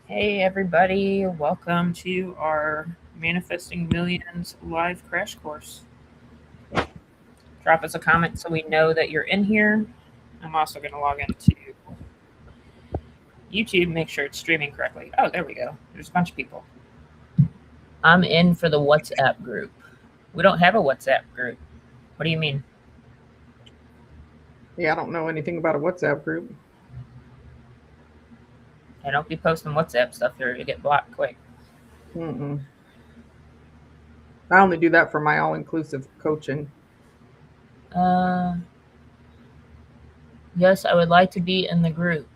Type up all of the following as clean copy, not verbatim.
Hey, everybody, welcome to our Manifesting Millions live crash course. Drop us a comment so we know that you're in here. I'm also going to log into YouTube, make sure it's streaming correctly. Oh, there we go. There's a bunch of people. I'm in for the WhatsApp group. We don't have a WhatsApp group. What do you mean? Yeah, I don't know anything about a WhatsApp group. I don't be posting WhatsApp stuff there. You get blocked quick. Mm-mm. I only do that for my all-inclusive coaching. Uh, yes, I would like to be in the group.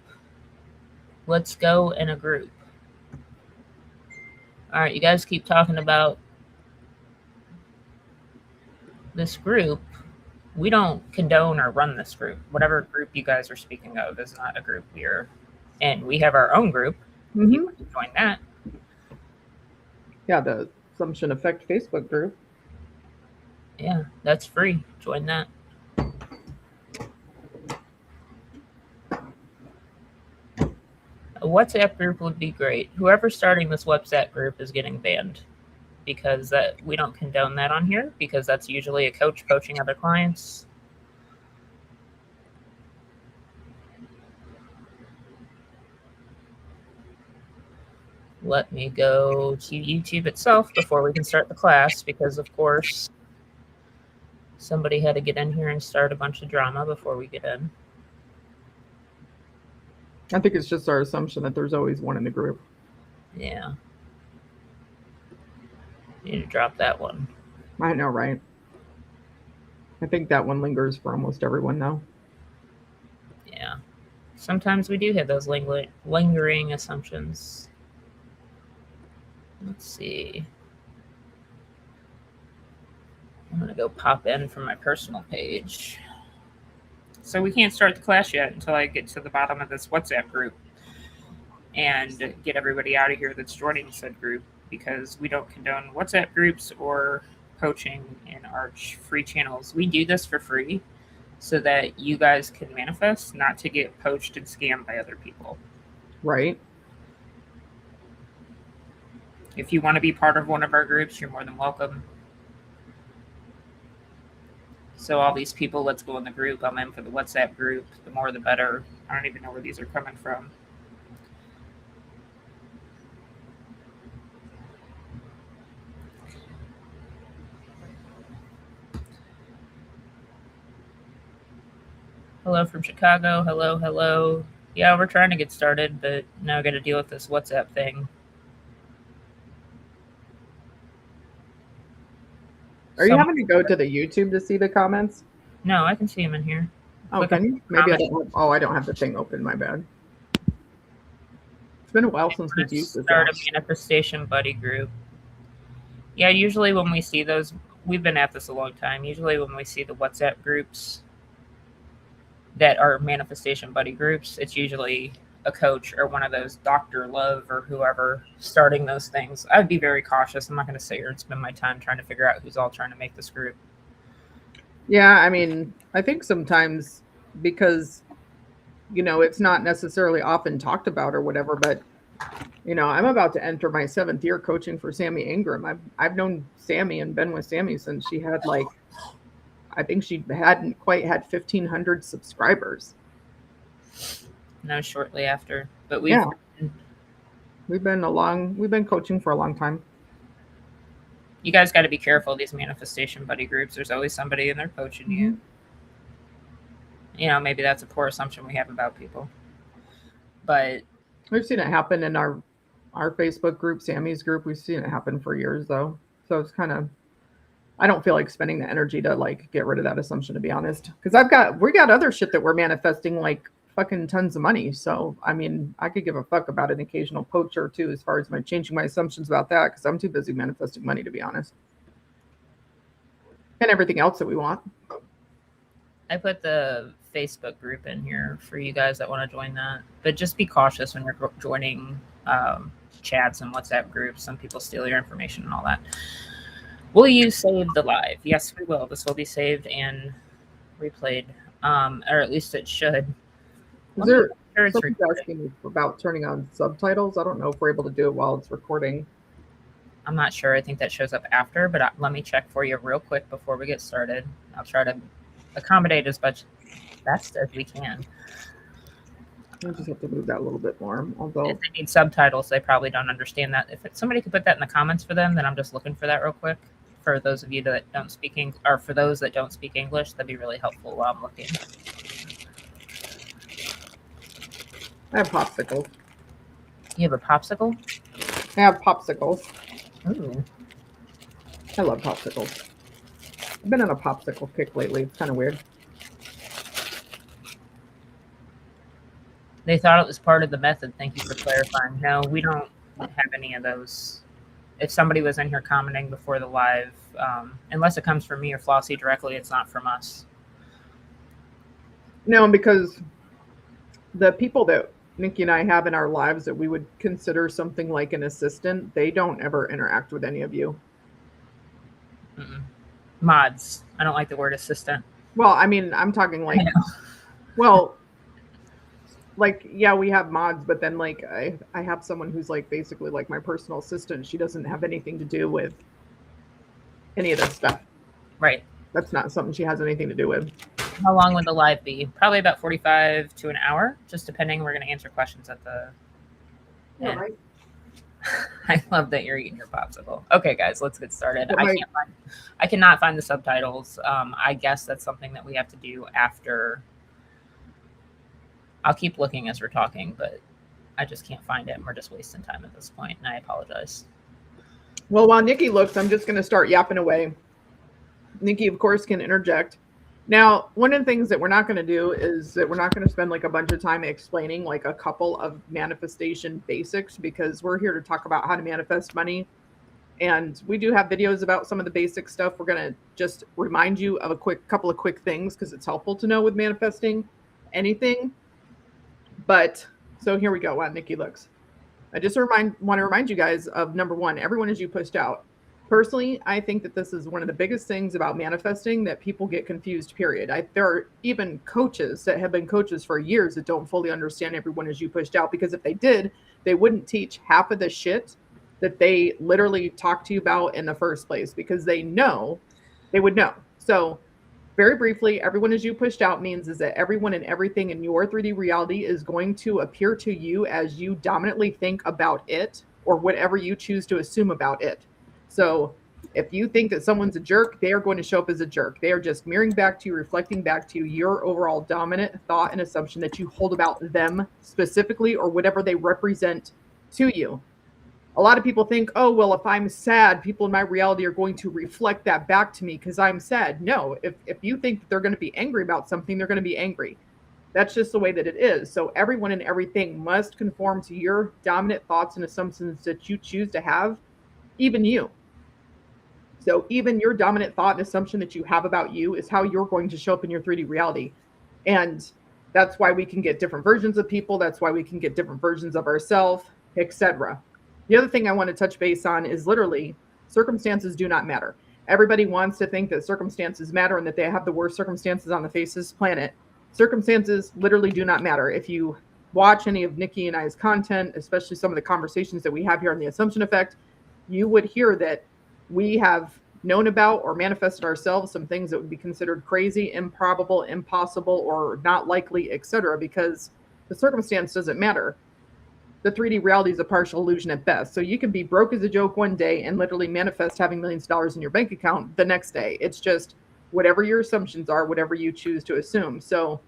Let's go in a group. All right, you guys keep talking about this group. We don't condone or run this group. Whatever group you guys are speaking of is not a group we're in. We have our own group. If you Mm-hmm. want to join that, Yeah, the Assumption Effect Facebook group. yeah, that's free. Join that. A WhatsApp group would be great. Whoever's starting this WhatsApp group is getting banned because we don't condone that on here because that's usually a coach poaching other clients. Let me go to YouTube itself before we can start the class because, of course, somebody had to get in here and start a bunch of drama before we get in. I think it's just our assumption that there's always one in the group. Yeah. Need to drop that one. I know, right? I think that one lingers for almost everyone now. Yeah. Sometimes we do have those lingering assumptions. Let's see. I'm going to go pop in from my personal page. So we can't start the class yet until I get to the bottom of this WhatsApp group and get everybody out of here that's joining said group because we don't condone WhatsApp groups or poaching in our free channels. We do this for free so that you guys can manifest, not to get poached and scammed by other people. Right. If you want to be part of one of our groups, you're more than welcome. So all these people, let's go in the group. I'm in for the WhatsApp group. The more the better. I don't even know where these are coming from. Hello from Chicago. Hello, hello. Yeah, we're trying to get started, but now I got to deal with this WhatsApp thing. Are you having to go to the YouTube to see the comments? No, I can see them in here. Oh, can you? Maybe I don't. I don't have the thing open. My bad. It's been a while since we've used this. Start a manifestation buddy group. Yeah, usually when we see those, we've been at this a long time. Usually when we see the WhatsApp groups that are manifestation buddy groups, it's usually a coach or one of those Dr. Love or whoever starting those things. I'd be very cautious. I'm not going to sit here and spend my time trying to figure out who's all trying to make this group. Yeah, I mean, I think sometimes because, it's not necessarily often talked about or whatever, but, I'm about to enter my 7th year coaching for Sammy Ingram. I've known Sammy and been with Sammy since she had I think she hadn't quite had 1,500 subscribers. No, shortly after, but we've been coaching for a long time. You guys got to be careful. These manifestation buddy groups, there's always somebody in there coaching you. Maybe that's a poor assumption we have about people, but we've seen it happen in our Facebook group, Sammy's group. We've seen it happen for years though. So it's kind of, I don't feel like spending the energy to get rid of that assumption, to be honest. Because we got other shit that we're manifesting fucking tons of money. So I mean, I could give a fuck about an occasional poach or two as far as changing my assumptions about that, because I'm too busy manifesting money, to be honest. And everything else that we want. I put the Facebook group in here for you guys that want to join that, but just be cautious when you're joining chats and WhatsApp groups. Some people steal your information and all that. Will you save the live? Yes, we will. This will be saved and replayed, or at least it should. Sure, it's Someone's recording. asking me about turning on subtitles. I don't know if we're able to do it while it's recording. I'm not sure. I think that shows up after, but let me check for you real quick before we get started. I'll try to accommodate as much best as we can. I just have to move that a little bit more. Although If they need subtitles, they probably don't understand that. If somebody could put that in the comments for them, then I'm just looking for that real quick. For those of you that don't speak English, or for those that don't speak English, that'd be really helpful while I'm looking. I have popsicles. You have a popsicle? I have popsicles. Ooh. I love popsicles. I've been on a popsicle kick lately. It's kind of weird. They thought it was part of the method. Thank you for clarifying. No, we don't have any of those. If somebody was in here commenting before the live, unless it comes from me or Flossie directly, it's not from us. No, because the people that Nikki and I have in our lives that we would consider something like an assistant, they don't ever interact with any of you. Mods. I don't like the word assistant. Well, I mean, I'm talking like, well, like, yeah, we have mods, but then like I have someone who's like basically like my personal assistant. She doesn't have anything to do with any of this stuff. Right. That's not something she has anything to do with. How long would the live be? Probably about 45 to an hour, just depending. We're going to answer questions at the end. Right. I love that you're eating your popsicle. Okay, guys, let's get started. I cannot find the subtitles. I guess that's something that we have to do after. I'll keep looking as we're talking, but I just can't find it. And we're just wasting time at this point, and I apologize. Well, while Nikki looks, I'm just going to start yapping away. Nikki, of course, can interject. Now, one of the things that we're not going to do is that we're not going to spend like a bunch of time explaining like a couple of manifestation basics, because we're here to talk about how to manifest money. And we do have videos about some of the basic stuff. We're going to just remind you of a couple of quick things because it's helpful to know with manifesting anything. But so here we go. While Nikki looks, I just want to remind you guys of number one, everyone is you pushed out. Personally, I think that this is one of the biggest things about manifesting that people get confused, period. There are even coaches that have been coaches for years that don't fully understand everyone is you pushed out, because if they did, they wouldn't teach half of the shit that they literally talk to you about in the first place, because they would know. So very briefly, everyone is you pushed out means is that everyone and everything in your 3D reality is going to appear to you as you dominantly think about it, or whatever you choose to assume about it. So if you think that someone's a jerk, they are going to show up as a jerk. They are just mirroring back to you, reflecting back to you your overall dominant thought and assumption that you hold about them specifically, or whatever they represent to you. A lot of people think, oh, well, if I'm sad, people in my reality are going to reflect that back to me because I'm sad. No, if you think that they're going to be angry about something, they're going to be angry. That's just the way that it is. So everyone and everything must conform to your dominant thoughts and assumptions that you choose to have, even you. So even your dominant thought and assumption that you have about you is how you're going to show up in your 3D reality. And that's why we can get different versions of people. That's why we can get different versions of ourselves, etc. The other thing I want to touch base on is literally circumstances do not matter. Everybody wants to think that circumstances matter and that they have the worst circumstances on the face of this planet. Circumstances literally do not matter. If you watch any of Nikki and I's content, especially some of the conversations that we have here on the Assumption Effect, you would hear that we have known about or manifested ourselves some things that would be considered crazy, improbable, impossible, or not likely, etc., because the circumstance doesn't matter. The 3D reality is a partial illusion at best. So you can be broke as a joke one day and literally manifest having millions of dollars in your bank account the next day. It's just whatever your assumptions are, whatever you choose to assume. So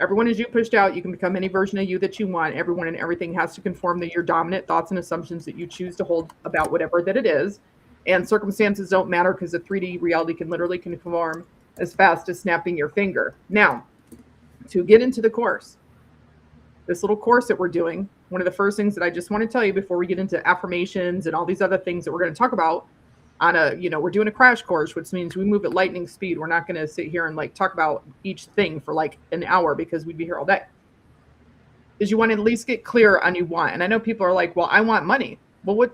everyone is you pushed out. You can become any version of you that you want. Everyone and everything has to conform to your dominant thoughts and assumptions that you choose to hold about whatever that it is. And circumstances don't matter because the 3D reality can literally conform as fast as snapping your finger. Now, to get into the course, this little course that we're doing, one of the first things that I just want to tell you before we get into affirmations and all these other things that we're going to talk about we're doing a crash course, which means we move at lightning speed. We're not going to sit here and like talk about each thing for like an hour because we'd be here all day. Is you want to at least get clear on you want. And I know people are like, well, I want money. Well,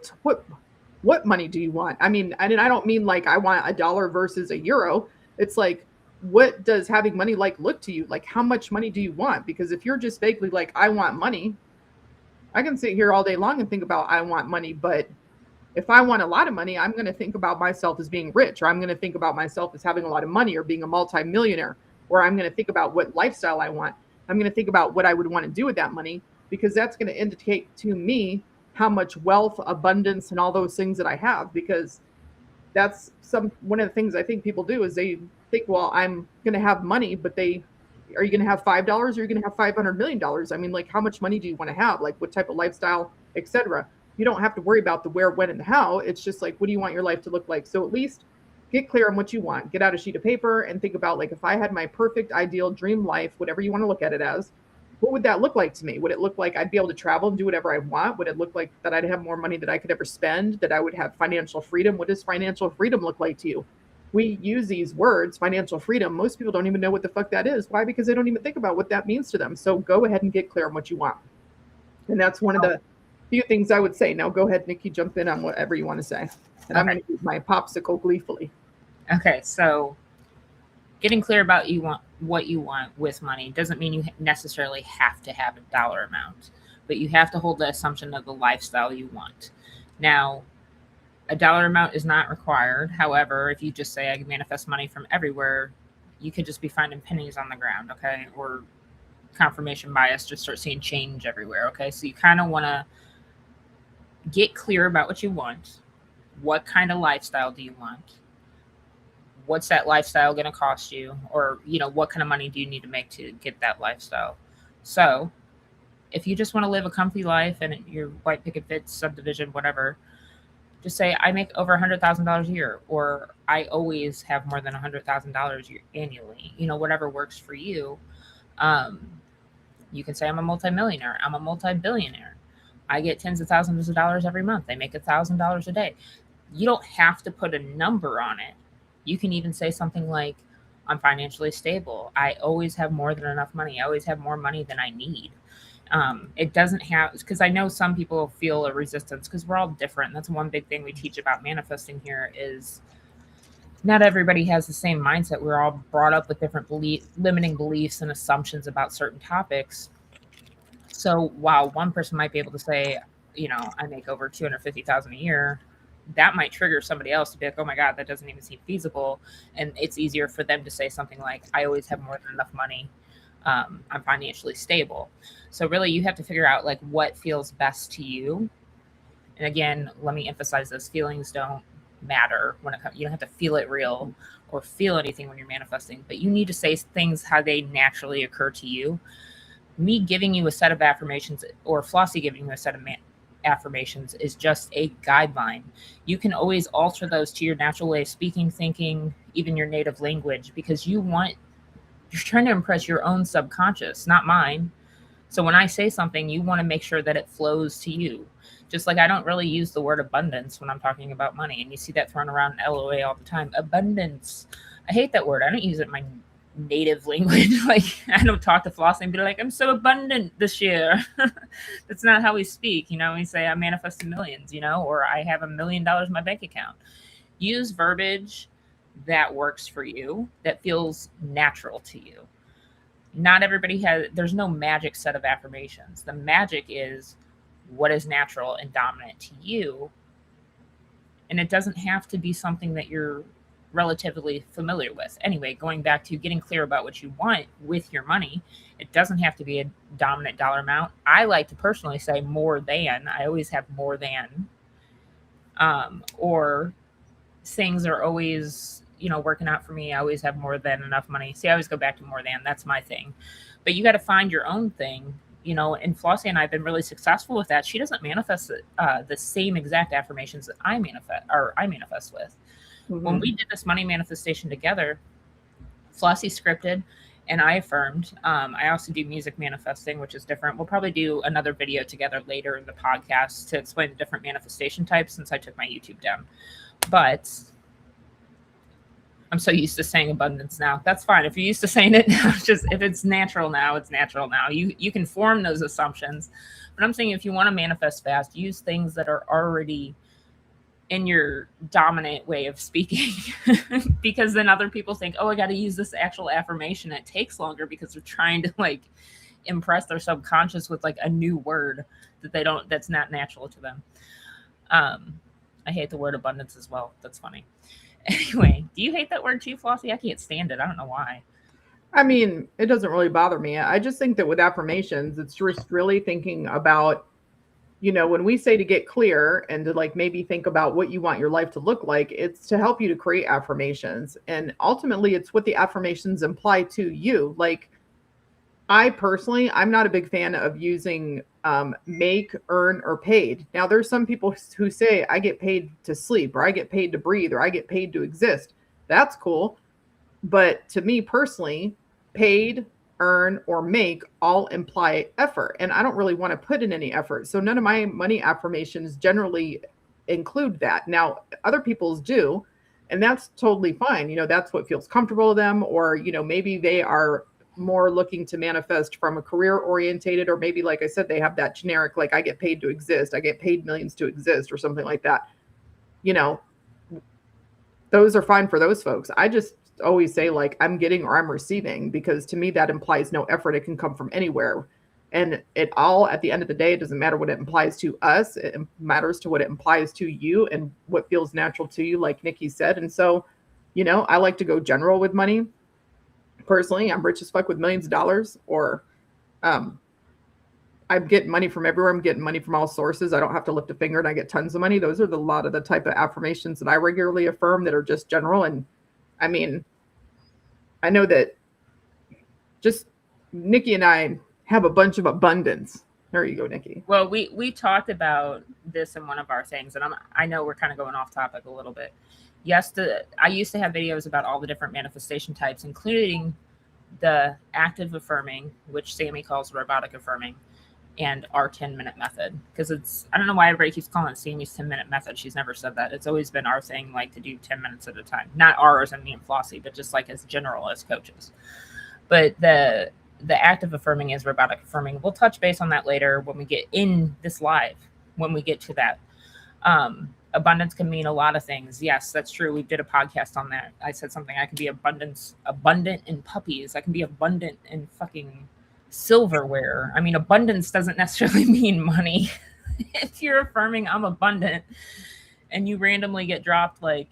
what money do you want? I mean, I don't mean like I want $1 versus €1. It's like, what does having money like look to you? Like, how much money do you want? Because if you're just vaguely like, I want money, I can sit here all day long and think about I want money, but if I want a lot of money, I'm going to think about myself as being rich, or I'm going to think about myself as having a lot of money or being a multimillionaire, or I'm going to think about what lifestyle I want. I'm going to think about what I would want to do with that money, because that's going to indicate to me how much wealth, abundance, and all those things that I have. Because that's one of the things I think people do is they think, well, I'm going to have money, but are you going to have $5 or are you going to have $500 million? I mean, like, how much money do you want to have? Like, what type of lifestyle, etc. You don't have to worry about the where, when, and the how. It's just like, what do you want your life to look like? So at least get clear on what you want. Get out a sheet of paper and think about, like, if I had my perfect, ideal dream life, whatever you want to look at it as, what would that look like to me? Would it look like I'd be able to travel and do whatever I want? Would it look like that I'd have more money that I could ever spend, that I would have financial freedom? What does financial freedom look like to you? We use these words, financial freedom. Most people don't even know what the fuck that is. Why? Because they don't even think about what that means to them. So go ahead and get clear on what you want. And that's one of the few things I would say. Now go ahead, Nikki, jump in on whatever you want to say. And I'm going to use my popsicle gleefully. Okay, so getting clear about what you want with money doesn't mean you necessarily have to have a dollar amount, but you have to hold the assumption of the lifestyle you want. Now, a dollar amount is not required. However, if you just say I can manifest money from everywhere, you could just be finding pennies on the ground, okay? Or confirmation bias, just start seeing change everywhere, okay? So you kind of want to get clear about what you want. What kind of lifestyle do you want? What's that lifestyle going to cost you? Or, what kind of money do you need to make to get that lifestyle? So if you just want to live a comfy life and your white picket fence subdivision, whatever, just say I make over $100,000 a year, or I always have more than $100,000 annually. Whatever works for you. You can say I'm a multimillionaire. I'm a multi-billionaire. I get tens of thousands of dollars every month. I make $1,000 a day. You don't have to put a number on it. You can even say something like, I'm financially stable. I always have more than enough money. I always have more money than I need. It doesn't have, because I know some people feel a resistance because we're all different. That's one big thing we teach about manifesting here is not everybody has the same mindset. We're all brought up with different limiting beliefs and assumptions about certain topics. So while one person might be able to say, I make over $250,000 a year, that might trigger somebody else to be like, oh my God, that doesn't even seem feasible. And it's easier for them to say something like, I always have more than enough money. I'm financially stable. So really you have to figure out like what feels best to you. And again, let me emphasize this, feelings don't matter when it comes, you don't have to feel it real or feel anything when you're manifesting, but you need to say things how they naturally occur to you. Me giving you a set of affirmations or Flossie giving you a set of affirmations is just a guideline. You can always alter those to your natural way of speaking, thinking, even your native language, because you're trying to impress your own subconscious, not mine. So when I say something, you want to make sure that it flows to you. Just like I don't really use the word abundance when I'm talking about money. And you see that thrown around in LOA all the time. Abundance. I hate that word. I don't use it in my native language. Like I don't talk to Flossie and be like, I'm so abundant this year. That's not how we speak. We say I manifested millions, or I have $1 million in my bank account. Use verbiage that works for you, that feels natural to you. Not everybody there's no magic set of affirmations. The magic is what is natural and dominant to you. And it doesn't have to be something that you're relatively familiar with. Anyway, going back to getting clear about what you want with your money, it doesn't have to be a dominant dollar amount. I like to personally say more than. I always have more than. Or things are always, working out for me. I always have more than enough money. See, I always go back to more than. That's my thing. But you got to find your own thing. And Flossie and I have been really successful with that. She doesn't manifest the same exact affirmations that I manifest with. Mm-hmm. When we did this money manifestation together, Flossie scripted and I affirmed. I also do music manifesting, which is different. We'll probably do another video together later in the podcast to explain the different manifestation types since I took my YouTube down. But I'm so used to saying abundance now. That's fine. If you're used to saying it now, just if it's natural now, it's natural now. You can form those assumptions. But I'm saying if you want to manifest fast, use things that are already in your dominant way of speaking because then other people think, oh, I got to use this actual affirmation. It takes longer because they're trying to like impress their subconscious with like a new word that they don't, that's not natural to them. I hate the word abundance as well. That's funny. Anyway, do you hate that word too, Flossie? I can't stand it. I don't know why. I mean, it doesn't really bother me. I just think that with affirmations, it's just really thinking about, when we say to get clear and to like maybe think about what you want your life to look like, it's to help you to create affirmations. And ultimately, it's what the affirmations imply to you. Like, I personally, I'm not a big fan of using make, earn, or paid. Now, there's some people who say I get paid to sleep, or I get paid to breathe, or I get paid to exist. That's cool. But to me personally, paid, earn, or make all imply effort. And I don't really want to put in any effort. So none of my money affirmations generally include that. Now, other people's do, and that's totally fine. That's what feels comfortable to them. Or, maybe they are more looking to manifest from a career orientated, or maybe, like I said, they have that generic, like I get paid to exist, I get paid millions to exist, or something like that. Those are fine for those folks. I just always say like I'm getting or I'm receiving, because to me that implies no effort. It can come from anywhere. And it all, at the end of the day, it doesn't matter what it implies to us. It matters to what it implies to you and what feels natural to you, like Nikki said. And so, I like to go general with money. Personally, I'm rich as fuck with millions of dollars, or I'm getting money from everywhere. I'm getting money from all sources. I don't have to lift a finger and I get tons of money. Those are a lot of the type of affirmations that I regularly affirm that are just general. And I mean, I know that just Nikki and I have a bunch of abundance. There you go, Nikki. Well, we talked about this in one of our things, and I know we're kind of going off topic a little bit. Yes, I used to have videos about all the different manifestation types, including the active affirming, which Sammy calls robotic affirming, and our 10-minute method. Because I don't know why everybody keeps calling it Sammy's 10-minute method. She's never said that. It's always been our thing, like to do 10 minutes at a time. Not ours and me and Flossie, but just like as general as coaches. But the active affirming is robotic affirming. We'll touch base on that later when we get in this live, when we get to that. Abundance can mean a lot of things. Yes, that's true. We did a podcast on that. I said something. I can be abundant in puppies. I can be abundant in fucking silverware. I mean, abundance doesn't necessarily mean money. If you're affirming I'm abundant and you randomly get dropped like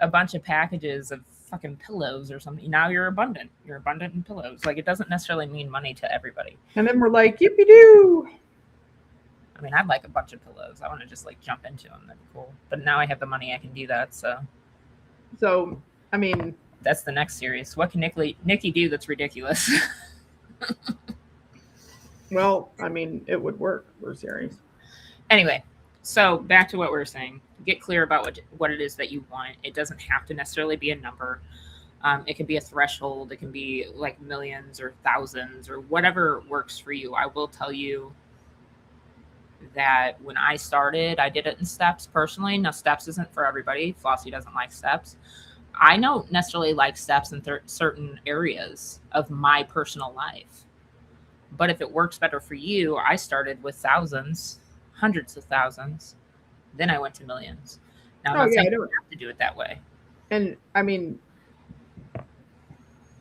a bunch of packages of fucking pillows or something, now you're abundant. You're abundant in pillows. Like, it doesn't necessarily mean money to everybody. And then we're like, yippee-doo. I mean, I'd like a bunch of pillows. I want to just like jump into them. That'd be cool. But now I have the money, I can do that. So I mean, that's the next series. What can Nikki do that's ridiculous? Well, I mean, it would work for a series. Anyway, so back to what we were saying. Get clear about what it is that you want. It doesn't have to necessarily be a number. It can be a threshold. It can be like millions or thousands or whatever works for you. I will tell you that when I started, I did it in steps personally. Now, steps isn't for everybody. Flossie doesn't like steps. I don't necessarily like steps in certain areas of my personal life. But if it works better for you, I started with thousands, hundreds of thousands. Then I went to millions. Now, I'm not saying you have to do it that way. And I mean,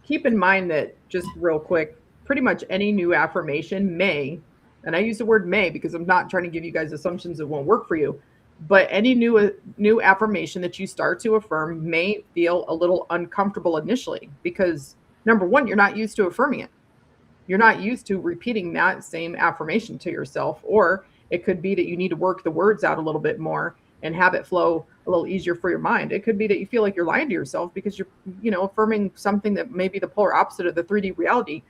keep in mind that, just real quick, pretty much any new affirmation may, and I use the word may because I'm not trying to give you guys assumptions that won't work for you, but any new affirmation that you start to affirm may feel a little uncomfortable initially because, number one, you're not used to affirming it. You're not used to repeating that same affirmation to yourself, or it could be that you need to work the words out a little bit more and have it flow a little easier for your mind. It could be that you feel like you're lying to yourself because you're, affirming something that may be the polar opposite of the 3D reality.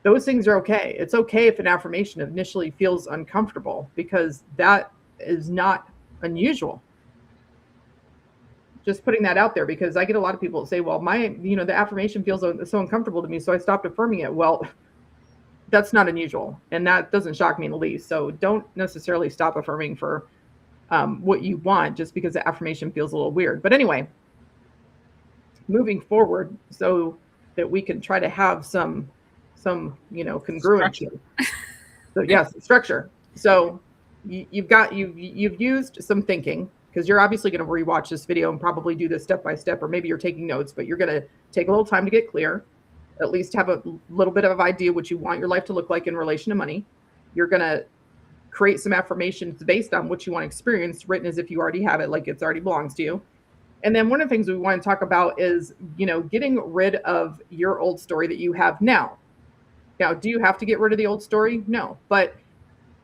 Those things are okay. It's okay if an affirmation initially feels uncomfortable because that is not unusual. Just putting that out there, because I get a lot of people that say, well, the affirmation feels so uncomfortable to me, so I stopped affirming it. Well, that's not unusual. And that doesn't shock me in the least. So don't necessarily stop affirming for what you want just because the affirmation feels a little weird. But anyway, moving forward so that we can try to have some congruency. So yes, structure. So you've used some thinking. because you're obviously going to rewatch this video and probably do this step by step, or maybe you're taking notes, but you're going to take a little time to get clear, at least have a little bit of idea what you want your life to look like in relation to money. You're going to create some affirmations based on what you want to experience, written as if you already have it, like it's already belongs to you. And then one of the things we want to talk about is, getting rid of your old story that you have now. Now, do you have to get rid of the old story? No. But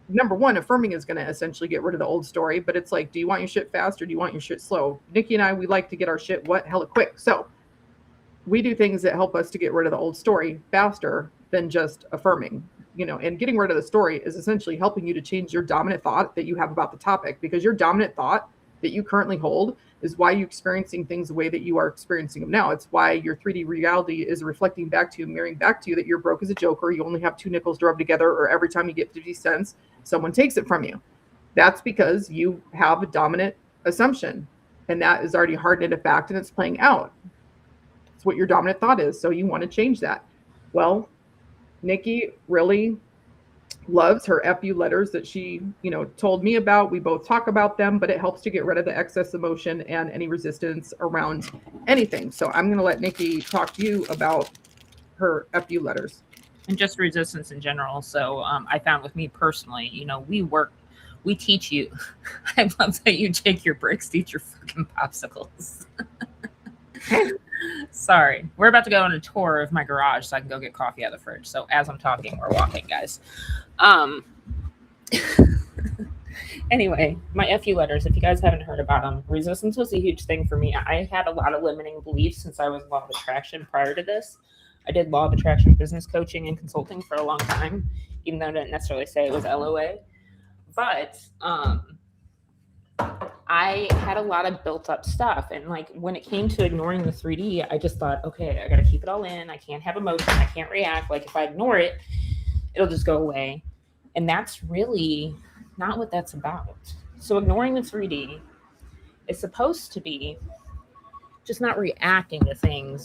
number one, affirming is going to essentially get rid of the old story. But it's like, do you want your shit fast or do you want your shit slow? Nikki and I, we like to get our shit hella quick. So we do things that help us to get rid of the old story faster than just affirming. And getting rid of the story is essentially helping you to change your dominant thought that you have about the topic, because your dominant thought that you currently hold is why you're experiencing things the way that you are experiencing them now. It's why your 3D reality is reflecting back to you, mirroring back to you that you're broke as a joker, you only have 2 nickels to rub together, or every time you get 50 cents, someone takes it from you. That's because you have a dominant assumption, and that is already hardened into fact, and it's playing out. It's what your dominant thought is, so you want to change that. Well, Nikki really loves her FU letters that she, told me about. We both talk about them, but it helps to get rid of the excess emotion and any resistance around anything. So I'm going to let Nikki talk to you about her FU letters. And just resistance in general. So I found with me personally, we teach you. I love that you take your breaks to eat your fucking popsicles. Sorry. We're about to go on a tour of my garage so I can go get coffee out of the fridge. So as I'm talking, we're walking, guys. Anyway, my FU letters, if you guys haven't heard about them, resistance was a huge thing for me. I had a lot of limiting beliefs since I was law of attraction prior to this. I did law of attraction business coaching and consulting for a long time, even though I didn't necessarily say it was LOA. But I had a lot of built up stuff. And like when it came to ignoring the 3D, I just thought, okay, I got to keep it all in. I can't have emotion. I can't react. Like if I ignore it, it'll just go away. And that's really not what that's about. So ignoring the 3D is supposed to be just not reacting to things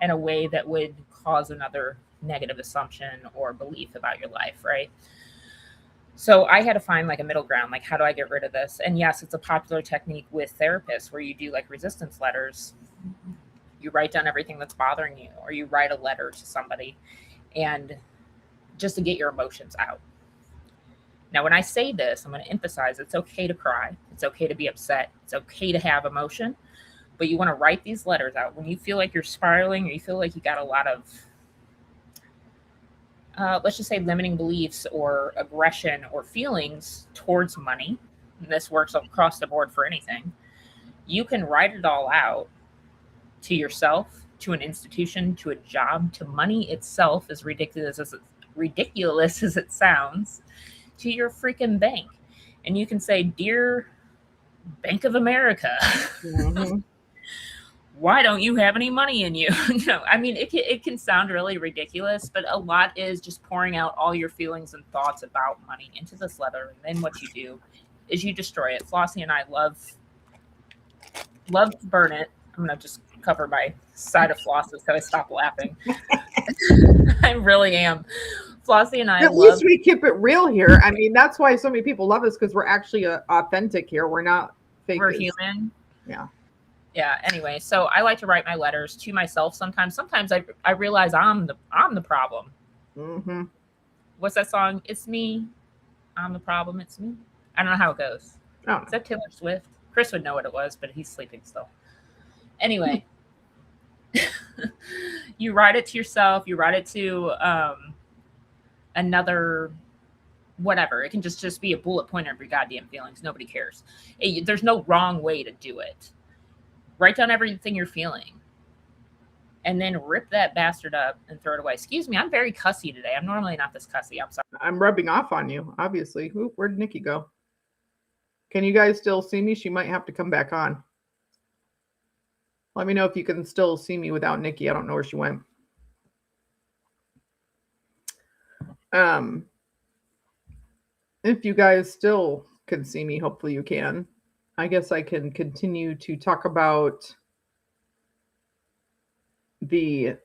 in a way that would cause another negative assumption or belief about your life, right? So I had to find like a middle ground, like how do I get rid of this? And yes, it's a popular technique with therapists where you do like resistance letters. You write down everything that's bothering you, or you write a letter to somebody, and just to get your emotions out. Now, when I say this, I'm going to emphasize it's okay to cry. It's okay to be upset. It's okay to have emotion, but you want to write these letters out when you feel like you're spiraling, or you feel like you got a lot of let's just say limiting beliefs or aggression or feelings towards money. And this works across the board for anything. You can write it all out to yourself, to an institution, to a job, to money itself, as ridiculous as it sounds, to your freaking bank. And you can say, "Dear Bank of America, mm-hmm. Why don't you have any money in you?" I mean, it can sound really ridiculous, but a lot is just pouring out all your feelings and thoughts about money into this letter. And then what you do is you destroy it. Flossie and I love to burn it. I'm going to just cover my side of Flossie so I stop laughing. I really am. Flossie and I At least we keep it real here. I mean, that's why so many people love us, because we're actually authentic here. We're not fake. We're human. Yeah. Yeah. Anyway, so I like to write my letters to myself. Sometimes I realize I'm the problem. Mm-hmm. What's that song? It's me. I'm the problem. It's me. I don't know how it goes. Oh. Is that Taylor Swift? Chris would know what it was, but he's sleeping still. Anyway, you write it to yourself. You write it to another, whatever. It can just be a bullet point of your goddamn feelings. Nobody cares. There's no wrong way to do it. Write down everything you're feeling, and then rip that bastard up and throw it away. Excuse me, I'm very cussy today. I'm normally not this cussy. I'm sorry. I'm rubbing off on you, obviously. Ooh, where did Nikki go? Can you guys still see me? She might have to come back on. Let me know if you can still see me without Nikki. I don't know where she went. If you guys still can see me, hopefully you can. I guess I can continue to talk about the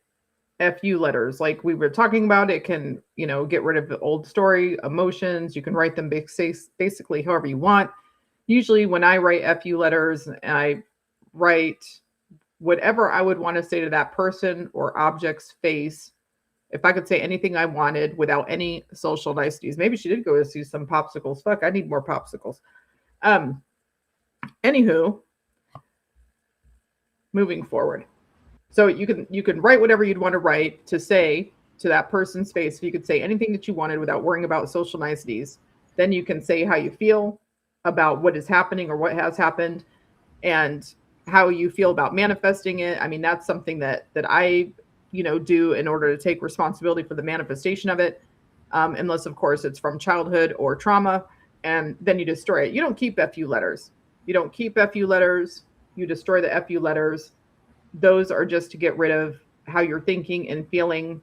FU letters. Like we were talking about, it can, get rid of the old story, emotions. You can write them basically however you want. usually when I write FU letters, I write whatever I would want to say to that person or object's face. If I could say anything I wanted without any social niceties. Maybe she did go to see some popsicles. Fuck, I need more popsicles. Anywho, moving forward. So you can write whatever you'd want to write to say to that person's face. If you could say anything that you wanted without worrying about social niceties, then you can say how you feel about what is happening or what has happened and how you feel about manifesting it. I mean, that's something that I, do in order to take responsibility for the manifestation of it. Unless of course it's from childhood or trauma, and then you destroy it. You don't keep FU letters. You don't keep FU letters. You destroy the FU letters. Those are just to get rid of how you're thinking and feeling.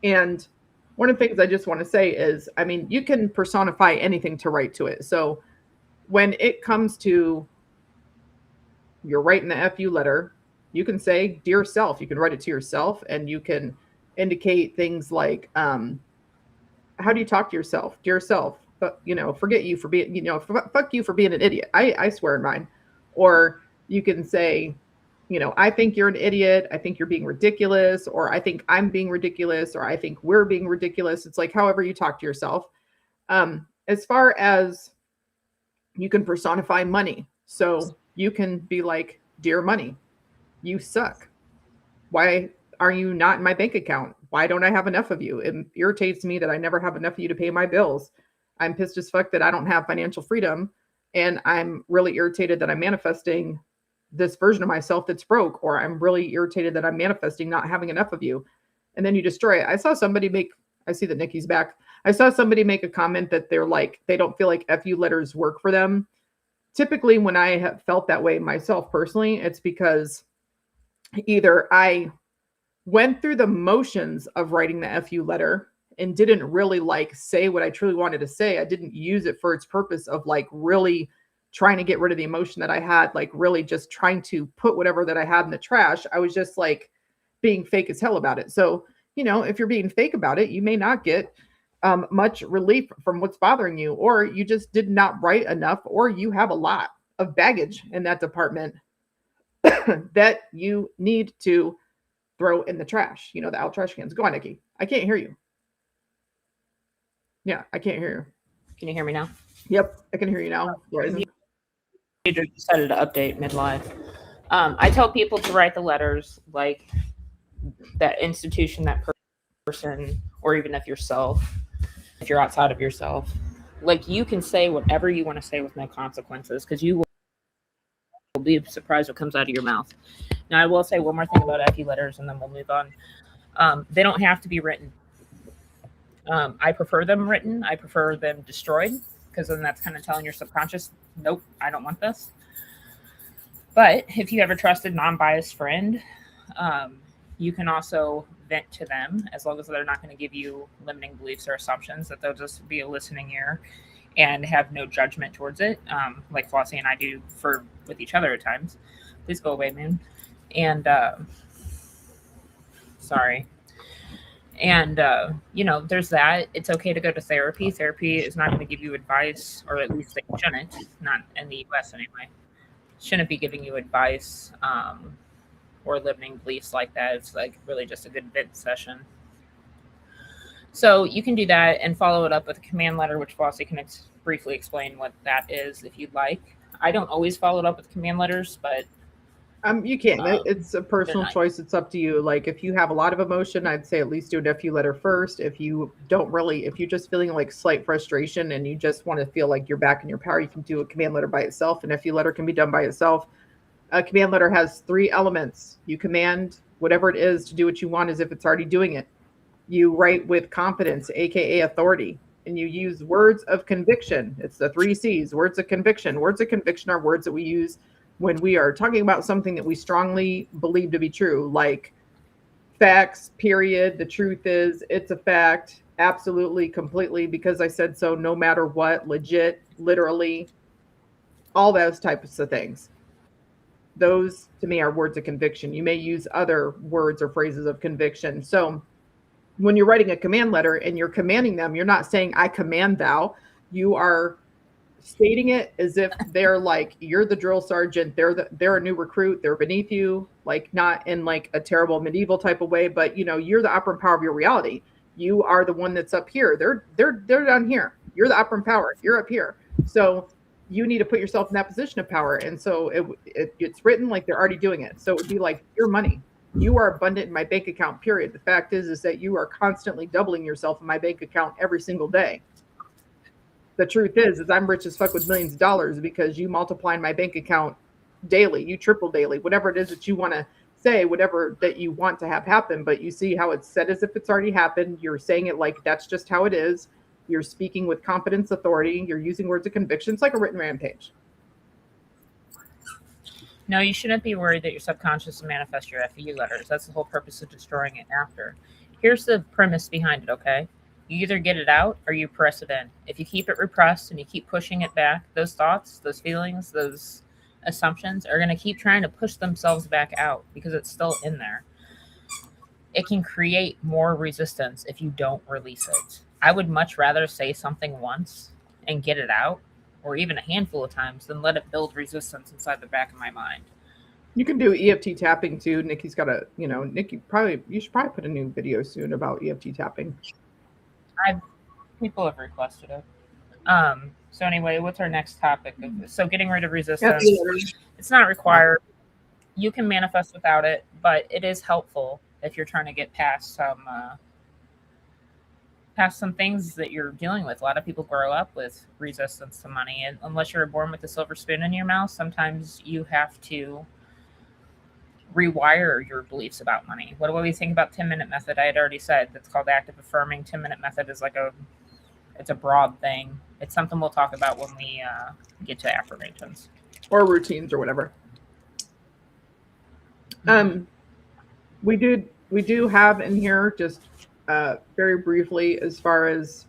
And one of the things I just want to say is, I mean, you can personify anything to write to it. So when it comes to you're writing the FU letter, you can say, dear self. You can write it to yourself, and you can indicate things like, how do you talk to yourself? Dear self, but, forget you for being, fuck you for being an idiot. I swear in mine. Or you can say, I think you're an idiot. I think you're being ridiculous, or I think I'm being ridiculous, or I think we're being ridiculous. It's like however you talk to yourself. As far as you can personify money. So you can be like, dear money, you suck. Why are you not in my bank account? Why don't I have enough of you? It irritates me that I never have enough of you to pay my bills. I'm pissed as fuck that I don't have financial freedom. And I'm really irritated that I'm manifesting this version of myself that's broke, or I'm really irritated that I'm manifesting not having enough of you. And then you destroy it. I see that Nikki's back. I saw somebody make a comment that they're like, they don't feel like FU letters work for them. Typically, when I have felt that way myself personally, it's because either I went through the motions of writing the FU letter and didn't really say what I truly wanted to say. I didn't use it for its purpose of really trying to get rid of the emotion that I had, really just trying to put whatever that I had in the trash. I was just being fake as hell about it. So, if you're being fake about it, you may not get much relief from what's bothering you, or you just did not write enough, or you have a lot of baggage in that department that you need to throw in the trash, the out trash cans. Go on, Nikki. I can't hear you. Yeah, I can't hear you. Can you hear me now? Yep, I can hear you now. You decided to update mid-live. I tell people to write the letters like that institution, that person, or even if you're outside of yourself. You can say whatever you want to say with no consequences, because you will be surprised what comes out of your mouth. Now, I will say one more thing about FU letters, and then we'll move on. They don't have to be written. I prefer them written. I prefer them destroyed, because then that's kind of telling your subconscious, nope, I don't want this. But if you have a trusted, non-biased friend, you can also vent to them, as long as they're not going to give you limiting beliefs or assumptions, that they'll just be a listening ear and have no judgment towards it, like Flossie and I do with each other at times. Please go away, man. And sorry. And, there's that. It's okay to go to therapy. Therapy is not going to give you advice, or at least they shouldn't, not in the US anyway, shouldn't be giving you advice or limiting beliefs like that. It's really just a good vent session. So you can do that and follow it up with a command letter, which Flossie can briefly explain what that is if you'd like. I don't always follow it up with command letters, but you can. It's a personal choice. It's up to you. If you have a lot of emotion, I'd say at least do an FU letter first. If you're just feeling slight frustration and you just want to feel like you're back in your power, you can do a command letter by itself. An FU letter can be done by itself. A command letter has 3 elements. You command whatever it is to do what you want as if it's already doing it. You write with confidence, aka authority, and you use words of conviction. It's the 3 C's, words of conviction. Words of conviction are words that we use when we are talking about something that we strongly believe to be true, like facts, period, the truth is, it's a fact, absolutely, completely, because I said so, no matter what, legit, literally, all those types of things. Those, to me, are words of conviction. You may use other words or phrases of conviction. So when you're writing a command letter and you're commanding them, you're not saying, I command thou. You are stating it as if they're like, you're the drill sergeant, they're a new recruit, they're beneath you, like not in like a terrible medieval type of way, but you know, you're the operant power of your reality. You are the one that's up here. They're down here. You're the operant power. You're up here. So you need to put yourself in that position of power. And so it's written like they're already doing it. So it would be like your money. You are abundant in my bank account, period. The fact is that you are constantly doubling yourself in my bank account every single day. The truth is I'm rich as fuck with millions of dollars because you multiply in my bank account daily. You triple daily, whatever it is that you want to say, whatever that you want to have happen. But you see how it's said as if it's already happened. You're saying it like that's just how it is. You're speaking with confidence, authority. You're using words of conviction. It's like a written rampage. No, you shouldn't be worried that your subconscious will manifest your FU letters. That's the whole purpose of destroying it after. Here's the premise behind it, okay? You either get it out or you press it in. If you keep it repressed and you keep pushing it back, those thoughts, those feelings, those assumptions are going to keep trying to push themselves back out because it's still in there. It can create more resistance if you don't release it. I would much rather say something once and get it out, or even a handful of times, than let it build resistance inside the back of my mind. You can do EFT tapping too. Nikki's got a, you know, Nikki you should probably put a new video soon about EFT tapping. People have requested it. So anyway, what's our next topic? So getting rid of resistance. It's not required. You can manifest without it, but it is helpful if you're trying to get past some things that you're dealing with. A lot of people grow up with resistance to money, and unless you're born with a silver spoon in your mouth, sometimes you have to rewire your beliefs about money. What do we think about 10-minute method? I had already said that's called active affirming. 10-minute method is like it's a broad thing. It's something we'll talk about when we get to affirmations or routines or whatever. We do have in here just very briefly, as far as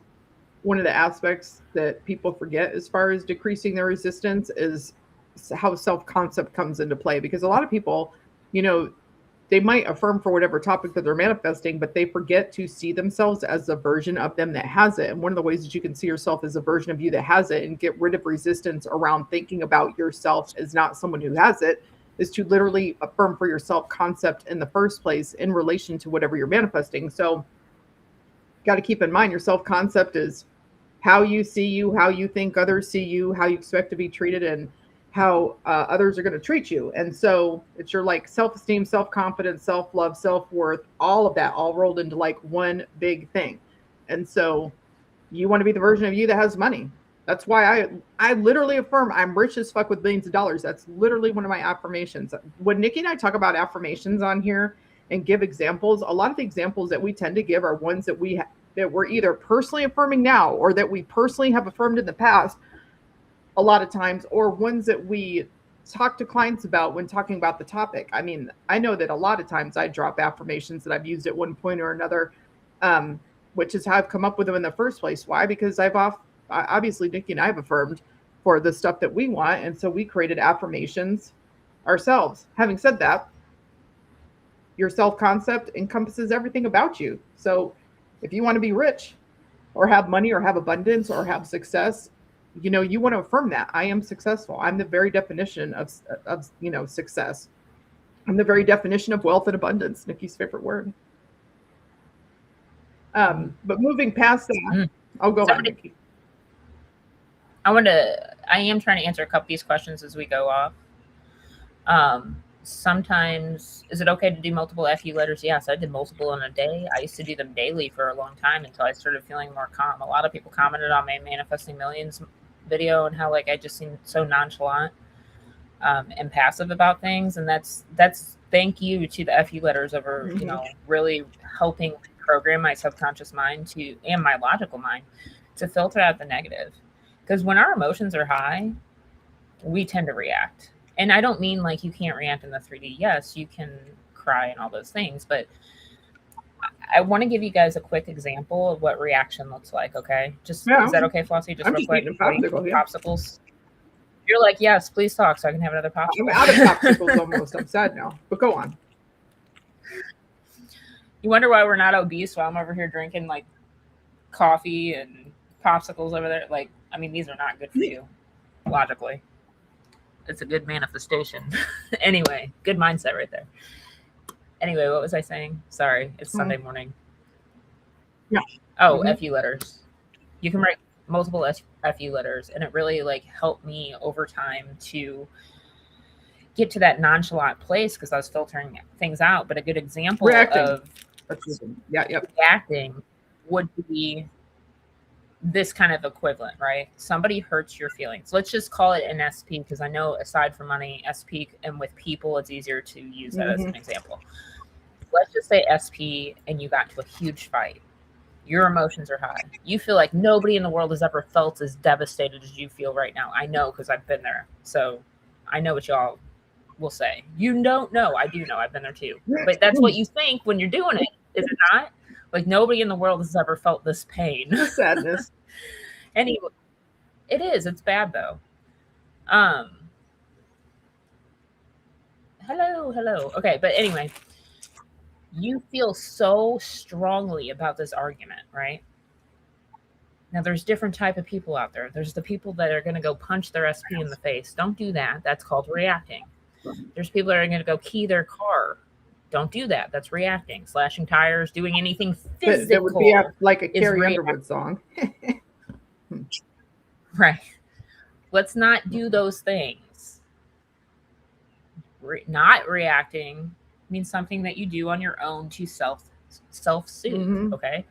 one of the aspects that people forget as far as decreasing their resistance is how self-concept comes into play. Because a lot of people, you know, they might affirm for whatever topic that they're manifesting, but they forget to see themselves as a version of them that has it. And one of the ways that you can see yourself as a version of you that has it and get rid of resistance around thinking about yourself as not someone who has it is to literally affirm for your self-concept in the first place in relation to whatever you're manifesting. So got to keep in mind your self-concept is how you see you, how you think others see you, how you expect to be treated, and how others are going to treat you. And so it's your like self-esteem, self-confidence, self-love, self-worth, all of that all rolled into like one big thing. And so you want to be the version of you that has money. That's why I literally affirm I'm rich as fuck with billions of dollars. That's literally one of my affirmations. When Nikki and I talk about affirmations on here and give examples, a lot of the examples that we tend to give are ones that we're either personally affirming now or that we personally have affirmed in the past a lot of times, or ones that we talk to clients about when talking about the topic. I mean, I know that a lot of times I drop affirmations that I've used at one point or another, which is how I've come up with them in the first place. Why? Because obviously Nikki and I have affirmed for the stuff that we want. And so we created affirmations ourselves. Having said that, your self-concept encompasses everything about you. So if you want to be rich or have money or have abundance or have success, you know, you want to affirm that I am successful. I'm the very definition of you know, success. I'm the very definition of wealth and abundance, Nikki's favorite word. But moving past that, I'll go on, Nikki. I am trying to answer a couple of these questions as we go off. Sometimes, is it okay to do multiple FU letters? Yes, I did multiple in a day. I used to do them daily for a long time until I started feeling more calm. A lot of people commented on my Manifesting Millions video and how like I just seemed so nonchalant and passive about things. And that's thank you to the FU letters over, you know, really helping program my subconscious mind and my logical mind to filter out the negative. Because when our emotions are high, we tend to react. And I don't mean like you can't react in the 3D. Yes, you can cry and all those things. But I want to give you guys a quick example of what reaction looks like, okay? Is that okay, Flossie? Just real quick. Popsicles. You're like, yes, please talk so I can have another popsicle. I'm out of popsicles almost. I'm sad now. But go on. You wonder why we're not obese while I'm over here drinking like coffee and popsicles over there? Like, I mean, these are not good for you. logically. It's a good manifestation. Anyway, good mindset right there. Anyway, what was I saying? Sorry, it's Sunday morning. Yeah. Oh, FU letters. You can write multiple FU letters, and it really like helped me over time to get to that nonchalant place because I was filtering things out. But a good example of reacting would be this kind of equivalent, right? Somebody hurts your feelings. Let's just call it an SP because I know aside from money, SP and with people, it's easier to use that as an example. Let's just say SP and you got into a huge fight. Your emotions are high. You feel like nobody in the world has ever felt as devastated as you feel right now. I know because I've been there. So I know what y'all will say. You don't know. I do know. I've been there too. But that's what you think when you're doing it, is it not? Like nobody in the world has ever felt this pain. Sadness. Anyway, it is. It's bad though. Hello. Okay, but anyway, you feel so strongly about this argument, right? Now, there's different type of people out there. There's the people that are going to go punch their SP in the face. Don't do that. That's called reacting. There's people that are going to go key their car. Don't do that. That's reacting. Slashing tires, doing anything physical. That would be like a Carrie Underwood song. Right. Let's not do those things. Not reacting means something that you do on your own to self-soothe. Okay.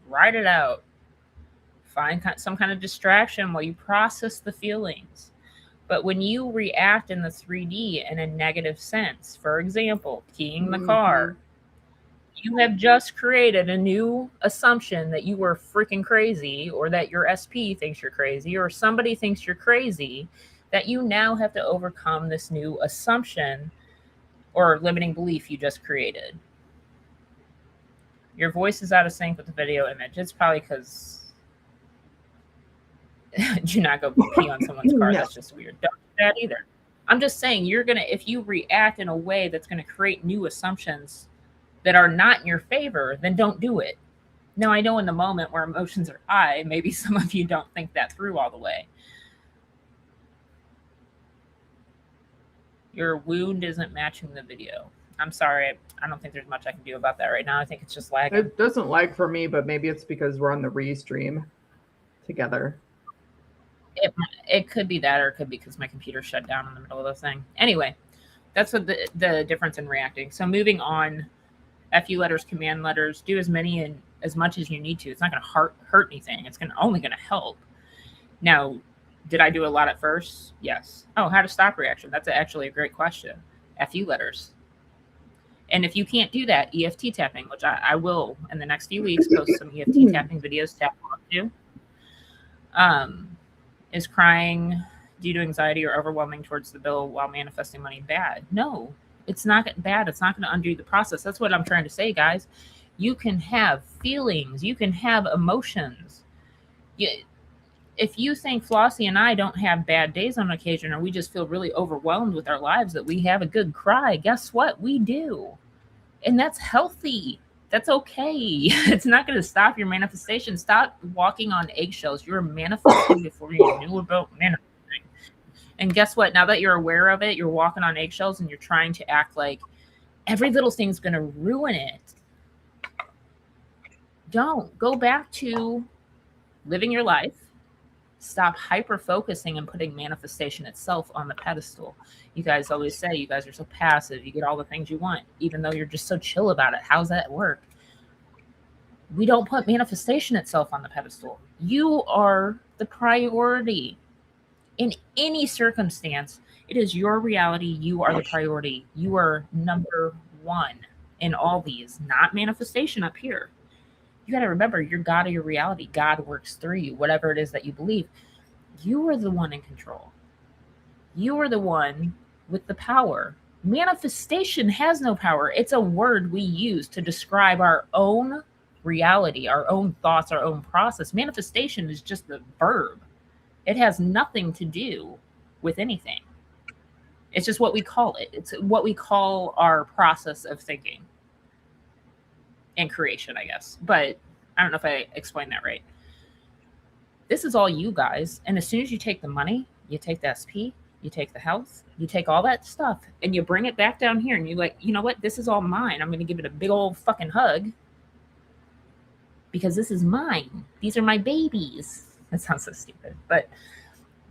Write it out. Find some kind of distraction while you process the feelings. But when you react in the 3D in a negative sense, for example, keying the car, you have just created a new assumption that you were freaking crazy, or that your SP thinks you're crazy, or somebody thinks you're crazy, that you now have to overcome this new assumption or limiting belief you just created. Your voice is out of sync with the video image. It's probably because do not go pee on someone's car. That's just weird. Don't do that either. I'm just saying if you react in a way that's going to create new assumptions that are not in your favor, then don't do it. Now, I know in the moment where emotions are high, maybe some of you don't think that through all the way. Your wound isn't matching the video. I'm sorry. I don't think there's much I can do about that right now. I think it's just lagging. It doesn't lag for me, but maybe it's because we're on the restream together. It could be that, or it could be because my computer shut down in the middle of the thing. Anyway, that's what the difference in reacting. So moving on, FU letters, command letters, do as many and as much as you need to. It's not going to hurt anything. It's only going to help. Now, did I do a lot at first? Yes. Oh, how to stop reaction. That's actually a great question. FU letters. And if you can't do that, EFT tapping, which I will in the next few weeks post some EFT tapping videos to do. Is crying due to anxiety or overwhelming towards the bill while manifesting money bad? No, it's not bad. It's not going to undo the process. That's what I'm trying to say, guys. You can have feelings. You can have emotions. If you think Flossie and I don't have bad days on occasion, or we just feel really overwhelmed with our lives, that we have a good cry, guess what? We do. And that's healthy. That's okay. It's not going to stop your manifestation. Stop walking on eggshells. You're manifesting before you knew about manifesting. And guess what? Now that you're aware of it, you're walking on eggshells and you're trying to act like every little thing's going to ruin it. Don't. Go back to living your life. Stop hyper-focusing and putting manifestation itself on the pedestal. You guys always say you guys are so passive. You get all the things you want, even though you're just so chill about it. How's that work? We don't put manifestation itself on the pedestal. You are the priority. In any circumstance, it is your reality. You are the priority. You are number one in all these, not manifestation up here. You got to remember, you're God of your reality. God works through you, whatever it is that you believe. You are the one in control. You are the one with the power. Manifestation has no power. It's a word we use to describe our own reality, our own thoughts, our own process. Manifestation is just the verb. It has nothing to do with anything. It's just what we call it. It's what we call our process of thinking and creation, I guess. But I don't know if I explained that right. This is all you guys. And as soon as you take the money, you take the SP, you take the health, you take all that stuff, and you bring it back down here, and you're like, you know what? This is all mine. I'm going to give it a big old fucking hug because this is mine. These are my babies. That sounds so stupid, but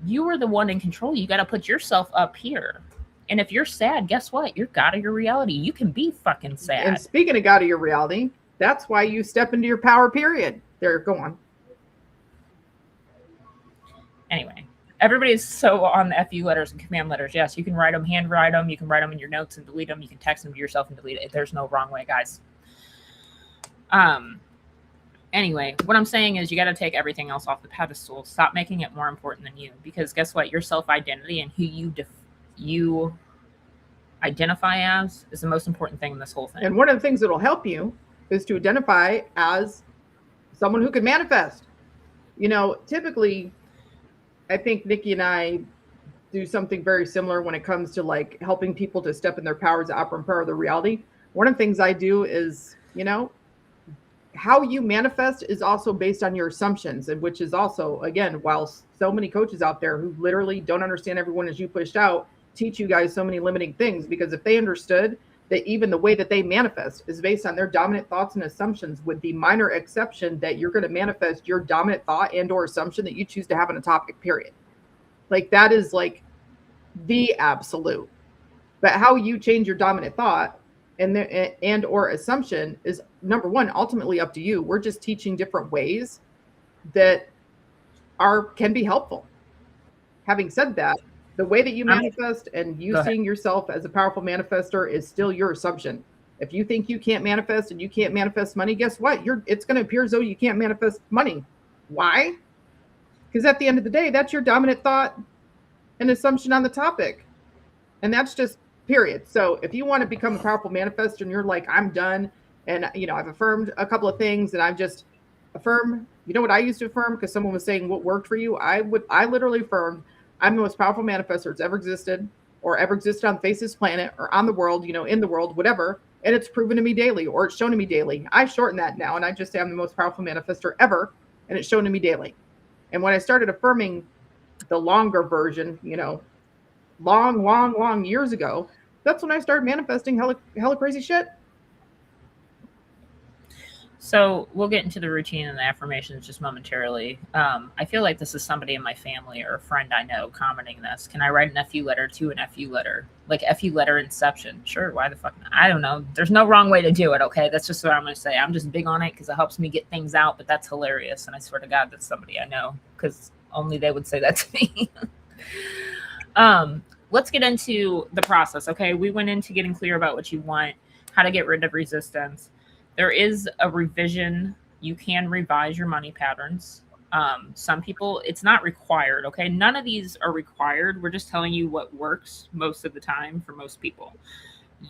you are the one in control. You got to put yourself up here. And if you're sad, guess what? You're God of your reality. You can be fucking sad. And speaking of God of your reality, that's why you step into your power, period. There, go on. Anyway, everybody's so on the FU letters and command letters. Yes, you can write them, handwrite them. You can write them in your notes and delete them. You can text them to yourself and delete it. There's no wrong way, guys. Anyway, what I'm saying is you got to take everything else off the pedestal. Stop making it more important than you. Because guess what? Your self-identity and who you identify as is the most important thing in this whole thing. And one of the things that will help you is to identify as someone who can manifest. You know, typically, I think Nikki and I do something very similar when it comes to like helping people to step in their powers, to empower their reality. One of the things I do is, you know, how you manifest is also based on your assumptions, and which is also, again, while so many coaches out there who literally don't understand everyone as you pushed out, teach you guys so many limiting things, because if they understood that even the way that they manifest is based on their dominant thoughts and assumptions, with the minor exception that you're going to manifest your dominant thought and or assumption that you choose to have on a topic, period. Like that is like the absolute. But how you change your dominant thought and or assumption is, number one, ultimately up to you. We're just teaching different ways that can be helpful. Having said that, the way that you manifest and you seeing yourself as a powerful manifester is still your assumption. If you think you can't manifest and you can't manifest money, guess what? It's going to appear as though you can't manifest money. Why? Because at the end of the day, that's your dominant thought and assumption on the topic. And that's just period. So if you want to become a powerful manifester and you're like, I'm done, and you know, I've affirmed a couple of things and I've just affirmed, you know what I used to affirm? Because someone was saying what worked for you. I literally affirmed, I'm the most powerful manifestor that's ever existed or ever existed on the face of this planet or on the world, you know, in the world, whatever. And it's proven to me daily, or it's shown to me daily. I shorten that now and I just say I'm the most powerful manifestor ever, and it's shown to me daily. And when I started affirming the longer version, you know, long years ago, that's when I started manifesting hella crazy shit. So we'll get into the routine and the affirmations just momentarily. I feel like this is somebody in my family or a friend I know commenting this. Can I write an FU letter to an FU letter? Like FU letter inception. Sure, why the fuck not? I don't know. There's no wrong way to do it, okay? That's just what I'm going to say. I'm just big on it because it helps me get things out, but that's hilarious. And I swear to God, that's somebody I know because only they would say that to me. Let's get into the process, okay? We went into getting clear about what you want, how to get rid of resistance. There is a revision. You can revise your money patterns. Some people, it's not required, okay? None of these are required. We're just telling you what works most of the time for most people.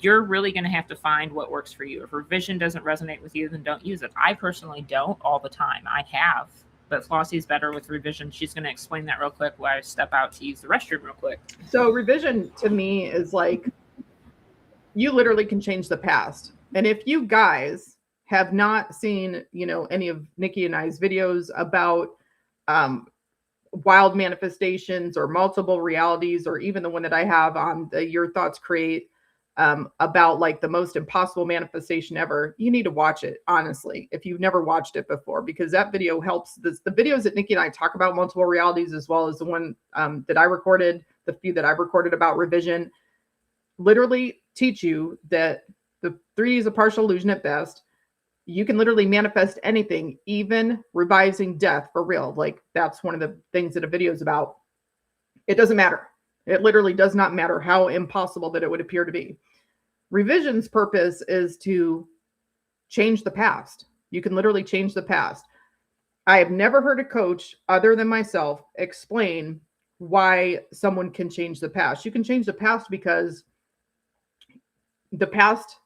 You're really going to have to find what works for you. If revision doesn't resonate with you, then don't use it. I personally don't all the time. I have, but Flossie's better with revision. She's going to explain that real quick while I step out to use the restroom real quick. So revision to me is like, you literally can change the past. And if you guys have not seen, you know, any of Nikki and I's videos about wild manifestations or multiple realities, or even the one that I have on the Your Thoughts Create about like the most impossible manifestation ever, you need to watch it, honestly, if you've never watched it before, because that video helps. The videos that Nikki and I talk about multiple realities, as well as the one that I recorded, the few that I've recorded about revision, literally teach you that the 3D is a partial illusion at best. You can literally manifest anything, even revising death for real. Like that's one of the things that a video is about. It doesn't matter. It literally does not matter how impossible that it would appear to be. Revision's purpose is to change the past. You can literally change the past. I have never heard a coach other than myself explain why someone can change the past. You can change the past because the past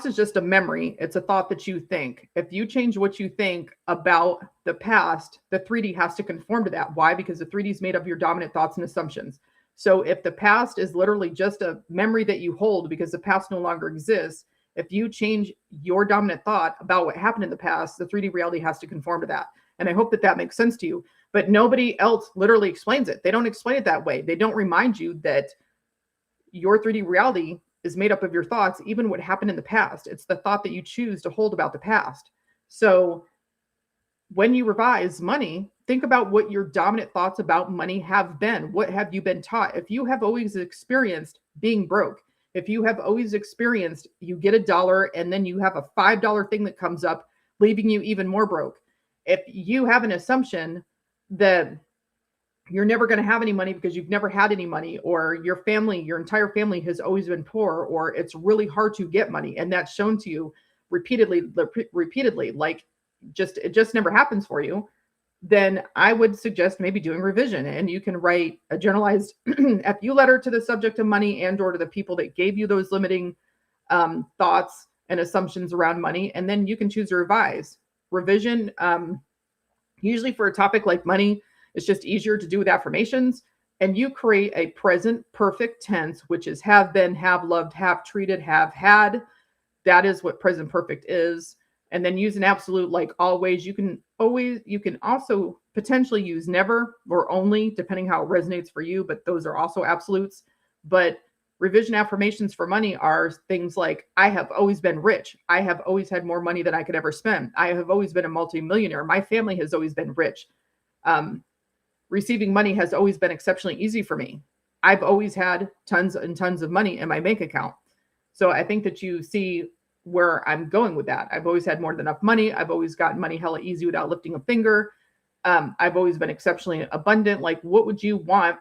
is just a memory. It's a thought that you think. If you change what you think about the past, the 3D has to conform to that. Why? Because the 3D is made of your dominant thoughts and assumptions. So if the past is literally just a memory that you hold because the past no longer exists, If you change your dominant thought about what happened in the past, the 3D reality has to conform to that. And I hope that that makes sense to you. But nobody else literally explains it. They don't explain it that way. They don't remind you that your 3D reality is made up of your thoughts, even what happened in the past. It's the thought that you choose to hold about the past. So when you revise money, think about what your dominant thoughts about money have been. What have you been taught? If you have always experienced being broke, if you have always experienced you get $1 and then you have a $5 thing that comes up, leaving you even more broke. If you have an assumption that you're never going to have any money because you've never had any money, or your family, your entire family has always been poor, or it's really hard to get money, and that's shown to you repeatedly, like it just never happens for you, then I would suggest maybe doing revision. And you can write a generalized FU letter to the subject of money and or to the people that gave you those limiting thoughts and assumptions around money. And then you can choose to revise. Revision, usually for a topic like money, it's just easier to do with affirmations. And you create a present perfect tense, which is have been, have loved, have treated, have had. That is what present perfect is. And then use an absolute like always. You can also potentially use never or only, depending how it resonates for you, but those are also absolutes. But revision affirmations for money are things like, I have always been rich. I have always had more money than I could ever spend. I have always been a multimillionaire. My family has always been rich. Receiving money has always been exceptionally easy for me. I've always had tons and tons of money in my bank account. So I think that you see where I'm going with that. I've always had more than enough money. I've always gotten money hella easy without lifting a finger. I've always been exceptionally abundant. Like, what would you want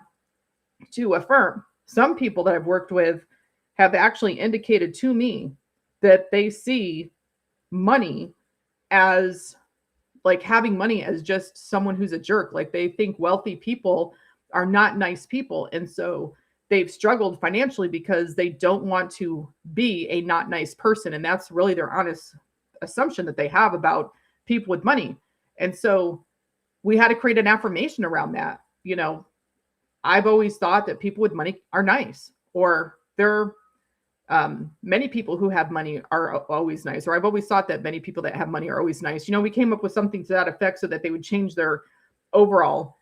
to affirm? Some people that I've worked with have actually indicated to me that they see money as like having money as just someone who's a jerk. Like they think wealthy people are not nice people. And so they've struggled financially because they don't want to be a not nice person. And that's really their honest assumption that they have about people with money. And so we had to create an affirmation around that. You know, I've always thought that people with money are nice, or they're many people who have money are always nice, or I've always thought that many people that have money are always nice. You know, we came up with something to that effect so that they would change their overall,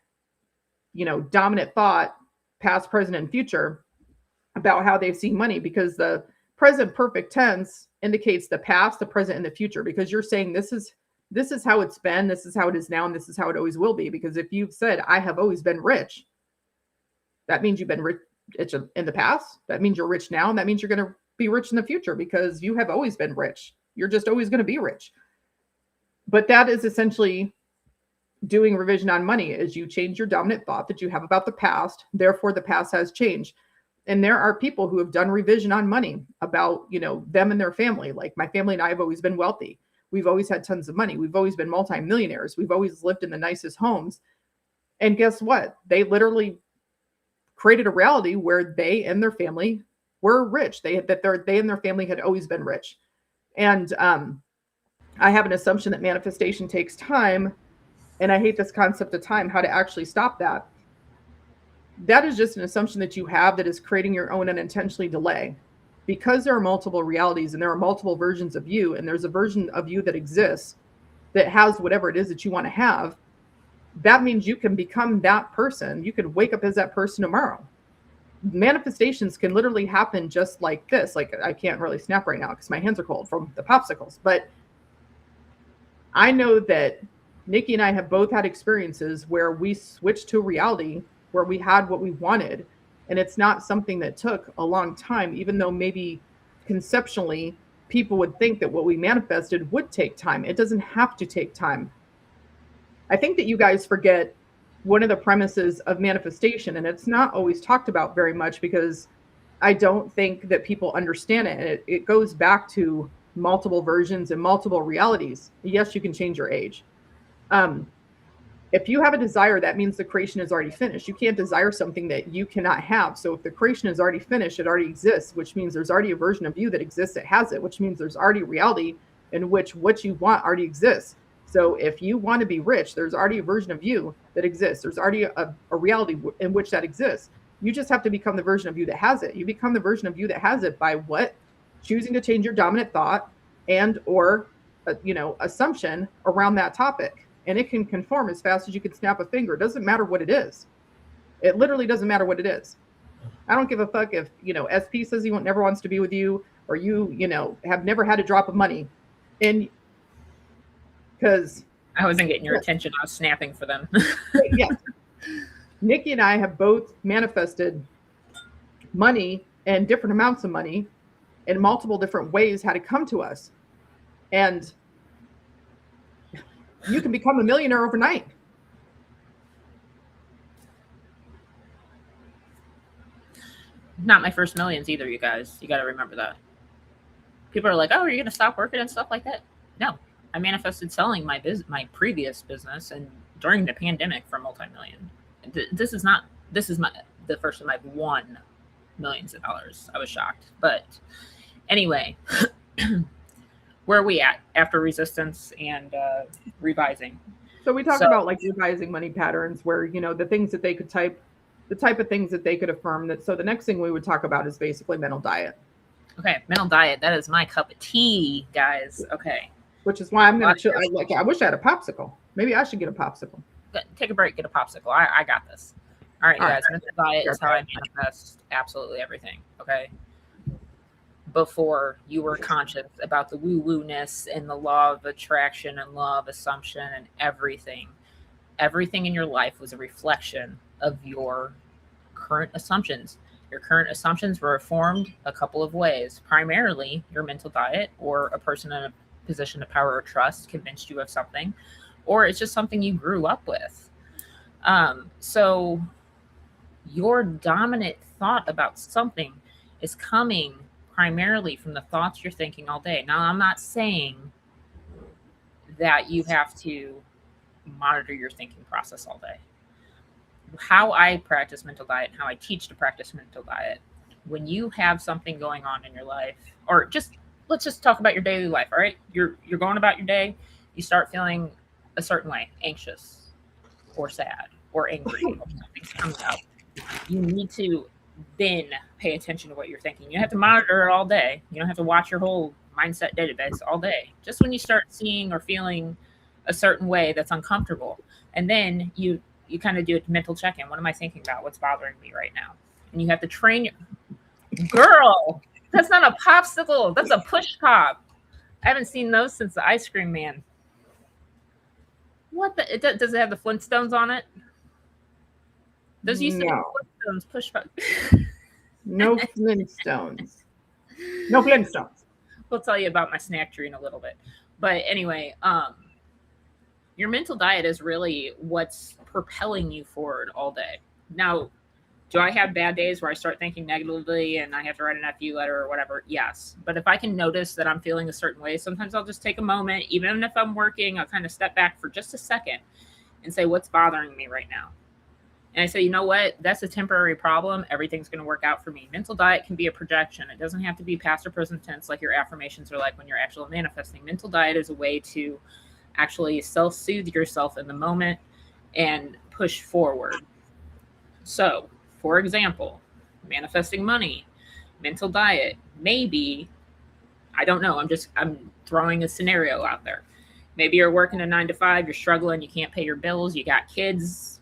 you know, dominant thought, past, present, and future about how they see money, because the present perfect tense indicates the past, the present, and the future, because you're saying this is how it's been, this is how it is now, and this is how it always will be. Because if you've said, I have always been rich, that means you've been rich in the past. That means you're rich now. And that means you're going to be rich in the future, because you have always been rich. You're just always going to be rich. But that is essentially doing revision on money, is you change your dominant thought that you have about the past. Therefore, the past has changed. And there are people who have done revision on money about, you know, them and their family. Like my family and I have always been wealthy. We've always had tons of money. We've always been multimillionaires. We've always lived in the nicest homes. And guess what? They literally created a reality where they and their family were rich. They and their family had always been rich. And I have an assumption that manifestation takes time. And I hate this concept of time, how to actually stop that. That is just an assumption that you have that is creating your own unintentionally delay. Because there are multiple realities and there are multiple versions of you, and there's a version of you that exists that has whatever it is that you want to have, that means you can become that person. You could wake up as that person tomorrow. Manifestations can literally happen just like this. Like, I can't really snap right now because my hands are cold from the popsicles. But I know that Nikki and I have both had experiences where we switched to reality where we had what we wanted. And it's not something that took a long time, even though maybe conceptually people would think that what we manifested would take time. It doesn't have to take time. I think that you guys forget one of the premises of manifestation, and it's not always talked about very much because I don't think that people understand it. And it goes back to multiple versions and multiple realities. Yes, you can change your age. If you have a desire, that means the creation is already finished. You can't desire something that you cannot have. So if the creation is already finished, it already exists, which means there's already a version of you that exists that has it, which means there's already reality in which what you want already exists. So if you want to be rich, there's already a version of you that exists. There's already a reality in which that exists. You just have to become the version of you that has it. You become the version of you that has it by what? choosing to change your dominant thought and or assumption around that topic, and it can conform as fast as you can snap a finger. It doesn't matter what it is. It literally doesn't matter what it is. I don't give a fuck if SP says he never wants to be with you, or you have never had a drop of money, and because I wasn't getting your attention, I was snapping for them. Yes, Nikki and I have both manifested money and different amounts of money in multiple different ways had to come to us. And you can become a millionaire overnight. Not my first millions either, you guys. You got to remember that. People are like, oh, are you going to stop working and stuff like that? No. I manifested selling my previous business and during the pandemic for multi-million. This is the first time I've won millions of dollars. I was shocked. But anyway, where are we at after resistance and revising? So we talk about like revising money patterns where, the things that they could type, the type of things that they could affirm that. So the next thing we would talk about is basically mental diet. Okay. Mental diet. That is my cup of tea, guys. Okay. Which is why I'm going to, I wish I had a popsicle. Maybe I should get a popsicle. Take a break, get a popsicle. I got this. All right, you guys. Mental diet is how I manifest absolutely everything. Okay. Before you were conscious about the woo-woo-ness and the law of attraction and law of assumption and everything. Everything in your life was a reflection of your current assumptions. Your current assumptions were formed a couple of ways. Primarily, your mental diet, or a person in a position of power or trust convinced you of something, or it's just something you grew up with. So your dominant thought about something is coming primarily from the thoughts you're thinking all day. Now, I'm not saying that you have to monitor your thinking process all day. How I practice mental diet and how I teach to practice mental diet, when you have something going on in your life, or let's just talk about your daily life. All right. You're going about your day. You start feeling a certain way, anxious or sad or angry, or something's coming out. You need to then pay attention to what you're thinking. You don't have to monitor it all day. You don't have to watch your whole mindset database all day. Just when you start seeing or feeling a certain way that's uncomfortable. And then you kind of do a mental check-in. What am I thinking about? What's bothering me right now? And you have to train your girl. That's not a popsicle. That's a push pop. I haven't seen those since the ice cream man. What does it have the Flintstones on it? Those used to be Flintstones push pop. No Flintstones. No Flintstones. We'll tell you about my snack tree in a little bit. But anyway, your mental diet is really what's propelling you forward all day. Now, do I have bad days where I start thinking negatively and I have to write an FU letter or whatever? Yes. But if I can notice that I'm feeling a certain way, sometimes I'll just take a moment. Even if I'm working, I'll kind of step back for just a second and say, what's bothering me right now? And I say, you know what? That's a temporary problem. Everything's going to work out for me. Mental diet can be a projection. It doesn't have to be past or present tense like your affirmations are like when you're actually manifesting. Mental diet is a way to actually self-soothe yourself in the moment and push forward. So, for example, manifesting money, mental diet, maybe, I don't know, I'm throwing a scenario out there. Maybe you're working a 9 to 5, you're struggling, you can't pay your bills, you got kids.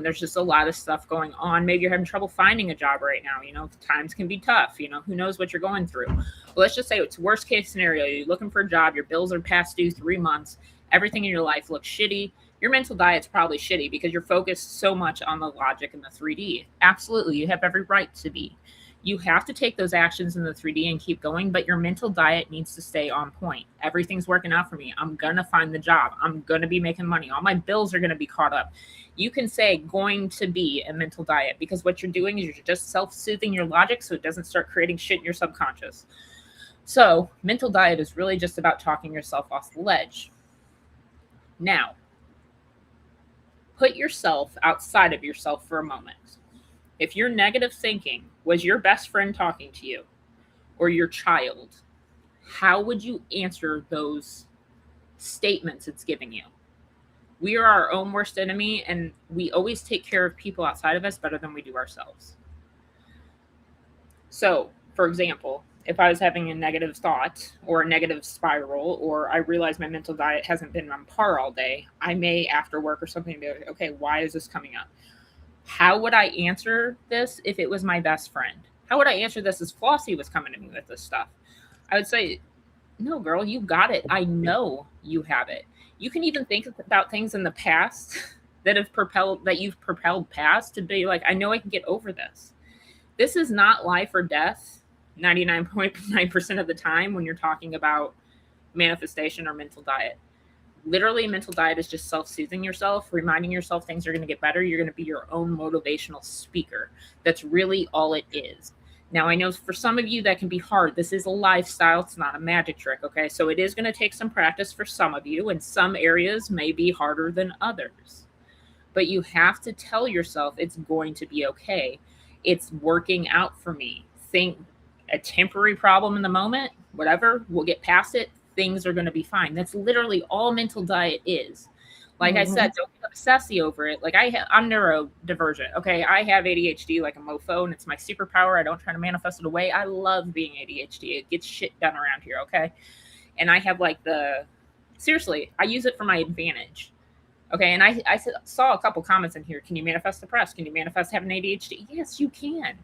There's just a lot of stuff going on. Maybe you're having trouble finding a job right now. Times can be tough. Who knows what you're going through. But let's just say it's worst case scenario. You're looking for a job. Your bills are past due 3 months. Everything in your life looks shitty. Your mental diet's probably shitty because you're focused so much on the logic and the 3D. Absolutely. You have every right to be. You have to take those actions in the 3D and keep going, but your mental diet needs to stay on point. Everything's working out for me. I'm going to find the job. I'm going to be making money. All my bills are going to be caught up. You can say going to be a mental diet because what you're doing is you're just self-soothing your logic so it doesn't start creating shit in your subconscious. So mental diet is really just about talking yourself off the ledge. Now, put yourself outside of yourself for a moment. If your negative thinking was your best friend talking to you or your child, how would you answer those statements it's giving you? We are our own worst enemy, and we always take care of people outside of us better than we do ourselves. So, for example, if I was having a negative thought or a negative spiral, or I realize my mental diet hasn't been on par all day, I may after work or something be like, okay, why is this coming up? How would I answer this if it was my best friend? How would I answer this as Flossie was coming to me with this stuff? I would say, no, girl, you got it. I know you have it. You can even think about things in the past that you've propelled past to be like, I know I can get over this. This is not life or death 99.9% of the time when you're talking about manifestation or mental diet. Literally, mental diet is just self-soothing yourself, reminding yourself things are going to get better. You're going to be your own motivational speaker. That's really all it is. Now, I know for some of you that can be hard. This is a lifestyle. It's not a magic trick, okay? So it is going to take some practice for some of you, and some areas may be harder than others. But you have to tell yourself it's going to be okay. It's working out for me. Think a temporary problem in the moment, whatever, we'll get past it. Things are going to be fine. That's literally all mental diet is. Like I said, don't get obsessy over it. Like I'm neurodivergent. Okay, I have ADHD like a mofo, and it's my superpower. I don't try to manifest it away. I love being ADHD. It gets shit done around here. Okay, and I have like seriously, I use it for my advantage. Okay, and I saw a couple comments in here. Can you manifest depressed? Can you manifest having ADHD? Yes, you can.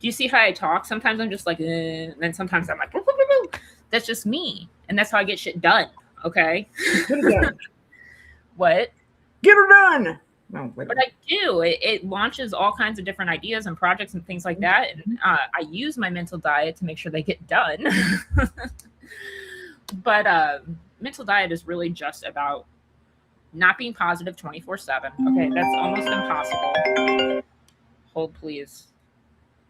Do you see how I talk? Sometimes I'm just like, and then sometimes I'm like, that's just me, and that's how I get shit done. Okay. What? Get her done. No, but I do. It launches all kinds of different ideas and projects and things like that. And I use my mental diet to make sure they get done. But mental diet is really just about not being positive 24/7. Okay, that's almost impossible. Hold, please.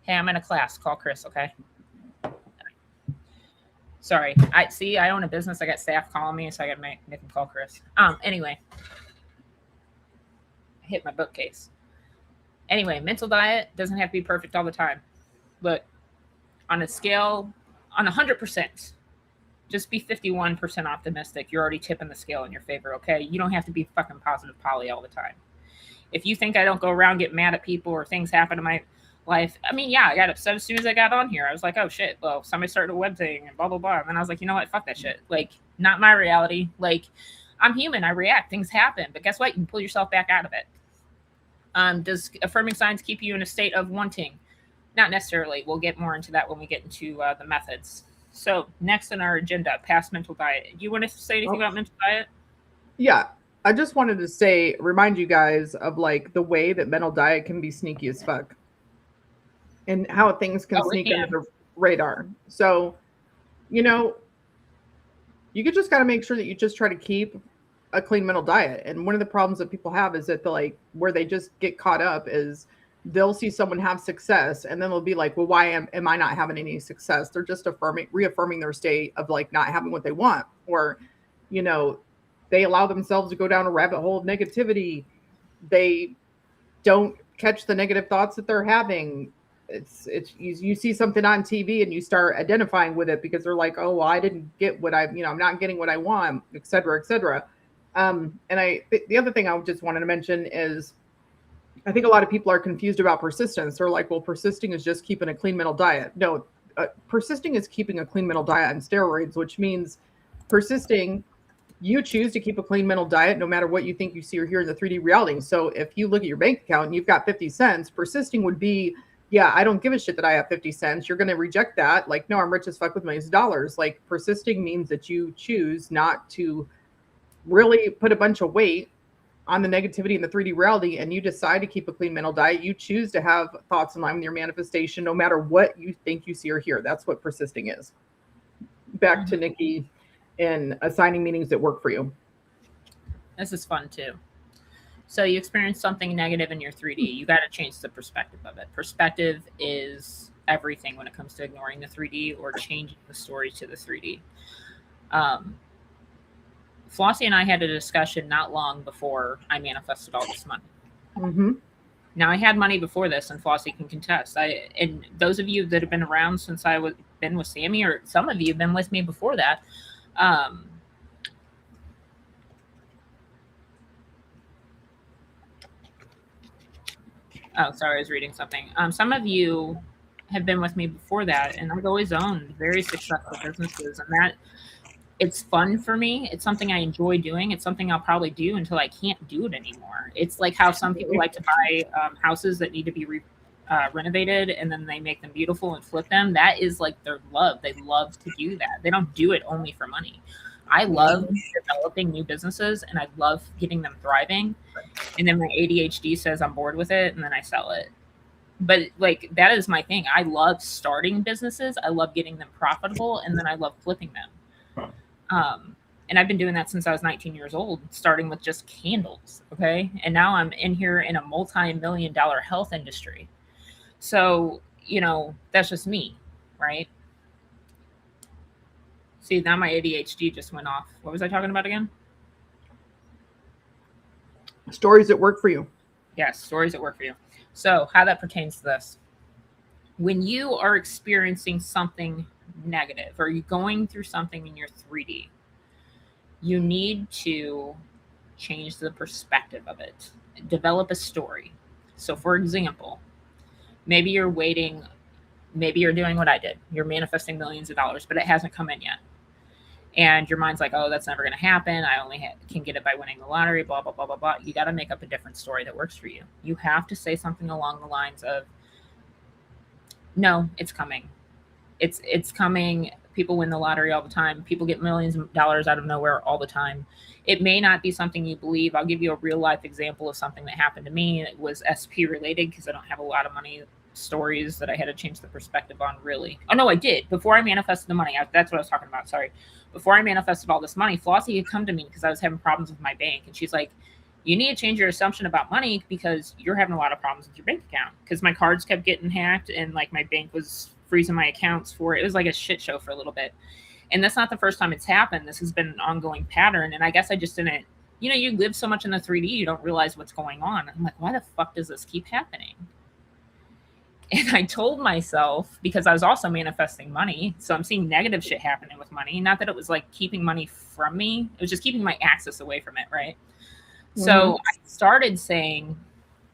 Hey, I'm in a class. Call Chris, okay? Sorry. I own a business. I got staff calling me, so I got to make them call Chris. Anyway. I hit my bookcase. Anyway, mental diet doesn't have to be perfect all the time. But on a scale, on 100%, just be 51% optimistic. You're already tipping the scale in your favor, okay? You don't have to be fucking positive Polly all the time. If you think I don't go around getting mad at people or things happen in my life, I mean, yeah, I got upset as soon as I got on here. I was like, oh shit, well, somebody started a web thing and blah, blah, blah. And then I was like, you know what? Fuck that shit. Like, not my reality. Like, I'm human. I react. Things happen. But guess what? You can pull yourself back out of it. Does affirming signs keep you in a state of wanting? Not necessarily. We'll get more into that when we get into the methods. So next on our agenda, past mental diet. Do you want to say anything about mental diet? Yeah. I just wanted to remind you guys of like the way that mental diet can be sneaky as fuck and how things can sneak under the radar. So, you could just got to make sure that you just try to keep a clean mental diet. And one of the problems that people have is that where they just get caught up is they'll see someone have success and then they'll be like, well, why am I not having any success? They're just reaffirming their state of like not having what they want, or, they allow themselves to go down a rabbit hole of negativity. They don't catch the negative thoughts that they're having. You see something on TV and you start identifying with it because they're like, oh, well, I didn't get what I'm not getting what I want, et cetera, et cetera. And the other thing I just wanted to mention is I think a lot of people are confused about persistence. They're like, well, persisting is just keeping a clean mental diet. No, persisting is keeping a clean mental diet on steroids, which means persisting, you choose to keep a clean mental diet no matter what you think you see or hear in the 3D reality. So if you look at your bank account and you've got 50 cents, persisting would be, yeah, I don't give a shit that I have 50 cents. You're going to reject that. Like, no, I'm rich as fuck with millions of dollars. Like, persisting means that you choose not to really put a bunch of weight on the negativity in the 3D reality, and you decide to keep a clean mental diet. You choose to have thoughts in line with your manifestation no matter what you think you see or hear. That's what persisting is. Back to Nikki and assigning meanings that work for you. This is fun too. So you experience something negative in your 3D. You got to change the perspective of it. Perspective is everything when it comes to ignoring the 3D or changing the story to the 3D. Flossie and I had a discussion not long before I manifested all this money. Mm-hmm. Now, I had money before this, and Flossie can contest. And those of you that have been around since been with Sammy, or some of you have been with me before that, oh, sorry, I was reading something. Some of you have been with me before that, and I've always owned very successful businesses, and that it's fun for me. It's something I enjoy doing. It's something I'll probably do until I can't do it anymore. It's like how some people like to buy houses that need to be renovated, and then they make them beautiful and flip them. That is like their love. They love to do that. They don't do it only for money. I love developing new businesses, and I love getting them thriving. And then my ADHD says I'm bored with it, and then I sell it. But like that is my thing. I love starting businesses. I love getting them profitable, and then I love flipping them. And I've been doing that since I was 19 years old, starting with just candles. Okay. And now I'm in here in a multi-million-dollar health industry. So, that's just me, right? See, now my ADHD just went off. What was I talking about again? Stories that work for you. Yes, stories that work for you. So how that pertains to this. When you are experiencing something negative or you're going through something in your 3D, you need to change the perspective of it. Develop a story. So for example, maybe you're waiting, maybe you're doing what I did. You're manifesting millions of dollars, but it hasn't come in yet. And your mind's like, oh, that's never going to happen. I only can get it by winning the lottery, blah, blah, blah, blah, blah. You got to make up a different story that works for you. You have to say something along the lines of, no, it's coming. It's coming. People win the lottery all the time. People get millions of dollars out of nowhere all the time. It may not be something you believe. I'll give you a real life example of something that happened to me. It was SP related because I don't have a lot of money stories that I had to change the perspective on, really. Oh, no, I did. Before I manifested the money, that's what I was talking about. Sorry. Before I manifested all this money, Flossie had come to me because I was having problems with my bank. And she's like, you need to change your assumption about money because you're having a lot of problems with your bank account. Because my cards kept getting hacked and like my bank was freezing my accounts for it. It was like a shit show for a little bit. And that's not the first time it's happened. This has been an ongoing pattern. And I guess I just didn't, you live so much in the 3D, you don't realize what's going on. I'm like, why the fuck does this keep happening? And I told myself, because I was also manifesting money, so I'm seeing negative shit happening with money. Not that it was like keeping money from me. It was just keeping my access away from it, right? Mm-hmm. So I started saying,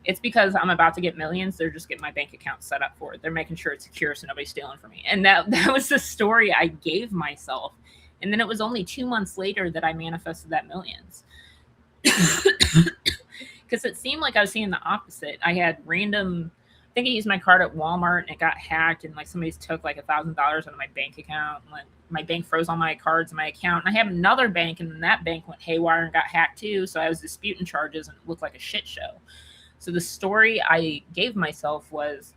it's because I'm about to get millions. They're just getting my bank account set up for it. They're making sure it's secure so nobody's stealing from me. And that was the story I gave myself. And then it was only 2 months later that I manifested that millions. Because it seemed like I was seeing the opposite. I had random... I think I used my card at Walmart and it got hacked and like somebody took like $1,000 out of my bank account and like my bank froze all my cards in my account. And I have another bank and then that bank went haywire and got hacked too. So I was disputing charges and it looked like a shit show. So the story I gave myself was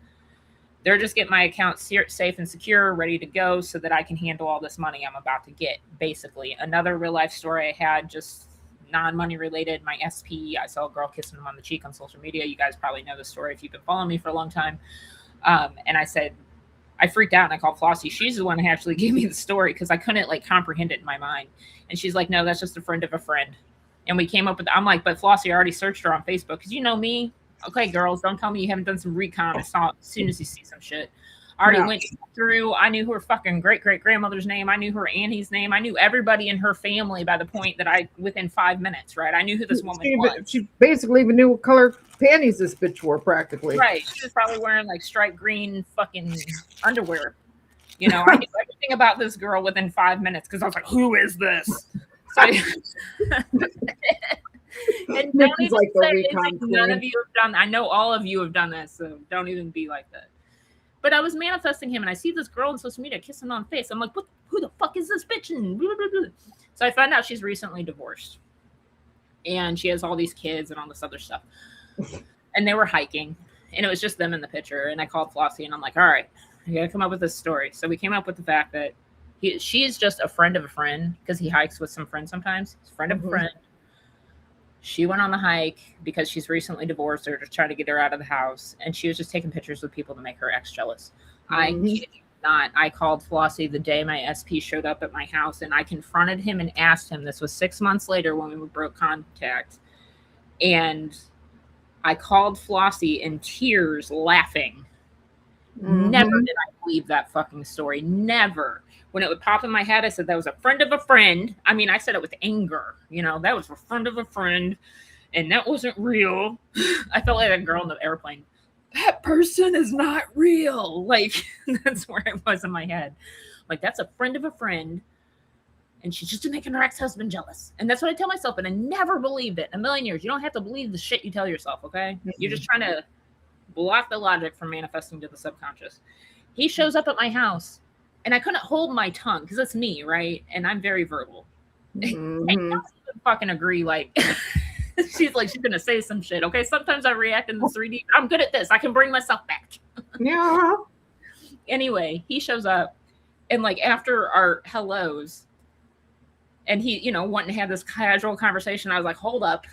they're just getting my account safe and secure, ready to go so that I can handle all this money I'm about to get. Basically, another real life story I had, just non-money related, my SP, I saw a girl kissing him on the cheek on social media. You guys probably know the story if you've been following me for a long time. And I said, I freaked out and I called Flossie. She's the one who actually gave me the story because I couldn't like comprehend it in my mind. And she's like, no, that's just a friend of a friend. And we came up with, I'm like, but Flossie, I already searched her on Facebook because you know me. Okay, girls, don't tell me you haven't done some recon. As soon as you see some shit. I already went through. I knew her fucking great-great-grandmother's name. I knew her auntie's name. I knew everybody in her family by the point that within 5 minutes, right? I knew who this woman was. She basically even knew what color panties this bitch wore, practically. Right. She was probably wearing like striped green fucking underwear. I knew everything about this girl within 5 minutes because I was like, who is this? So, and don't even like say like none of you have done. I know all of you have done this, so don't even be like that. But I was manifesting him, and I see this girl on social media kissing on the face. I'm like, who the fuck is this bitch? And blah, blah, blah. So I found out she's recently divorced. And she has all these kids and all this other stuff. And they were hiking, and it was just them in the picture. And I called Flossie, and I'm like, all right, I got to come up with this story. So we came up with the fact that she's just a friend of a friend, because he hikes with some friends sometimes. He's a friend of a friend. She went on the hike because she's recently divorced. They're just trying to get her out of the house. And she was just taking pictures with people to make her ex jealous. I kid you not. I called Flossie the day my SP showed up at my house, and I confronted him and asked him. This was 6 months later when we broke contact. And I called Flossie in tears, laughing. Never did I believe that fucking story. Never. When it would pop in my head, I said that was a friend of a friend. I mean, I said it with anger. That was a friend of a friend, and that wasn't real. I felt like that girl in the airplane. that person is not real. Like, that's where I was in my head. Like, that's a friend of a friend, and she's just making her ex-husband jealous. And that's what I tell myself, and I never believed it in a million years. You don't have to believe the shit you tell yourself, okay? You're just trying to block the logic from manifesting to the subconscious. He shows up at my house, and I couldn't hold my tongue because it's me, right? And I'm very verbal. Mm-hmm. I don't even fucking agree. Like, she's gonna say some shit. Okay, sometimes I react in the 3D. I'm good at this. I can bring myself back. Yeah. Anyway, he shows up, and like after our hellos, and he, wanting to have this casual conversation, I was like, "Hold up,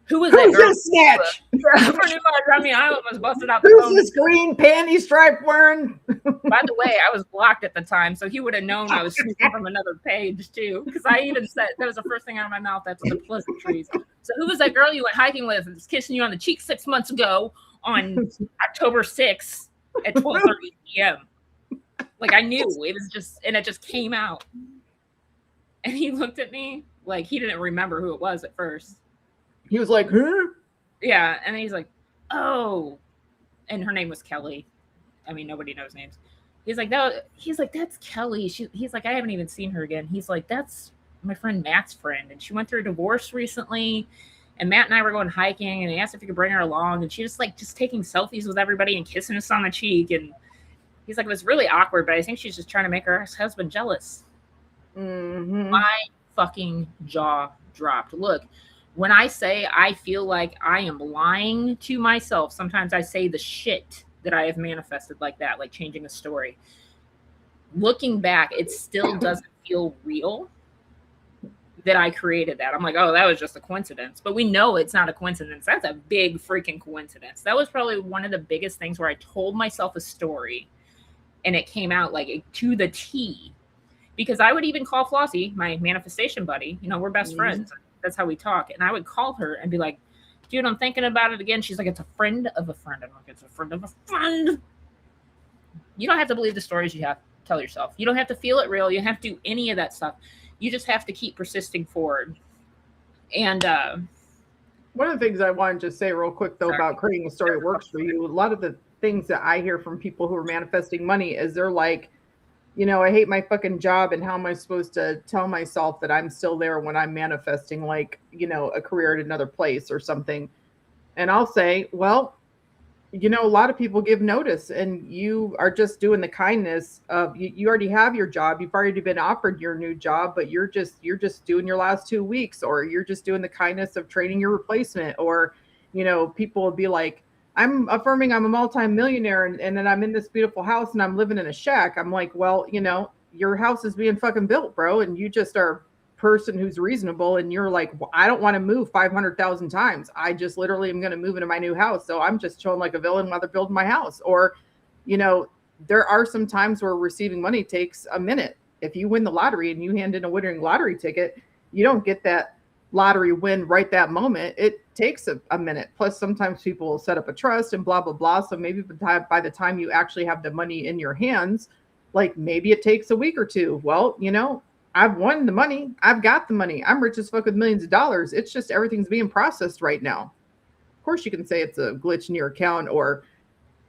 who is that Who's girl?" this snatch? Pretty much. I mean, I almost busted out the Who's phone. this green panty stripe wearing? By the way, I was blocked at the time, so he would have known I was speaking from another page too. Because I even said that was the first thing out of my mouth after the pleasantries. So who was that girl you went hiking with and was kissing you on the cheek 6 months ago on October 6th at 12:30 p.m.? Like I knew it was just, and it just came out. And he looked at me like he didn't remember who it was at first. He was like, huh? Yeah, and then he's like, oh, and her name was Kelly. I mean, nobody knows names. He's like, no. He's like, that's Kelly. He's like, I haven't even seen her again. He's like, that's my friend Matt's friend, and she went through a divorce recently. And Matt and I were going hiking, and he asked if he could bring her along, and she just taking selfies with everybody and kissing us on the cheek. And he's like, it was really awkward, but I think she's just trying to make her ex-husband jealous. Mm-hmm. My fucking jaw dropped. Look, when I say I feel like I am lying to myself, sometimes I say the shit that I have manifested like that, like changing a story. Looking back, it still doesn't feel real that I created that. I'm like, oh, that was just a coincidence. But we know it's not a coincidence. That's a big freaking coincidence. That was probably one of the biggest things where I told myself a story and it came out like to the T. Because I would even call Flossie, my manifestation buddy. We're best friends. That's how we talk. And I would call her and be like, dude, I'm thinking about it again. She's like, it's a friend of a friend. I'm like, it's a friend of a friend. You don't have to believe the stories you have to tell yourself. You don't have to feel it real. You don't have to do any of that stuff. You just have to keep persisting forward. And one of the things I wanted to say real quick, though, about creating a story that works for you, a lot of the things that I hear from people who are manifesting money is they're like, I hate my fucking job, and how am I supposed to tell myself that I'm still there when I'm manifesting like, a career at another place or something? And I'll say, well, a lot of people give notice, and you are just doing the kindness of you already have your job. You've already been offered your new job, but you're just doing your last 2 weeks, or you're just doing the kindness of training your replacement. Or, people will be like, I'm affirming I'm a multi-millionaire and then I'm in this beautiful house and I'm living in a shack. I'm like, well, your house is being fucking built, bro. And you just are a person who's reasonable. And you're like, well, I don't want to move 500,000 times. I just literally am going to move into my new house. So I'm just chilling like a villain while they're building my house. Or, there are some times where receiving money takes a minute. If you win the lottery and you hand in a winning lottery ticket, you don't get that lottery win right that moment. It takes a minute. Plus, sometimes people will set up a trust and blah, blah, blah. So maybe by the time you actually have the money in your hands, like maybe it takes a week or two. Well, I've won the money. I've got the money. I'm rich as fuck with millions of dollars. It's just everything's being processed right now. Of course, you can say it's a glitch in your account. Or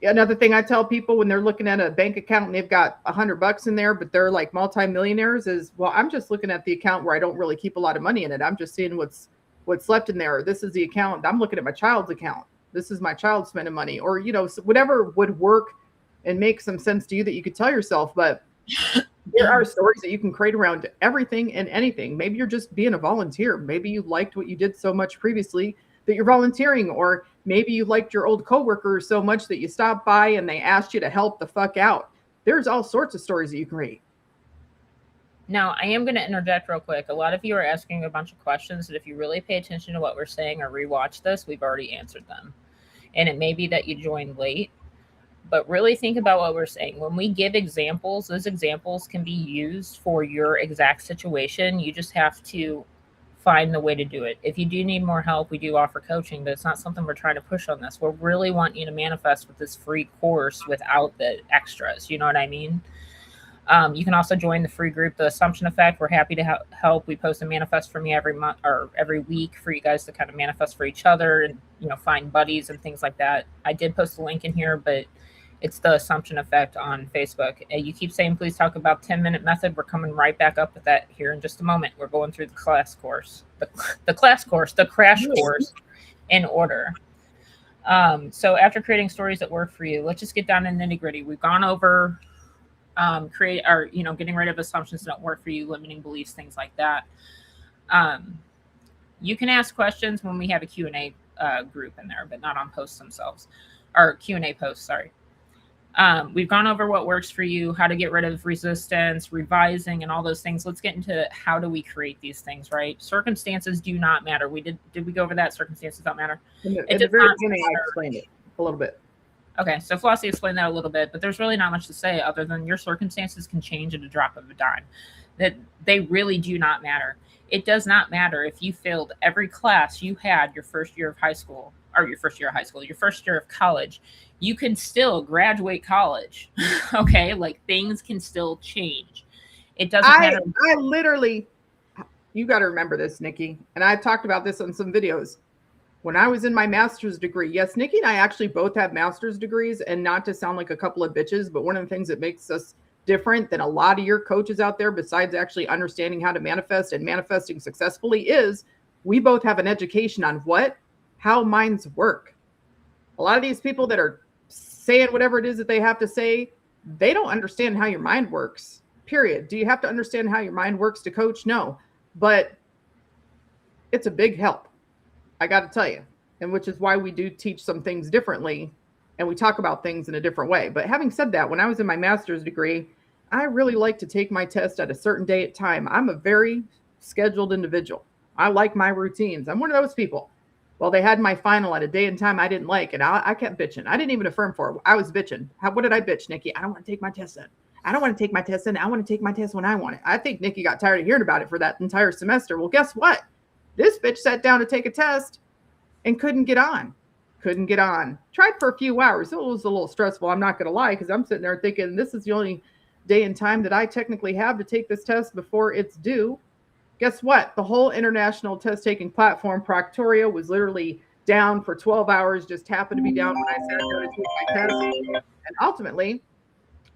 another thing I tell people when they're looking at a bank account and they've got $100 in there, but they're like multimillionaires, is, well, I'm just looking at the account where I don't really keep a lot of money in it. I'm just seeing what's left in there. This is the account. I'm looking at my child's account. This is my child spending money, or, whatever would work and make some sense to you that you could tell yourself. But there are stories that you can create around everything and anything. Maybe you're just being a volunteer. Maybe you liked what you did so much previously that you're volunteering, or maybe you liked your old coworkers so much that you stopped by and they asked you to help the fuck out. There's all sorts of stories that you can create. Now, I am going to interject real quick. A lot of you are asking a bunch of questions that if you really pay attention to what we're saying or rewatch this, we've already answered them. And it may be that you joined late, but really think about what we're saying. When we give examples, those examples can be used for your exact situation. You just have to find the way to do it. If you do need more help, we do offer coaching, but it's not something we're trying to push on this. We really want you to manifest with this free course without the extras. You know what I mean? You can also join the free group, The Assumption Effect. We're happy to help. We post a manifest for me every month or every week for you guys to kind of manifest for each other and, find buddies and things like that. I did post a link in here, but it's The Assumption Effect on Facebook. You keep saying, please talk about 10-minute method. We're coming right back up with that here in just a moment. We're going through the crash course in order. So after creating stories that work for you, let's just get down to nitty gritty. We've gone over getting rid of assumptions that don't work for you, limiting beliefs, things like that. You can ask questions when we have a Q&A group in there, but not on posts themselves, or Q&A posts, sorry. We've gone over what works for you, how to get rid of resistance, revising, and all those things. Let's get into how do we create these things, right? Circumstances do not matter. Did we go over that? Circumstances don't matter. At the very beginning, I explained it a little bit. Okay, so Flossie explained that a little bit, but there's really not much to say other than your circumstances can change at a drop of a dime. That they really do not matter. It does not matter if you failed every class you had your first year of high school, or your first year of college. You can still graduate college. Okay, like things can still change. It doesn't matter. I literally, you got to remember this, Nikki, and I've talked about this on some videos. When I was in my master's degree, yes, Nikki and I actually both have master's degrees, and not to sound like a couple of bitches, but one of the things that makes us different than a lot of your coaches out there, besides actually understanding how to manifest and manifesting successfully, is we both have an education on how minds work. A lot of these people that are saying whatever it is that they have to say, they don't understand how your mind works, period. Do you have to understand how your mind works to coach? No, but it's a big help. I got to tell you, and which is why we do teach some things differently and we talk about things in a different way. But having said that, when I was in my master's degree, I really like to take my test at a certain day at time. I'm a very scheduled individual. I like my routines. I'm one of those people. Well, they had my final at a day and time I didn't like, and I kept bitching. I didn't even affirm for it. I was bitching. What did I bitch, Nikki? I don't want to take my test in. I don't want to take my test in. I want to take my test when I want it. I think Nikki got tired of hearing about it for that entire semester. Well, guess what? This bitch sat down to take a test and couldn't get on. Tried for a few hours. It was a little stressful. I'm not going to lie, because I'm sitting there thinking this is the only day and time that I technically have to take this test before it's due. Guess what? The whole international test-taking platform, Proctorio, was literally down for 12 hours, just happened to be down when I sat down to take my test. And ultimately,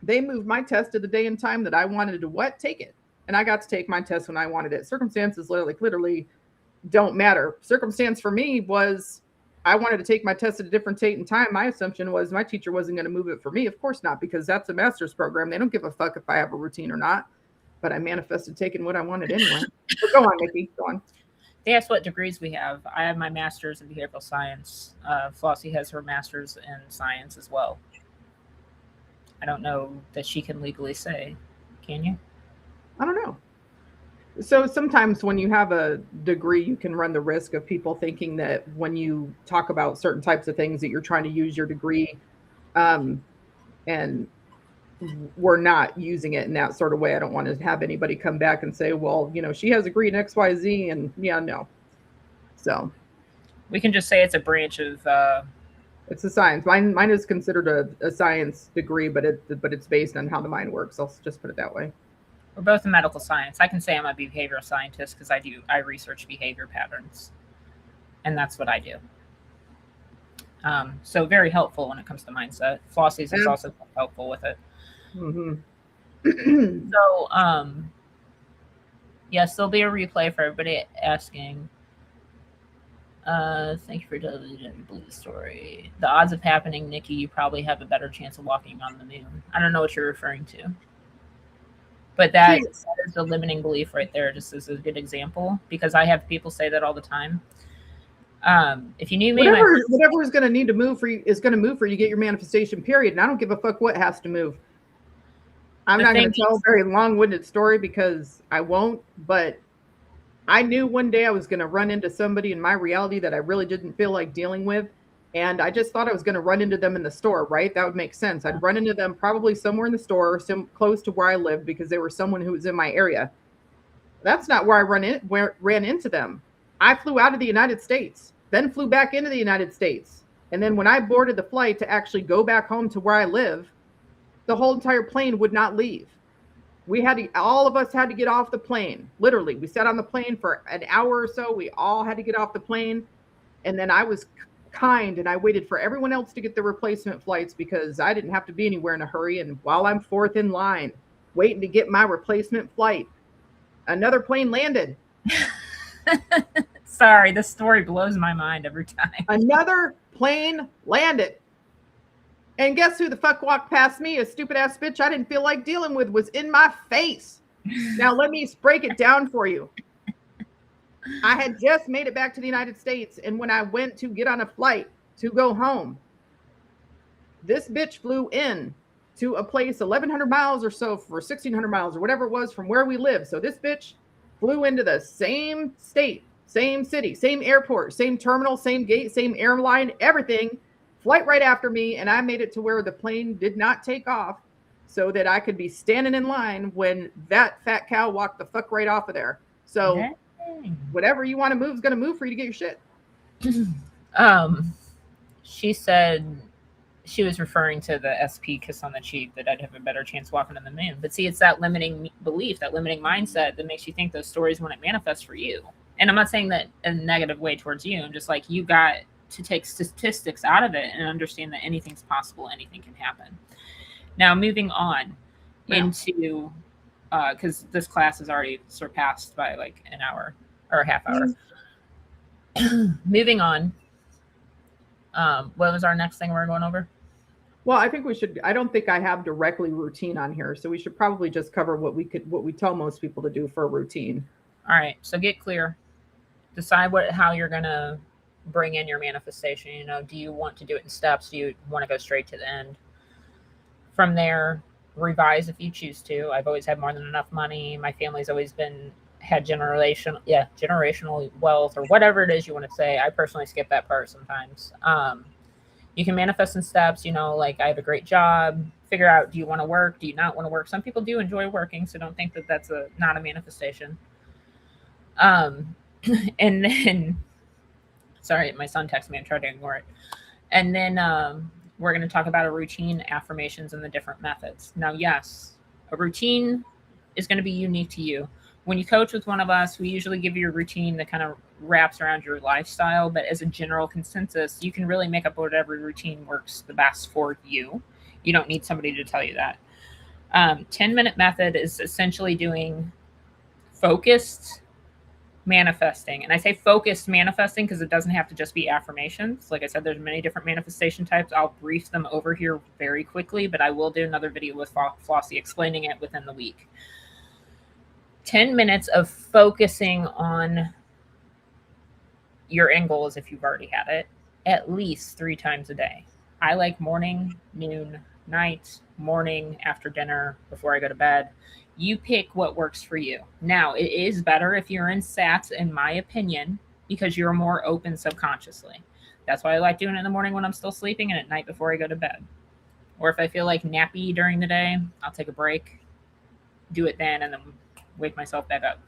they moved my test to the day and time that I wanted to take it. And I got to take my test when I wanted it. Circumstances literally don't matter. Circumstance for me was I wanted to take my test at a different date and time. My assumption was my teacher wasn't going to move it for me. Of course not, because that's a master's program. They don't give a fuck if I have a routine or not. But I manifested taking what I wanted anyway. But go on, Nikki. Go on. They asked what degrees we have. I have my master's in behavioral science. Flossie has her master's in science as well. I don't know that she can legally say. Can you? I don't know. So sometimes when you have a degree, you can run the risk of people thinking that when you talk about certain types of things that you're trying to use your degree, and we're not using it in that sort of way. I don't want to have anybody come back and say, well, she has a degree in XYZ, and no. So we can just say it's a branch of it's a science. Mine is considered a science degree, but it's based on how the mind works. I'll just put it that way. We're both in medical science. I can say I'm a behavioral scientist because I research behavior patterns, and that's what I do. So very helpful when it comes to mindset. Flossie's is also helpful with it. Mm-hmm. So, yes, there'll be a replay for everybody asking. Thank you for telling the story. The odds of happening, Nikki, you probably have a better chance of walking on the moon. I don't know what you're referring to. But that is a limiting belief right there, just as a good example, because I have people say that all the time. If you knew me, whatever is going to need to move for you is going to move for you to get your manifestation, period. And I don't give a fuck what has to move. I'm not going to tell a very long-winded story because I won't, but I knew one day I was going to run into somebody in my reality that I really didn't feel like dealing with. And I just thought I was going to run into them in the store, right? That would make sense. I'd run into them probably somewhere in the store or close to where I lived because they were someone who was in my area. That's not where I ran into them. I flew out of the United States, then flew back into the United States. And then when I boarded the flight to actually go back home to where I live, the whole entire plane would not leave. all of us had to get off the plane. Literally, we sat on the plane for an hour or so. We all had to get off the plane. And then I was kind and I waited for everyone else to get their replacement flights because I didn't have to be anywhere in a hurry. And while I'm fourth in line, waiting to get my replacement flight, another plane landed. Sorry, this story blows my mind every time. Another plane landed. And guess who the fuck walked past me? A stupid ass bitch I didn't feel like dealing with was in my face. Now let me break it down for you. I had just made it back to the United States, and when I went to get on a flight to go home, this bitch flew in to a place 1,100 miles or so for 1,600 miles or whatever it was from where we live. So this bitch flew into the same state, same city, same airport, same terminal, same gate, same airline, everything, flight right after me, and I made it to where the plane did not take off so that I could be standing in line when that fat cow walked the fuck right off of there. So whatever you want to move is going to move for you to get your shit. She said she was referring to the SP kiss on the cheek, that I'd have a better chance walking on the moon. But see, it's that limiting belief, that limiting mindset that makes you think those stories wouldn't manifest for you. And I'm not saying that in a negative way towards you. I'm just like, you got to take statistics out of it and understand that anything's possible, anything can happen. Now, moving on into, because this class is already surpassed by like an hour or a half hour. Moving on. What was our next thing we're going over? Well, I think we should. I don't think I have directly routine on here, so we should probably just cover what we tell most people to do for a routine. All right. So get clear. Decide how you're gonna bring in your manifestation. You know, do you want to do it in steps? Do you want to go straight to the end? From there, revise if you choose to. I've always had more than enough money. My family's always had generational wealth, or whatever it is you want to say. I personally skip that part sometimes. You can manifest in steps, you know, like I have a great job. Figure out, do you want to work? Do you not want to work? Some people do enjoy working, so don't think that that's not a manifestation. And then, sorry, my son texted me. I'm trying to ignore it. And then we're going to talk about a routine, affirmations, and the different methods. Now, yes, a routine is going to be unique to you. When you coach with one of us, we usually give you a routine that kind of wraps around your lifestyle. But as a general consensus, you can really make up whatever routine works the best for you. You don't need somebody to tell you that. 10-minute method is essentially doing focused manifesting. And I say focused manifesting because it doesn't have to just be affirmations. Like I said, there's many different manifestation types. I'll brief them over here very quickly, but I will do another video with Flossie explaining it within the week. 10 minutes of focusing on your end goals, if you've already had it, at least 3 times a day. I like morning, noon, night, morning, after dinner, before I go to bed. You pick what works for you. Now, it is better if you're in SATs, in my opinion, because you're more open subconsciously. That's why I like doing it in the morning when I'm still sleeping, and at night before I go to bed. Or if I feel like nappy during the day, I'll take a break, do it then, and then wake myself back up.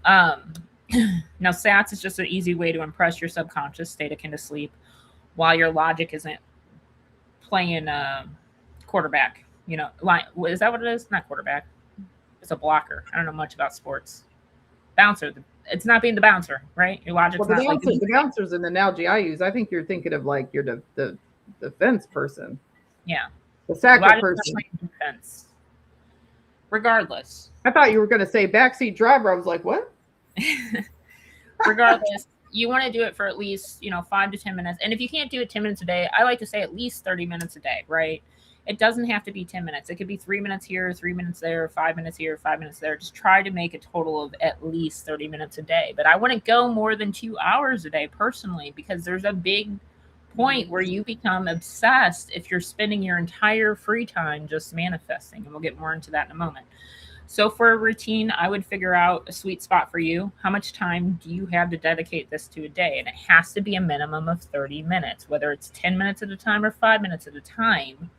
Now, SATs is just an easy way to impress your subconscious state akin to sleep while your logic isn't playing quarterback. You know, is that what it is? Not quarterback. It's a blocker. I don't know much about sports. Bouncer. It's not being the bouncer, right? Your logic's well, not the bouncer's an analogy I use. I think you're thinking of like you're the defense person. Yeah. The sacker person. Defense. Regardless. I thought you were going to say backseat driver. I was like, what? Regardless, you want to do it for at least, 5 to 10 minutes. And if you can't do it 10 minutes a day, I like to say at least 30 minutes a day, right? It doesn't have to be 10 minutes. It could be 3 minutes here, 3 minutes there, 5 minutes here, 5 minutes there. Just try to make a total of at least 30 minutes a day. But I wouldn't go more than 2 hours a day personally, because there's a big point where you become obsessed if you're spending your entire free time just manifesting. And we'll get more into that in a moment. So for a routine, I would figure out a sweet spot for you. How much time do you have to dedicate this to a day? And it has to be a minimum of 30 minutes, whether it's 10 minutes at a time or 5 minutes at a time.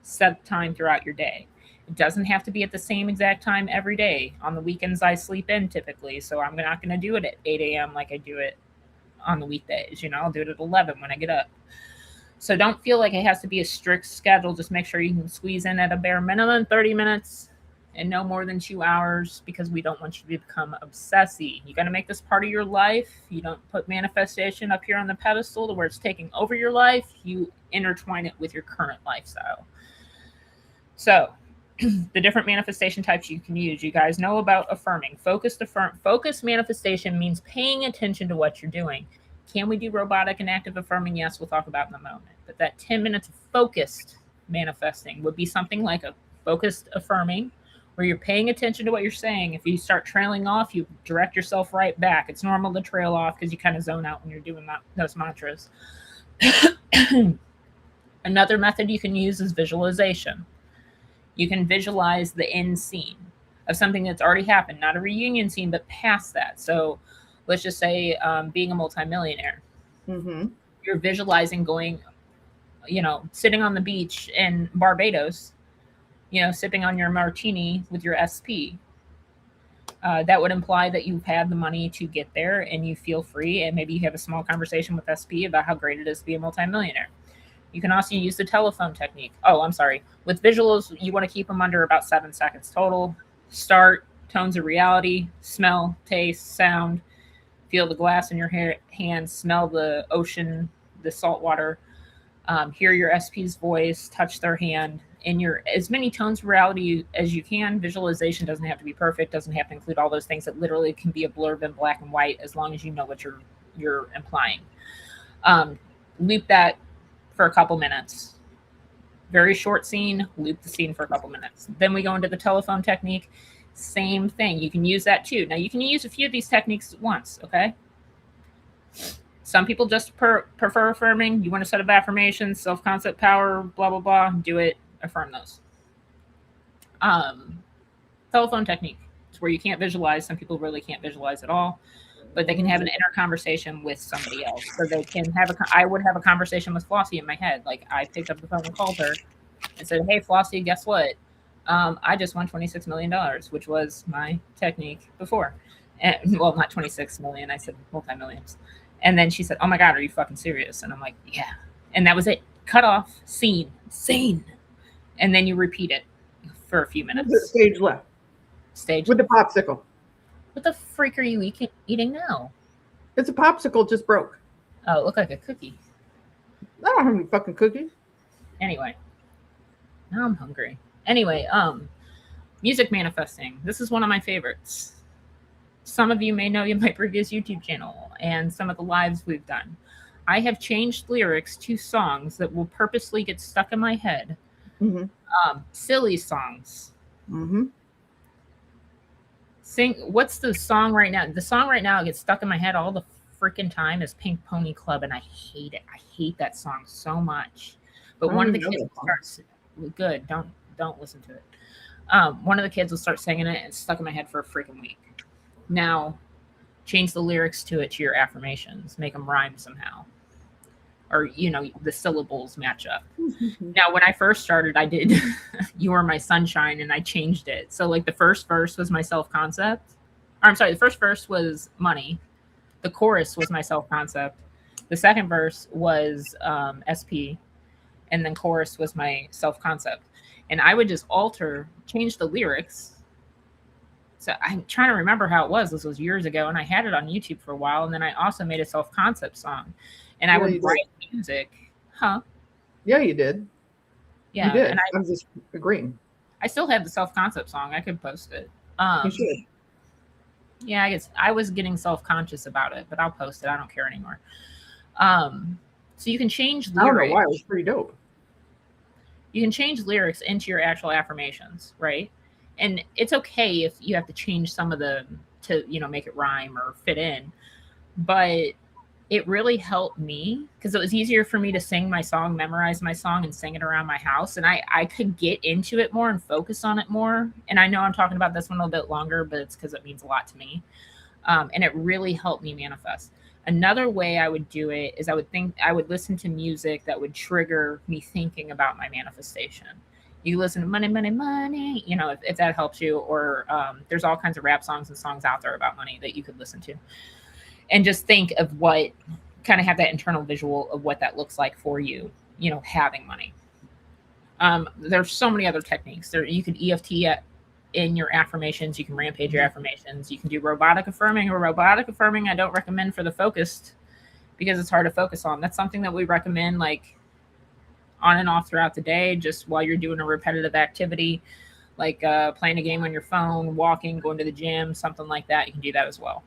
Set time throughout your day. It doesn't have to be at the same exact time every day. On the weekends, I sleep in typically, so I'm not going to do it at 8 a.m. like I do it on the weekdays. I'll do it at 11 when I get up. So don't feel like it has to be a strict schedule. Just make sure you can squeeze in at a bare minimum 30 minutes and no more than 2 hours, because we don't want you to become obsessive. You got to make this part of your life. You don't put manifestation up here on the pedestal to where it's taking over your life. You intertwine it with your current lifestyle. So, the different manifestation types you can use. You guys know about affirming. Focused manifestation means paying attention to what you're doing. Can we do robotic and active affirming? Yes, we'll talk about in a moment. But that 10 minutes of focused manifesting would be something like a focused affirming, where you're paying attention to what you're saying. If you start trailing off, you direct yourself right back. It's normal to trail off because you kind of zone out when you're doing those mantras. Another method you can use is visualization. You can visualize the end scene of something that's already happened, not a reunion scene, but past that. So let's just say being a multimillionaire. Mm-hmm. You're visualizing going, sitting on the beach in Barbados, sipping on your martini with your SP. That would imply that you've had the money to get there and you feel free, and maybe you have a small conversation with SP about how great it is to be a multimillionaire. You can also use the telephone technique. Oh, I'm sorry. With visuals, you want to keep them under about 7 seconds total. Start, tones of reality, smell, taste, sound, feel the glass in your hand, smell the ocean, the salt water, hear your SP's voice, touch their hand, in your as many tones of reality as you can. Visualization doesn't have to be perfect, doesn't have to include all those things. It literally can be a blurb in black and white as long as you know what you're implying. Loop that for a couple minutes. Very short scene, loop the scene for a couple minutes. Then we go into the telephone technique. Same thing. You can use that too. Now you can use a few of these techniques at once, okay? Some people just prefer affirming. You want a set of affirmations, self-concept power, blah, blah, blah. Do it. Affirm those. Telephone technique. It's where you can't visualize. Some people really can't visualize at all, but they can have an inner conversation with somebody else. So they can I would have a conversation with Flossie in my head. Like, I picked up the phone and called her and said, "Hey, Flossie, guess what? I just won $26 million, which was my technique before." And, well, not 26 million. I said multi-millions. And then she said, "Oh my God, are you fucking serious?" And I'm like, "Yeah." And that was it. Cut off. Scene. And then you repeat it for a few minutes. Stage left. Stage with the popsicle. What the freak are you eating now? It's a popsicle, just broke. Oh, it looked like a cookie. I don't have any fucking cookies. Anyway, now I'm hungry. Anyway, music manifesting. This is one of my favorites. Some of you may know my previous YouTube channel and some of the lives we've done. I have changed lyrics to songs that will purposely get stuck in my head. Mm-hmm. Silly songs. Mm-hmm. What's the song right now? The song right now gets stuck in my head all the freaking time is Pink Pony Club, and I hate it. I hate that song so much. But one of the kids starts good. Don't listen to it. One of the kids will start singing it, and it's stuck in my head for a freaking week. Now, change the lyrics to it to your affirmations. Make them rhyme somehow. Or, the syllables match up. Now, when I first started, I did You Are My Sunshine, and I changed it. So, like, the first verse was my self-concept. The first verse was money. The chorus was my self-concept. The second verse was SP. And then chorus was my self-concept. And I would just change the lyrics. So I'm trying to remember how it was. This was years ago, and I had it on YouTube for a while. And then I also made a self-concept song. And I would write music. Huh? Yeah, you did. Yeah. You did. And I'm just agreeing. I still have the self-concept song. I could post it. You should. Yeah, I guess I was getting self-conscious about it, but I'll post it. I don't care anymore. So you can change lyrics. I don't know why. It was pretty dope. You can change lyrics into your actual affirmations, right? And it's okay if you have to change some of them to, make it rhyme or fit in. But it really helped me because it was easier for me to sing my song, memorize my song, and sing it around my house. And I could get into it more and focus on it more. And I know I'm talking about this one a little bit longer, but it's because it means a lot to me. And it really helped me manifest. Another way I would do it is I would listen to music that would trigger me thinking about my manifestation. You listen to money, money, money, if that helps you, or there's all kinds of rap songs and songs out there about money that you could listen to. And just think of kind of have that internal visual of what that looks like for you, having money. There's so many other techniques. You could EFT in your affirmations. You can rampage your affirmations. You can do robotic affirming. Or robotic affirming, I don't recommend for the focused because it's hard to focus on. That's something that we recommend like on and off throughout the day, just while you're doing a repetitive activity, like playing a game on your phone, walking, going to the gym, something like that. You can do that as well.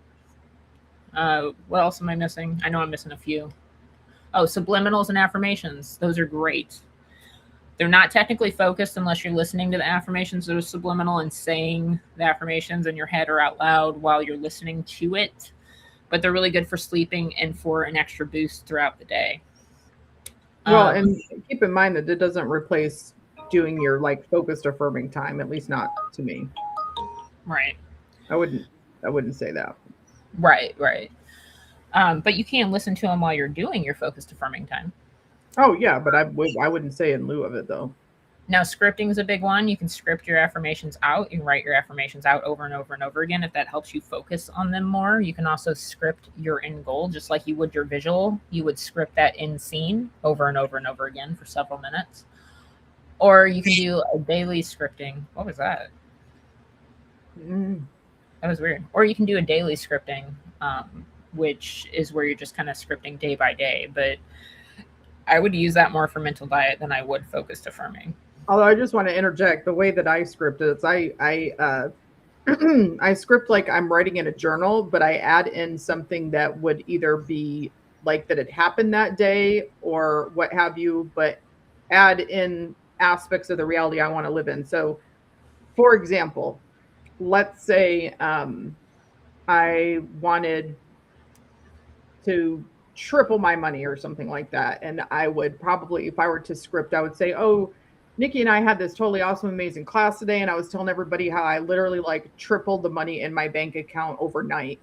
What else am I missing? I know I'm missing a few. Oh, subliminals and affirmations. Those are great. They're not technically focused unless you're listening to the affirmations that are subliminal and saying the affirmations in your head or out loud while you're listening to it. But they're really good for sleeping and for an extra boost throughout the day. Well, and keep in mind that it doesn't replace doing your like focused affirming time, at least not to me. Right. I wouldn't say that. Right. But you can listen to them while you're doing your focused affirming time. Oh yeah, but I wouldn't say in lieu of it though. Now, scripting is a big one. You can script your affirmations out. You can write your affirmations out over and over and over again if that helps you focus on them more. You can also script your end goal, just like you would your visual. You would script that end scene over and over and over again for several minutes. Or you can do a daily scripting. What was that? That was weird. Or you can do a daily scripting, which is where you're just kind of scripting day by day. But I would use that more for mental diet than I would focused affirming. Although I just want to interject, the way that I script it is I script like I'm writing in a journal, but I add in something that would either be like that it happened that day or what have you, but add in aspects of the reality I want to live in. So, for example, let's say I wanted to triple my money or something like that. And I would probably, if I were to script, I would say, oh, Nikki and I had this totally awesome, amazing class today. And I was telling everybody how I literally like tripled the money in my bank account overnight.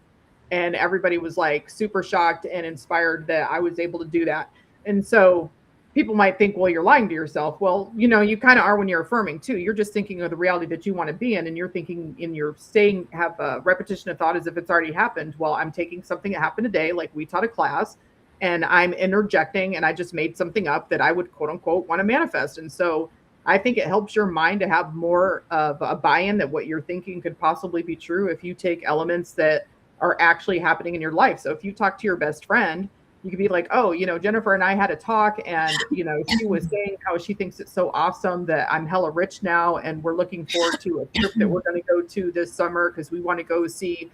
And everybody was like super shocked and inspired that I was able to do that. And so people might think, well, you're lying to yourself. Well, you know, you kind of are when you're affirming too. You're just thinking of the reality that you want to be in. And you're thinking in your saying, have a repetition of thought as if it's already happened. Well, I'm taking something that happened today, like we taught a class, and I'm interjecting and I just made something up that I would quote unquote want to manifest. And so I think it helps your mind to have more of a buy-in that what you're thinking could possibly be true if you take elements that are actually happening in your life. So if you talk to your best friend, you could be like, oh, you know, Jennifer and I had a talk and, you know, she was saying how she thinks it's so awesome that I'm hella rich now. And we're looking forward to a trip that we're going to go to this summer because we want to go see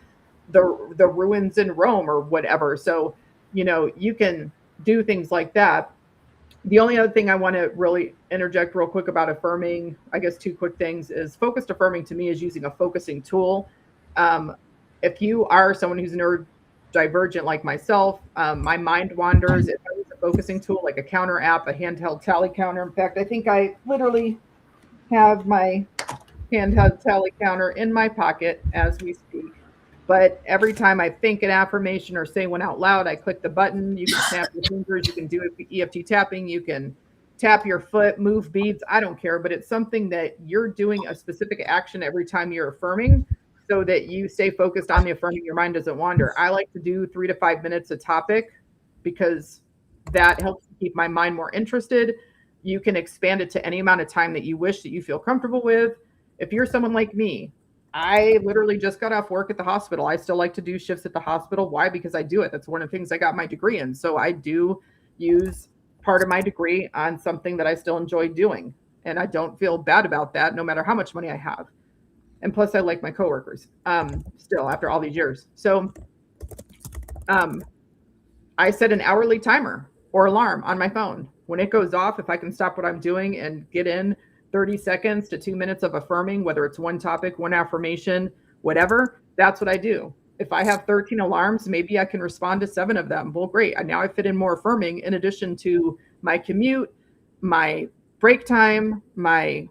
the ruins in Rome or whatever. So, you know, you can do things like that. The only other thing I want to really interject real quick about affirming, I guess two quick things, is focused affirming to me is using a focusing tool. If you are someone who's neurodivergent like myself, my mind wanders. If I use a focusing tool like a counter app, a handheld tally counter. In fact, I think I literally have my handheld tally counter in my pocket as we speak. But every time I think an affirmation or say one out loud, I click the button. You can snap your fingers. You can do EFT tapping. You can tap your foot, move beads. I don't care. But it's something that you're doing a specific action every time you're affirming so that you stay focused on the affirming. Your mind doesn't wander. I like to do 3 to 5 minutes a topic because that helps keep my mind more interested. You can expand it to any amount of time that you wish that you feel comfortable with. If you're someone like me, I literally just got off work at the hospital. I still like to do shifts at the hospital. Why? Because I do it. That's one of the things I got my degree in. So I do use part of my degree on something that I still enjoy doing. And I don't feel bad about that, no matter how much money I have. And plus I like my coworkers still after all these years. So I set an hourly timer or alarm on my phone. When it goes off, if I can stop what I'm doing and get in 30 seconds to 2 minutes of affirming, whether it's one topic, one affirmation, whatever, that's what I do. If I have 13 alarms, maybe I can respond to 7 of them. Well, great. And now I fit in more affirming in addition to my commute, my break time, my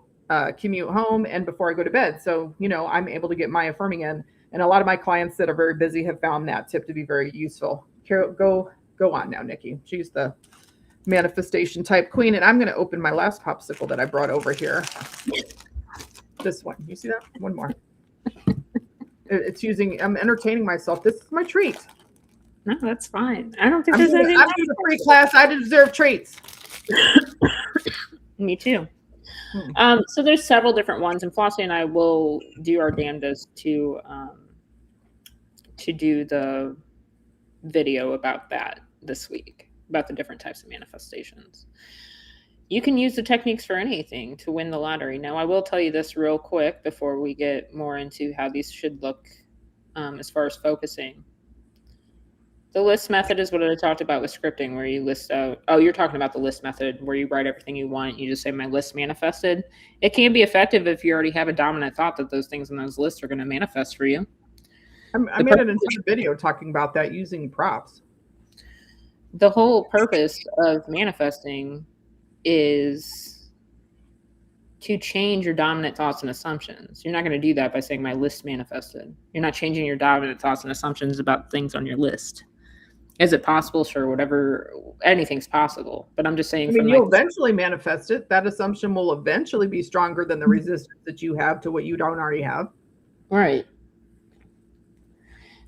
commute home, and before I go to bed. So, you know, I'm able to get my affirming in. And a lot of my clients that are very busy have found that tip to be very useful. Go on now, Nikki. She's the manifestation type queen. And I'm going to open my last popsicle that I brought over here. This one. You see that? One more. It's I'm entertaining myself. This is my treat. No, that's fine. I don't think there's anything. I'm in a free class. I deserve treats. Me too. So there's several different ones, and Flossie and I will do our damnedest to do the video about that this week, about the different types of manifestations. You can use the techniques for anything to win the lottery. Now, I will tell you this real quick before we get more into how these should look as far as focusing. The list method is what I talked about with scripting, where you list out, oh, you're talking about the list method where you write everything you want. You just say, my list manifested. It can be effective if you already have a dominant thought that those things in those lists are going to manifest for you. I made an entire video talking about that using props. The whole purpose of manifesting is to change your dominant thoughts and assumptions. You're not going to do that by saying my list manifested. You're not changing your dominant thoughts and assumptions about things on your list. Is it possible? Sure, whatever, anything's possible. But I'm just saying, I mean, you'll eventually manifest it. That assumption will eventually be stronger than the resistance that you have to what you don't already have. Right.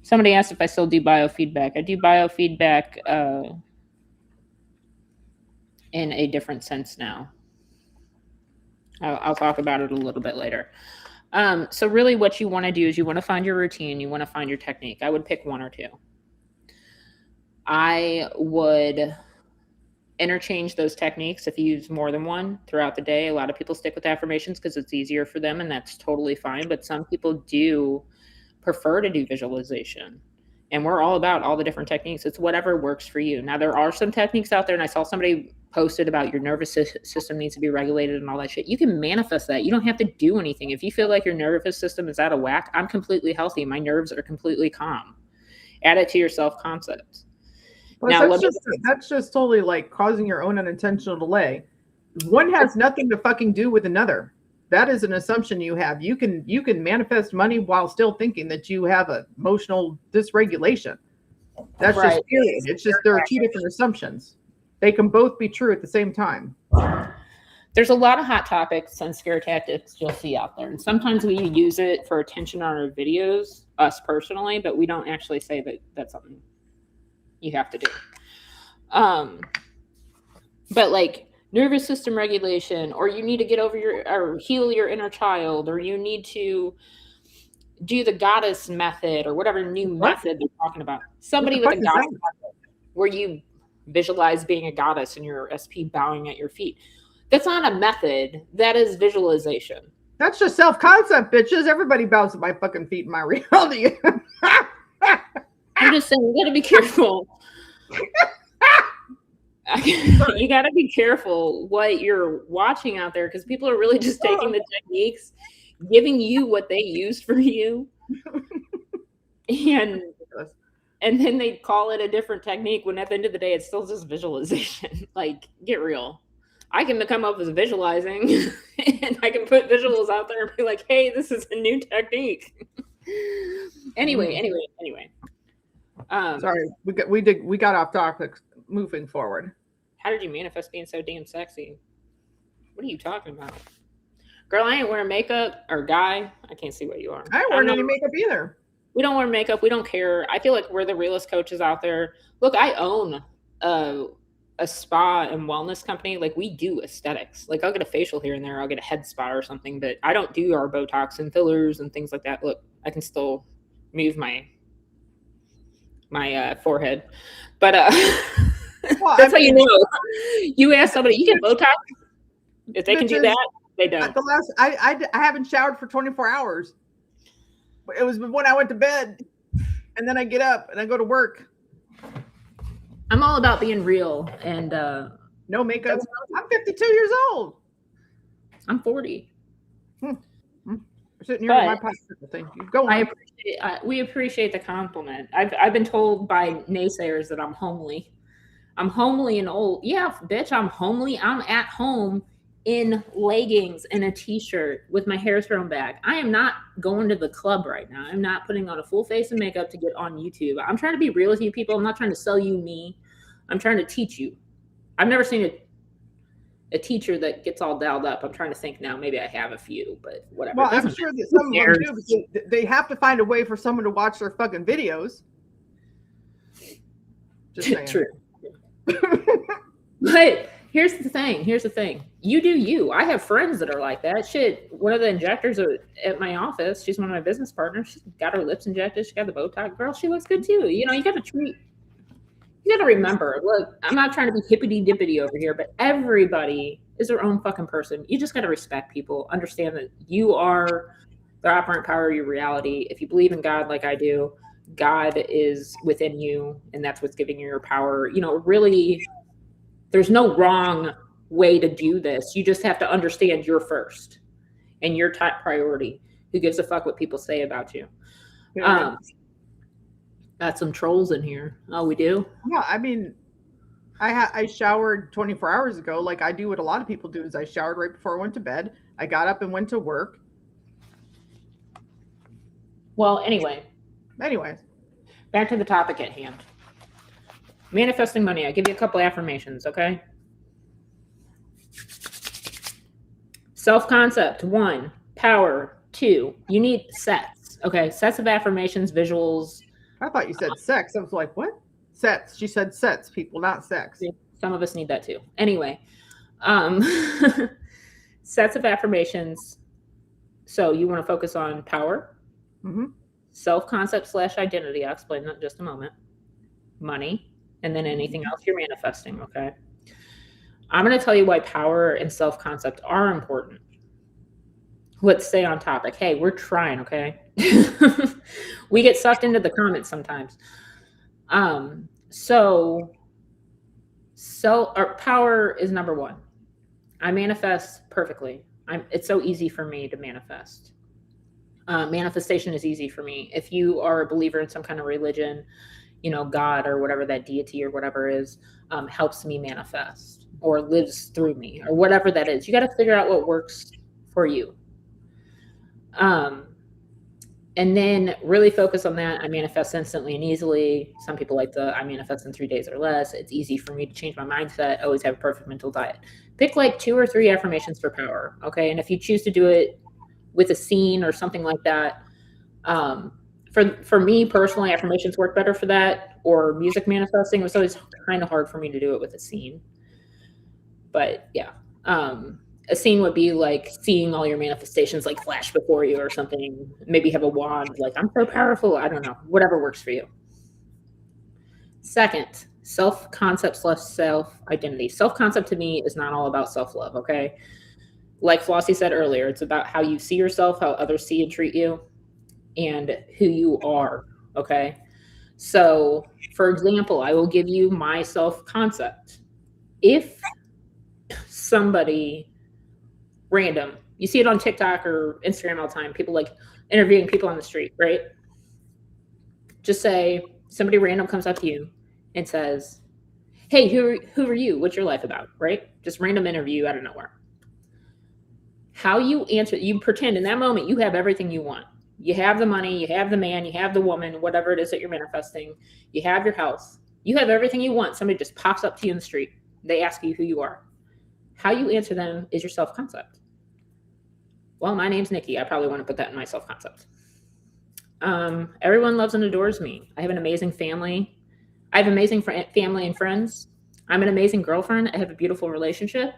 Somebody asked if I still do biofeedback. I do biofeedback in a different sense now. I'll talk about it a little bit later. So really what you want to do is you want to find your routine. You want to find your technique. I would pick one or two. I would interchange those techniques if you use more than one throughout the day. A lot of people stick with affirmations because it's easier for them, and that's totally fine. But some people do prefer to do visualization. And we're all about all the different techniques. It's whatever works for you. Now, there are some techniques out there, and I saw somebody posted about your nervous system needs to be regulated and all that shit. You can manifest that. You don't have to do anything. If you feel like your nervous system is out of whack, I'm completely healthy. My nerves are completely calm. Add it to your self-concept. Now, that's just totally like causing your own unintentional delay. One has nothing to fucking do with another. That is an assumption you have. You can manifest money while still thinking that you have emotional dysregulation. That's right. Just period. It's just there are two different assumptions. They can both be true at the same time. There's a lot of hot topics and scare tactics you'll see out there. And sometimes we use it for attention on our videos, us personally, but we don't actually say that that's something you have to do. But like nervous system regulation, or you need to get over or heal your inner child, or you need to do the goddess method, or whatever new method they're talking about. Somebody with a goddess method where you visualize being a goddess and your SP bowing at your feet. That's not a method. That is visualization. That's just self-concept, bitches. Everybody bows at my fucking feet in my reality. I'm just saying, you gotta be careful. You gotta be careful what you're watching out there, because people are really just taking the techniques, giving you what they used for you, and then they call it a different technique when at the end of the day it's still just visualization. Like, get real. I can come up with visualizing and I can put visuals out there and be like, hey, this is a new technique. Anyway. Sorry, we got off topic. Moving forward. How did you manifest being so damn sexy? What are you talking about? Girl, I ain't wearing makeup. Or guy, I can't see what you are. I ain't wearing any makeup either. We don't wear makeup. We don't care. I feel like we're the realest coaches out there. Look, I own a spa and wellness company. Like, we do aesthetics. Like, I'll get a facial here and there. I'll get a head spa or something, but I don't do our Botox and fillers and things like that. Look, I can still move my forehead, but well, that's how you know. You ask somebody, you get Botox? If they can do that, they don't. I haven't showered for 24 hours. It was when I went to bed, and then I get up and I go to work. I'm all about being real and no makeup. I'm 52 years old. I'm 40. Sitting here in my pocket. Thank you. Go on. We appreciate the compliment. I've been told by naysayers that I'm homely. I'm homely and old. Yeah, bitch, I'm homely. I'm at home in leggings and a t-shirt with my hair thrown back. I am not going to the club right now. I'm not putting on a full face of makeup to get on YouTube. I'm trying to be real with you people. I'm not trying to sell you me. I'm trying to teach you. I've never seen a teacher that gets all dialed up. I'm trying to think now. Maybe I have a few, but whatever. Well, I'm sure that some of them do, because they have to find a way for someone to watch their fucking videos. Just saying. True. But Here's the thing. You do you. I have friends that are like that. Shit, one of the injectors at my office, she's one of my business partners. She's got her lips injected. She got the Botox. Girl, she looks good too. You know, you got to remember, look, I'm not trying to be hippity dippity over here, but everybody is their own fucking person. You just got to respect people. Understand that you are the operant power of your reality. If you believe in God like I do, God is within you, and that's what's giving you your power. You know, really, there's no wrong way to do this. You just have to understand you're first and your top priority. Who gives a fuck what people say about you? Got some trolls in here. Oh, we do? Yeah, I mean, I showered 24 hours ago. Like I do what a lot of people do is I showered right before I went to bed. I got up and went to work. Well, anyways, back to the topic at hand. Manifesting money. I'll give you a couple affirmations, okay? Self-concept, 1. Power, 2. You need sets, okay? Sets of affirmations, visuals. I thought you said sex. I was like, what? Sets. She said sets, people, not sex. Some of us need that too. Anyway, sets of affirmations. So you want to focus on power, self-concept / identity. I'll explain that in just a moment. Money, and then anything else you're manifesting, okay? I'm going to tell you why power and self-concept are important. Let's stay on topic. Hey, we're trying, okay? We get sucked into the comments sometimes. So power is number 1. I manifest perfectly. It's so easy for me to manifest. Manifestation is easy for me. If you are a believer in some kind of religion, you know, God or whatever that deity or whatever is, helps me manifest or lives through me or whatever that is. You got to figure out what works for you. And then really focus on that. I manifest instantly and easily. Some people like I manifest in 3 days or less. It's easy for me to change my mindset. Always have a perfect mental diet. Pick like 2 or 3 affirmations for power. Okay. And if you choose to do it with a scene or something like that, for me personally, affirmations work better for that, or music manifesting. It was always kind of hard for me to do it with a scene. But yeah. A scene would be like seeing all your manifestations like flash before you or something. Maybe have a wand, like I'm so powerful. I don't know, whatever works for you. Second, self-concept / self-identity. Self-concept to me is not all about self-love, okay? Like Flossie said earlier, it's about how you see yourself, how others see and treat you, and who you are, okay? So, for example, I will give you my self-concept. If somebody random, you see it on TikTok or Instagram all the time, people like interviewing people on the street, right? Just say somebody random comes up to you and says, hey, who are you? What's your life about, right? Just random interview out of nowhere. How you answer, you pretend in that moment you have everything you want. You have the money, you have the man, you have the woman, whatever it is that you're manifesting. You have your house. You have everything you want. Somebody just pops up to you in the street. They ask you who you are. How you answer them is your self-concept. Well, my name's Nikki. I probably want to put that in my self-concept. Everyone loves and adores me. I have an amazing family. I have amazing family and friends. I'm an amazing girlfriend. I have a beautiful relationship.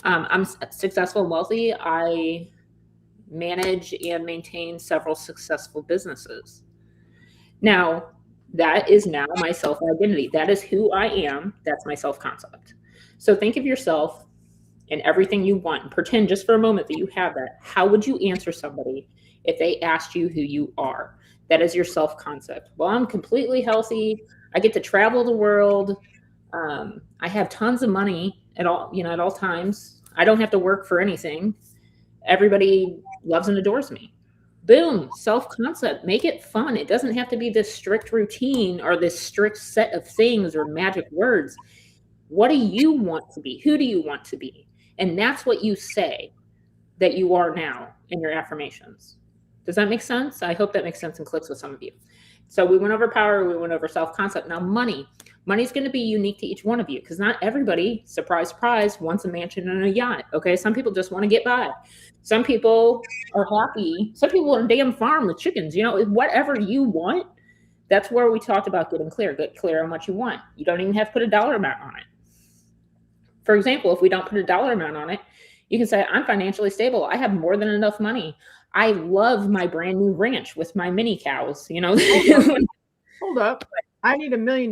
I'm successful and wealthy. I manage and maintain several successful businesses. Now, that is now my self-identity. That is who I am. That's my self-concept. So think of yourself and everything you want, and pretend just for a moment that you have that. How would you answer somebody if they asked you who you are? That is your self-concept. Well, I'm completely healthy. I get to travel the world. I have tons of money at all times. I don't have to work for anything. Everybody loves and adores me. Boom, self-concept. Make it fun. It doesn't have to be this strict routine or this strict set of things or magic words. What do you want to be? Who do you want to be? And that's what you say that you are now in your affirmations. Does that make sense? I hope that makes sense and clicks with some of you. So we went over power, we went over self-concept. Now money. Money's going to be unique to each one of you because not everybody, surprise, surprise, wants a mansion and a yacht. Okay, some people just want to get by. Some people are happy. Some people are on a damn farm with chickens. You know, whatever you want, that's where we talked about getting clear. Get clear on what you want. You don't even have to put a dollar amount on it. For example, if we don't put a dollar amount on it, you can say, I'm financially stable. I have more than enough money. I love my brand new ranch with my mini cows, you know. Hold up. I need $1 million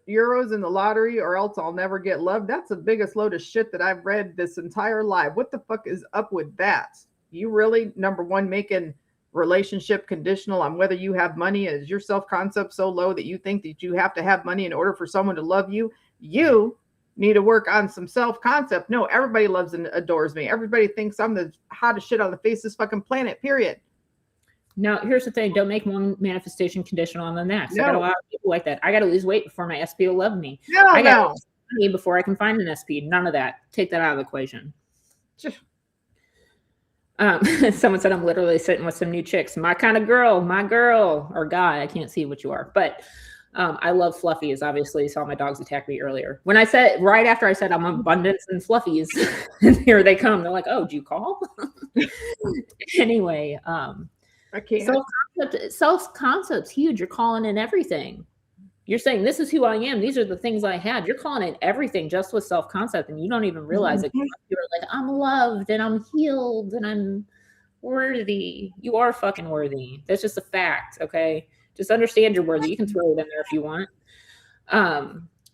euros in the lottery or else I'll never get love. That's the biggest load of shit that I've read this entire life. What the fuck is up with that? You really, number one, making relationship conditional on whether you have money? Is your self-concept so low that you think that you have to have money in order for someone to love you? You need to work on some self-concept. No, everybody loves and adores me. Everybody thinks I'm the hottest shit on the face of this fucking planet, period. No, here's the thing. Don't make one manifestation conditional on the next. No. I got a lot of people like that. I got to lose weight before my SP will love me. No, I got no. to lose money before I can find an SP. None of that. Take that out of the equation. Someone said I'm literally sitting with some new chicks. My kind of girl, my girl, or guy. I can't see what you are. But I love fluffies, obviously. You saw my dogs attack me earlier. When I said, right after I said I'm abundance in fluffies, and here they come. They're like, oh, do you call? Anyway, I can't. Self-concept's huge. You're calling in everything. You're saying, this is who I am. These are the things I have. You're calling in everything just with self-concept, and you don't even realize it. You're like, I'm loved, and I'm healed, and I'm worthy. You are fucking worthy. That's just a fact, okay? Just understand you're worthy. You can throw it in there if you want.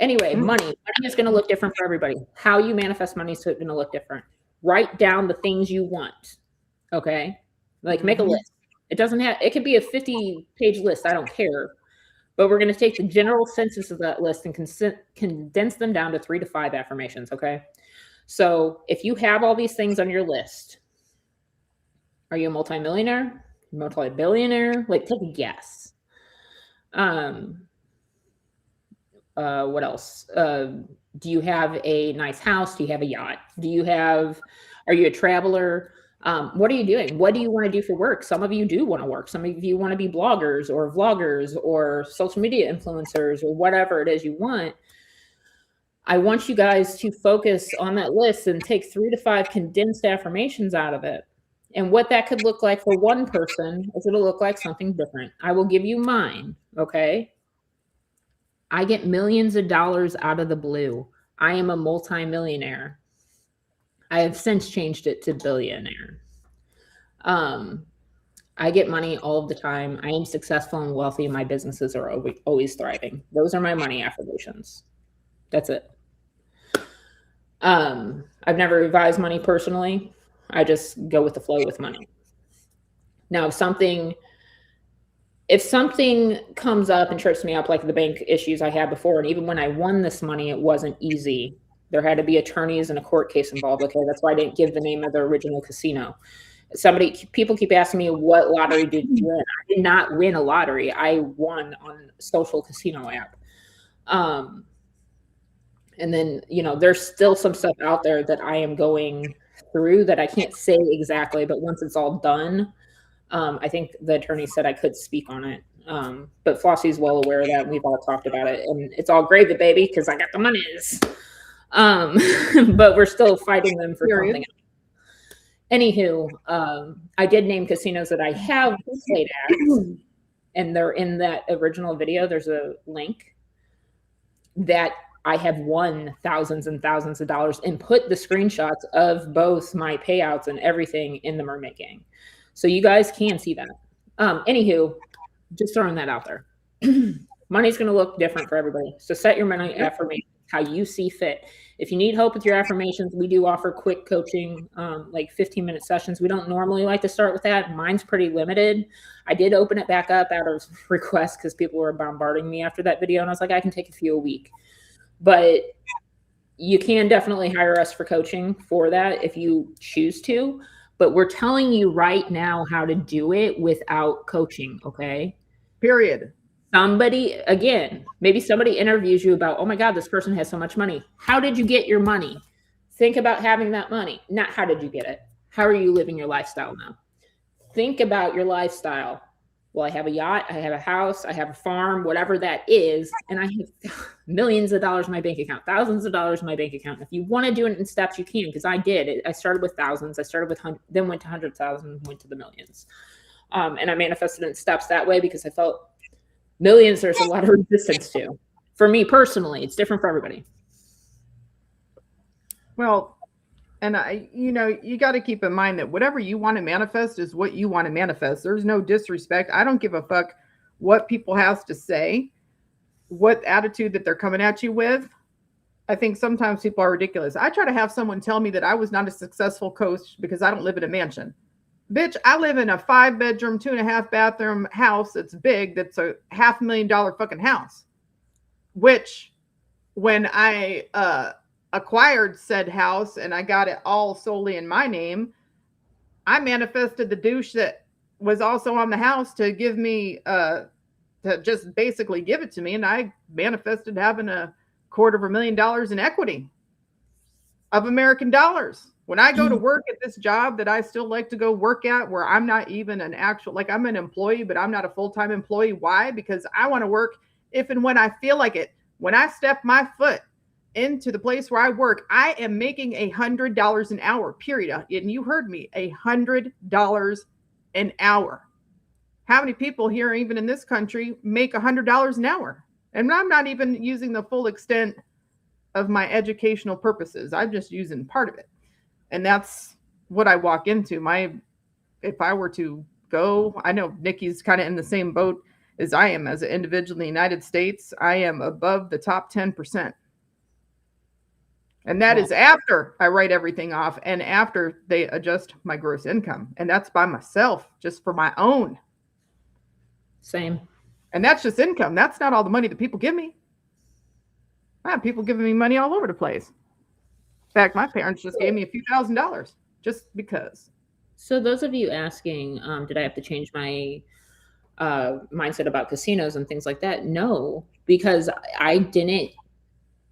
Anyway, money is going to look different for everybody. How you manifest money is going to look different. Write down the things you want, okay? Like, make a list. It could be a 50-page list. I don't care. But we're going to take the general census of that list and condense them down to 3 to 5 affirmations, okay? So if you have all these things on your list, are you a multimillionaire? Multi-billionaire? Like, take a guess. What else? Do you have a nice house? Do you have a yacht? Are you a traveler? What are you doing? What do you want to do for work? Some of you do want to work. Some of you want to be bloggers or vloggers or social media influencers or whatever it is you want. I want you guys to focus on that list and take 3 to 5 condensed affirmations out of it. And what that could look like for one person is it'll look like something different. I will give you mine, okay? I get millions of dollars out of the blue. I am a multimillionaire. I have since changed it to billionaire. I get money all of the time. I am successful and wealthy, and my businesses are always thriving. Those are my money affirmations. That's it. I've never revised money personally. I just go with the flow with money. Now, if something comes up and trips me up, like the bank issues I had before, and even when I won this money, it wasn't easy. There had to be attorneys and a court case involved. Okay, that's why I didn't give the name of the original casino. People keep asking me, what lottery did you win? I did not win a lottery. I won on social casino app. And then, there's still some stuff out there that I am going through that I can't say exactly, but once it's all done, I think the attorney said I could speak on it. But Flossie's well aware of that. And we've all talked about it, and it's all gravy, baby, because I got the monies. But we're still fighting them for something else. Anywho, I did name casinos that I have played at, and they're in that original video. There's a link that I have won thousands and thousands of dollars and put the screenshots of both my payouts and everything in the Mermaid Gang. So you guys can see that. Anywho, just throwing that out there. Money's going to look different for everybody. So set your money affirmations how you see fit. If you need help with your affirmations, we do offer quick coaching, like 15-minute sessions. We don't normally like to start with that. Mine's pretty limited. I did open it back up out of requests because people were bombarding me after that video. And I was like, I can take a few a week. But you can definitely hire us for coaching for that if you choose to. But we're telling you right now how to do it without coaching, okay? Period. Maybe somebody interviews you about, oh my God, this person has so much money. How did you get your money? Think about having that money. Not how did you get it? How are you living your lifestyle now? Think about your lifestyle. Well, I have a yacht, I have a house, I have a farm, whatever that is, and I have millions of dollars in my bank account, thousands of dollars in my bank account. If you want to do it in steps, you can, because I did it. I started with thousands, I started with then went to 100,000, went to the millions. And I manifested in steps that way because I felt millions, there's a lot of resistance to. For me personally, it's different for everybody. Well, and you got to keep in mind that whatever you want to manifest is what you want to manifest. There's no disrespect. I don't give a fuck what people has to say, what attitude that they're coming at you with. I think sometimes people are ridiculous. I try to have someone tell me that I was not a successful coach because I don't live in a mansion. Bitch, I live in a 5-bedroom, 2.5-bathroom house that's big, that's a $500,000 fucking house. Which, when I acquired said house and I got it all solely in my name, I manifested the douche that was also on the house to give me to just basically give it to me, and I manifested having $250,000 in equity of American dollars. When I go to work at this job that I still like to go work at, where I'm not even an actual, like, I'm an employee, but I'm not a full-time employee. Why? Because I want to work if and when I feel like it. When I step my foot into the place where I work, I am making $100 an hour, period. And you heard me, $100 an hour. How many people here, even in this country, make $100 an hour? And I'm not even using the full extent of my educational purposes. I'm just using part of it. And that's what I walk into. If I were to go, I know Nikki's kind of in the same boat as I am as an individual in the United States. I am above the top 10%. And that is after I write everything off and after they adjust my gross income. And that's by myself, just for my own. Same. And that's just income. That's not all the money that people give me. I have people giving me money all over the place. In fact, my parents just gave me a few $1,000s just because. So those of you asking, did I have to change my mindset about casinos and things like that? No, because I didn't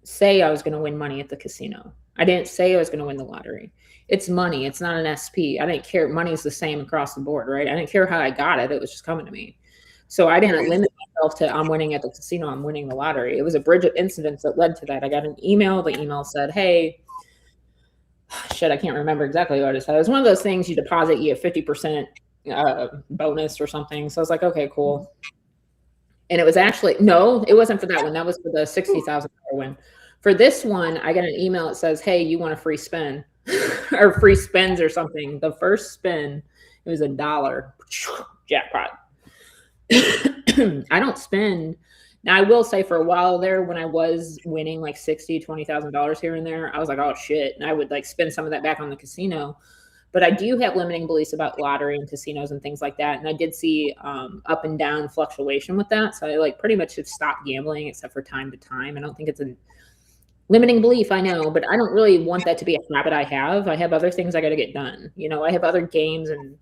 say I was going to win money at the casino. I didn't say I was going to win the lottery. It's money. It's not an SP. I didn't care. Money is the same across the board, right? I didn't care how I got it. It was just coming to me. So I didn't limit myself to I'm winning at the casino, I'm winning the lottery. It was a bridge of incidents that led to that. I got an email. The email said, hey, shit, I can't remember exactly what it said. It was one of those things you deposit, you get 50% bonus or something. So I was like, okay, cool. And it was actually, no, it wasn't for that one. That was for the $60,000 win. For this one, I got an email that says, hey, you want a free spin or free spins or something. The first spin, it was $1. Jackpot. I don't spend. Now, I will say for a while there, when I was winning like $60,000, $20,000 here and there, I was like, oh shit. And I would like spend some of that back on the casino. But I do have limiting beliefs about lottery and casinos and things like that. And I did see up and down fluctuation with that. So I like pretty much have stopped gambling except for time to time. I don't think it's a limiting belief, I know, but I don't really want that to be a habit I have. I have other things I got to get done. You know, I have other games and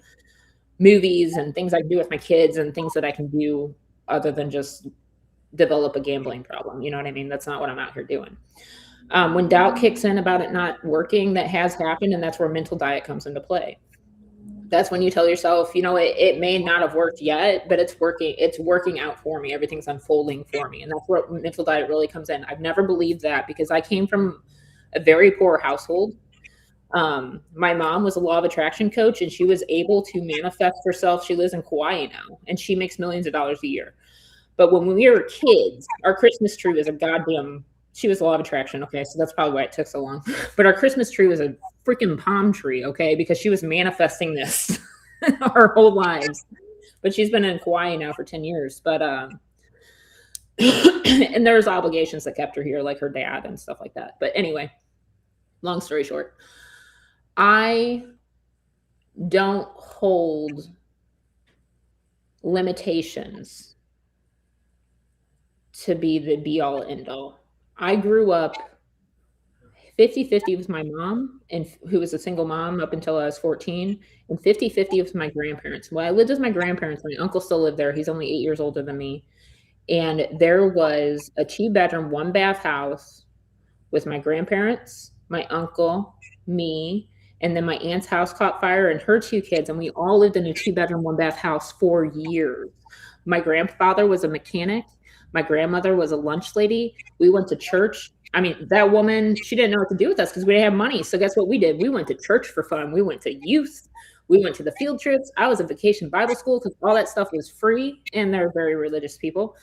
movies and things I can do with my kids and things that I can do other than just develop a gambling problem. You know what I mean? That's not what I'm out here doing. When doubt kicks in about it not working, that has happened. And that's where mental diet comes into play. That's when you tell yourself, you know, it may not have worked yet, but it's working out for me. Everything's unfolding for me. And that's where mental diet really comes in. I've never believed that because I came from a very poor household. My mom was a law of attraction coach and she was able to manifest herself. She lives in Kauai now and she makes millions of dollars a year. But when we were kids, our Christmas tree was she was a law of attraction. Okay. So that's probably why it took so long, but our Christmas tree was a freaking palm tree. Okay. Because she was manifesting this our whole lives, but she's been in Kauai now for 10 years, but, and there's obligations that kept her here, like her dad and stuff like that. But anyway, long story short, I don't hold limitations to be the be all end all. I grew up 50-50 with my mom, and who was a single mom up until I was 14, and 50-50 with my grandparents. Well, I lived with my grandparents. My uncle still lived there. He's only 8 years older than me. And there was a 2-bedroom, 1-bath house with my grandparents, my uncle, me, and then my aunt's house caught fire and her 2 kids. And we all lived in a 2-bedroom, 1-bath house for years. My grandfather was a mechanic. My grandmother was a lunch lady. We went to church. I mean, that woman, she didn't know what to do with us because we didn't have money. So guess what we did? We went to church for fun. We went to youth. We went to the field trips. I was in vacation Bible school because all that stuff was free and they're very religious people.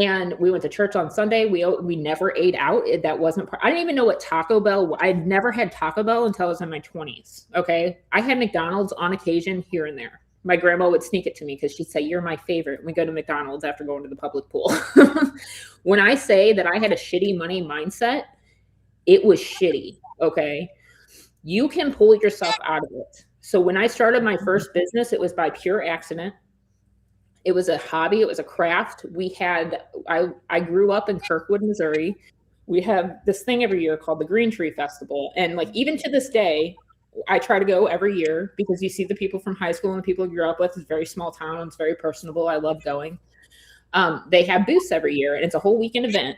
And we went to church on Sunday. We never ate out. That wasn't part. I didn't even know what Taco Bell. I'd never had Taco Bell until I was in my 20s. Okay, I had McDonald's on occasion here and there. My grandma would sneak it to me because she'd say, "You're my favorite." And we go to McDonald's after going to the public pool. When I say that I had a shitty money mindset, it was shitty. Okay, you can pull yourself out of it. So when I started my first business, it was by pure accident. It was a hobby. It was a craft. I grew up in Kirkwood, Missouri. We have this thing every year called the Green Tree Festival. And like, even to this day, I try to go every year because you see the people from high school and the people you grew up with. It's a very small town. It's very personable. I love going. They have booths every year and it's a whole weekend event.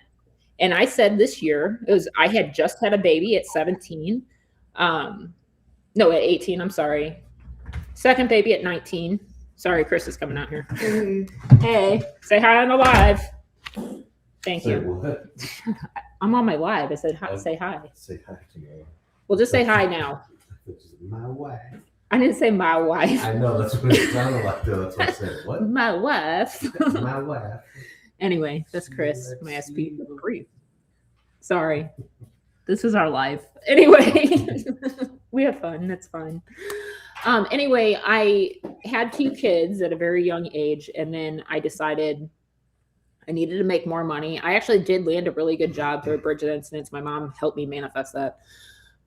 And I said this year, I had just had a baby at 17. No, at 18, I'm sorry. Second baby at 19. Sorry, Chris is coming out here. Hey, say hi on the live. Thank you. What? I'm on my live. I said hi, say hi. Say hi to me. Well, just say hi now. My wife. I didn't say my wife. I know, that's what it sounded like though. That's what I said. What? My wife. My wife. Anyway, that's Chris, my SP. Sorry. This is our life. Anyway, we have fun. That's fun. Anyway, I had 2 kids at a very young age, and then I decided I needed to make more money. I actually did land a really good job through a bridge of incidents. My mom helped me manifest that.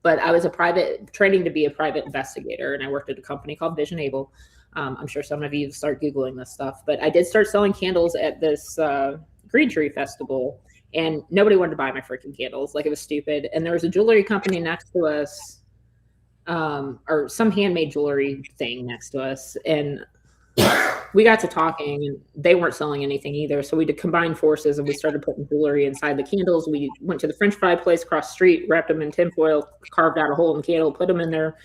But I was training to be a private investigator, and I worked at a company called Vision Able. I'm sure some of you start Googling this stuff, but I did start selling candles at this Green Tree Festival, and nobody wanted to buy my freaking candles. Like, it was stupid. And there was a jewelry company next to us, or some handmade jewelry thing next to us. And we got to talking and they weren't selling anything either. So we did combine forces and we started putting jewelry inside the candles. We went to the French fry place across the street, wrapped them in tinfoil, carved out a hole in the candle, put them in there,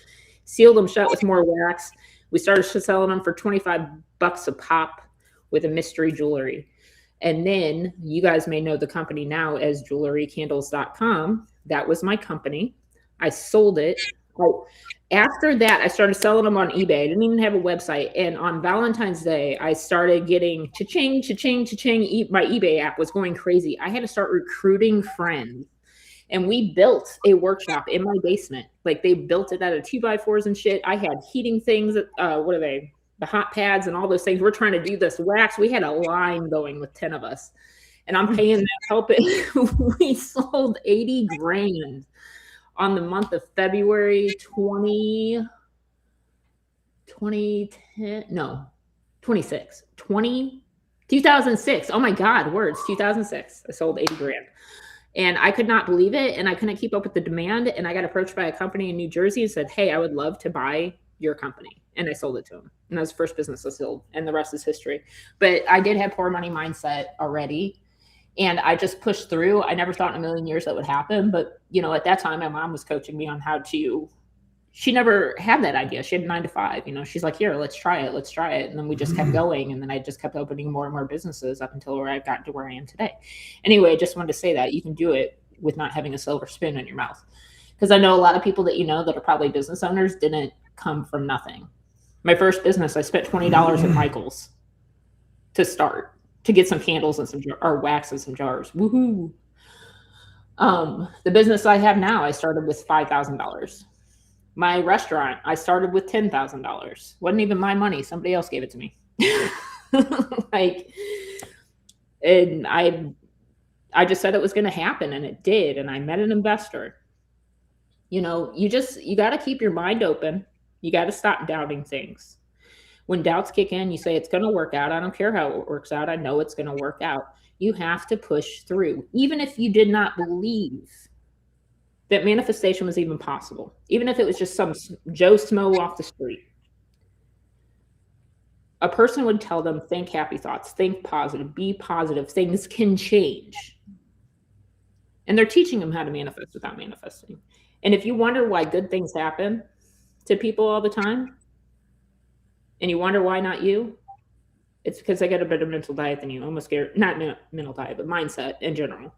sealed them shut with more wax. We started selling them for $25 a pop with a mystery jewelry. And then you guys may know the company now as jewelrycandles.com. That was my company. I sold it. After that, I started selling them on eBay. I didn't even have a website. And on Valentine's Day, I started getting cha-ching, cha-ching, cha-ching. My eBay app was going crazy. I had to start recruiting friends. And we built a workshop in my basement. Like, they built it out of 2x4s and shit. I had heating things. What are they? The hot pads and all those things. We're trying to do this wax. We had a line going with 10 of us. And I'm paying them helping. We sold 80 grand on the month of February 2010. No, 26. 2006. Oh my God, words. 2006. I sold 80 grand. And I could not believe it. And I couldn't keep up with the demand. And I got approached by a company in New Jersey and said, "Hey, I would love to buy your company." And I sold it to them. And that was the first business I sold. And the rest is history. But I did have poor money mindset already. And I just pushed through. I never thought in a million years that would happen. But, you know, at that time, my mom was coaching me on how to, she never had that idea. She had 9 to 5, you know, she's like, "Here, let's try it. Let's try it." And then we just kept going. And then I just kept opening more and more businesses up until where I got to where I am today. Anyway, I just wanted to say that you can do it with not having a silver spoon in your mouth. Because I know a lot of people that you know that are probably business owners didn't come from nothing. My first business, I spent $20 at Michael's to start, to get some candles and some wax and some jars. Woohoo. The business I have now, I started with $5,000. My restaurant, I started with $10,000. Wasn't even my money. Somebody else gave it to me. And I just said it was going to happen, and it did. And I met an investor. You know, you got to keep your mind open. You got to stop doubting things. When doubts kick in, you say it's going to work out. I don't care how it works out. I know it's going to work out. You have to push through. Even if you did not believe that manifestation was even possible, even if it was just some Joe Smo off the street, a person would tell them, think happy thoughts, think positive, be positive. Things can change. And they're teaching them how to manifest without manifesting. And if you wonder why good things happen to people all the time, and you wonder why not you, it's because they got a better mental diet than you. Almost scared, not mental diet, but mindset in general.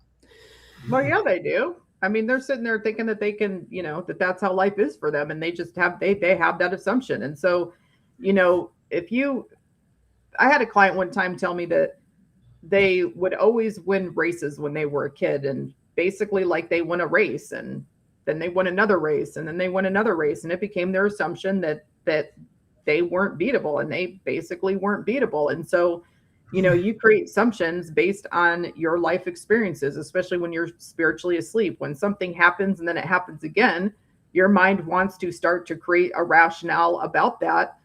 Well, yeah, they do. I mean, they're sitting there thinking that they can, you know, that's how life is for them. And they just have, they have that assumption. And so, you know, I had a client one time tell me that they would always win races when they were a kid, and basically like they won a race and then they won another race and then they won another race, and it became their assumption that they weren't beatable, and they basically weren't beatable. And so, you create assumptions based on your life experiences, especially when you're spiritually asleep. When something happens and then it happens again, your mind wants to start to create a rationale about that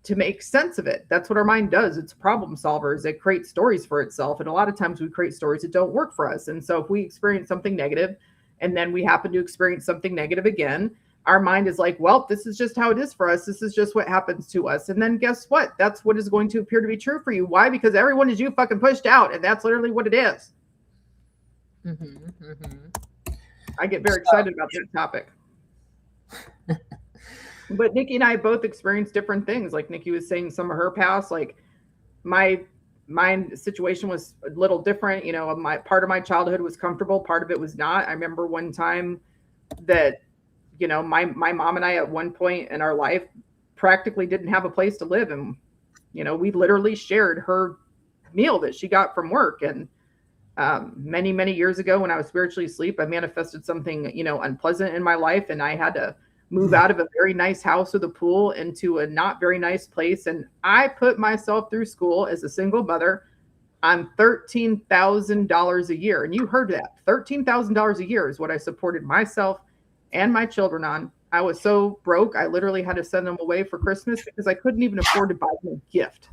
to make sense of it. That's what our mind does. It's problem solvers. It creates stories for itself. And a lot of times we create stories that don't work for us. And so if we experience something negative and then we happen to experience something negative again, our mind is like, well, this is just how it is for us. This is just what happens to us. And then guess what? That's what is going to appear to be true for you. Why? Because everyone is you fucking pushed out. And that's literally what it is. I get very excited about this topic. But Nikki and I both experienced different things. Like Nikki was saying, some of her past, like my situation was a little different. My part of my childhood was comfortable, part of it was not. I remember one time that, my mom and I at one point in our life practically didn't have a place to live. And, we literally shared her meal that she got from work. And many, many years ago when I was spiritually asleep, I manifested something, unpleasant in my life. And I had to move out of a very nice house with a pool into a not very nice place. And I put myself through school as a single mother on $13,000 a year. And you heard that. $13,000 a year is what I supported myself and my children on. I was so broke, I literally had to send them away for Christmas because I couldn't even afford to buy them a gift.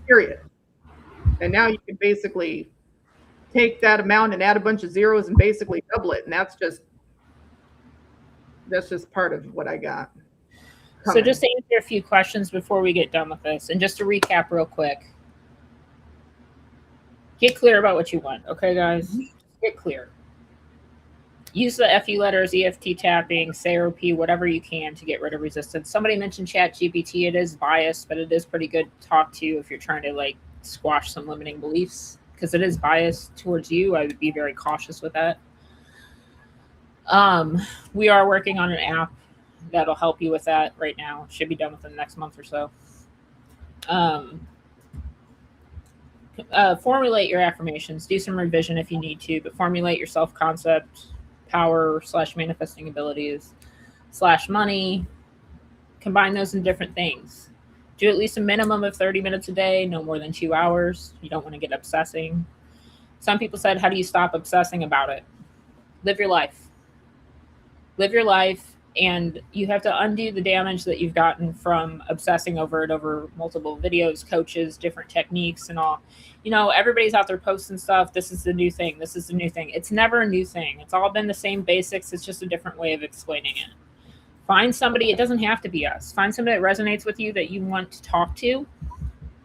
Period. And now you can basically take that amount and add a bunch of zeros and basically double it. And that's just part of what I got. So just to answer a few questions before we get done with this, and just to recap real quick, get clear about what you want. Okay, guys, get clear. Use the FU letters, EFT tapping, SARP, whatever you can to get rid of resistance. Somebody mentioned ChatGPT. It is biased, but it is pretty good to talk to if you're trying to squash some limiting beliefs, because it is biased towards you. I would be very cautious with that. We are working on an app that'll help you with that right now. It should be done within the next month or so. Formulate your affirmations. Do some revision if you need to, but formulate your self-concept, power / manifesting abilities / money. Combine those in different things. Do at least a minimum of 30 minutes a day, no more than 2 hours. You don't want to get obsessing. Some people said, how do you stop obsessing about it? Live your life. Live your life, and you have to undo the damage that you've gotten from obsessing over it over multiple videos, coaches, different techniques, and all. Everybody's out there posting stuff. This is the new thing. This is the new thing. It's never a new thing. It's all been the same basics. It's just a different way of explaining it. Find somebody. It doesn't have to be us. Find somebody that resonates with you that you want to talk to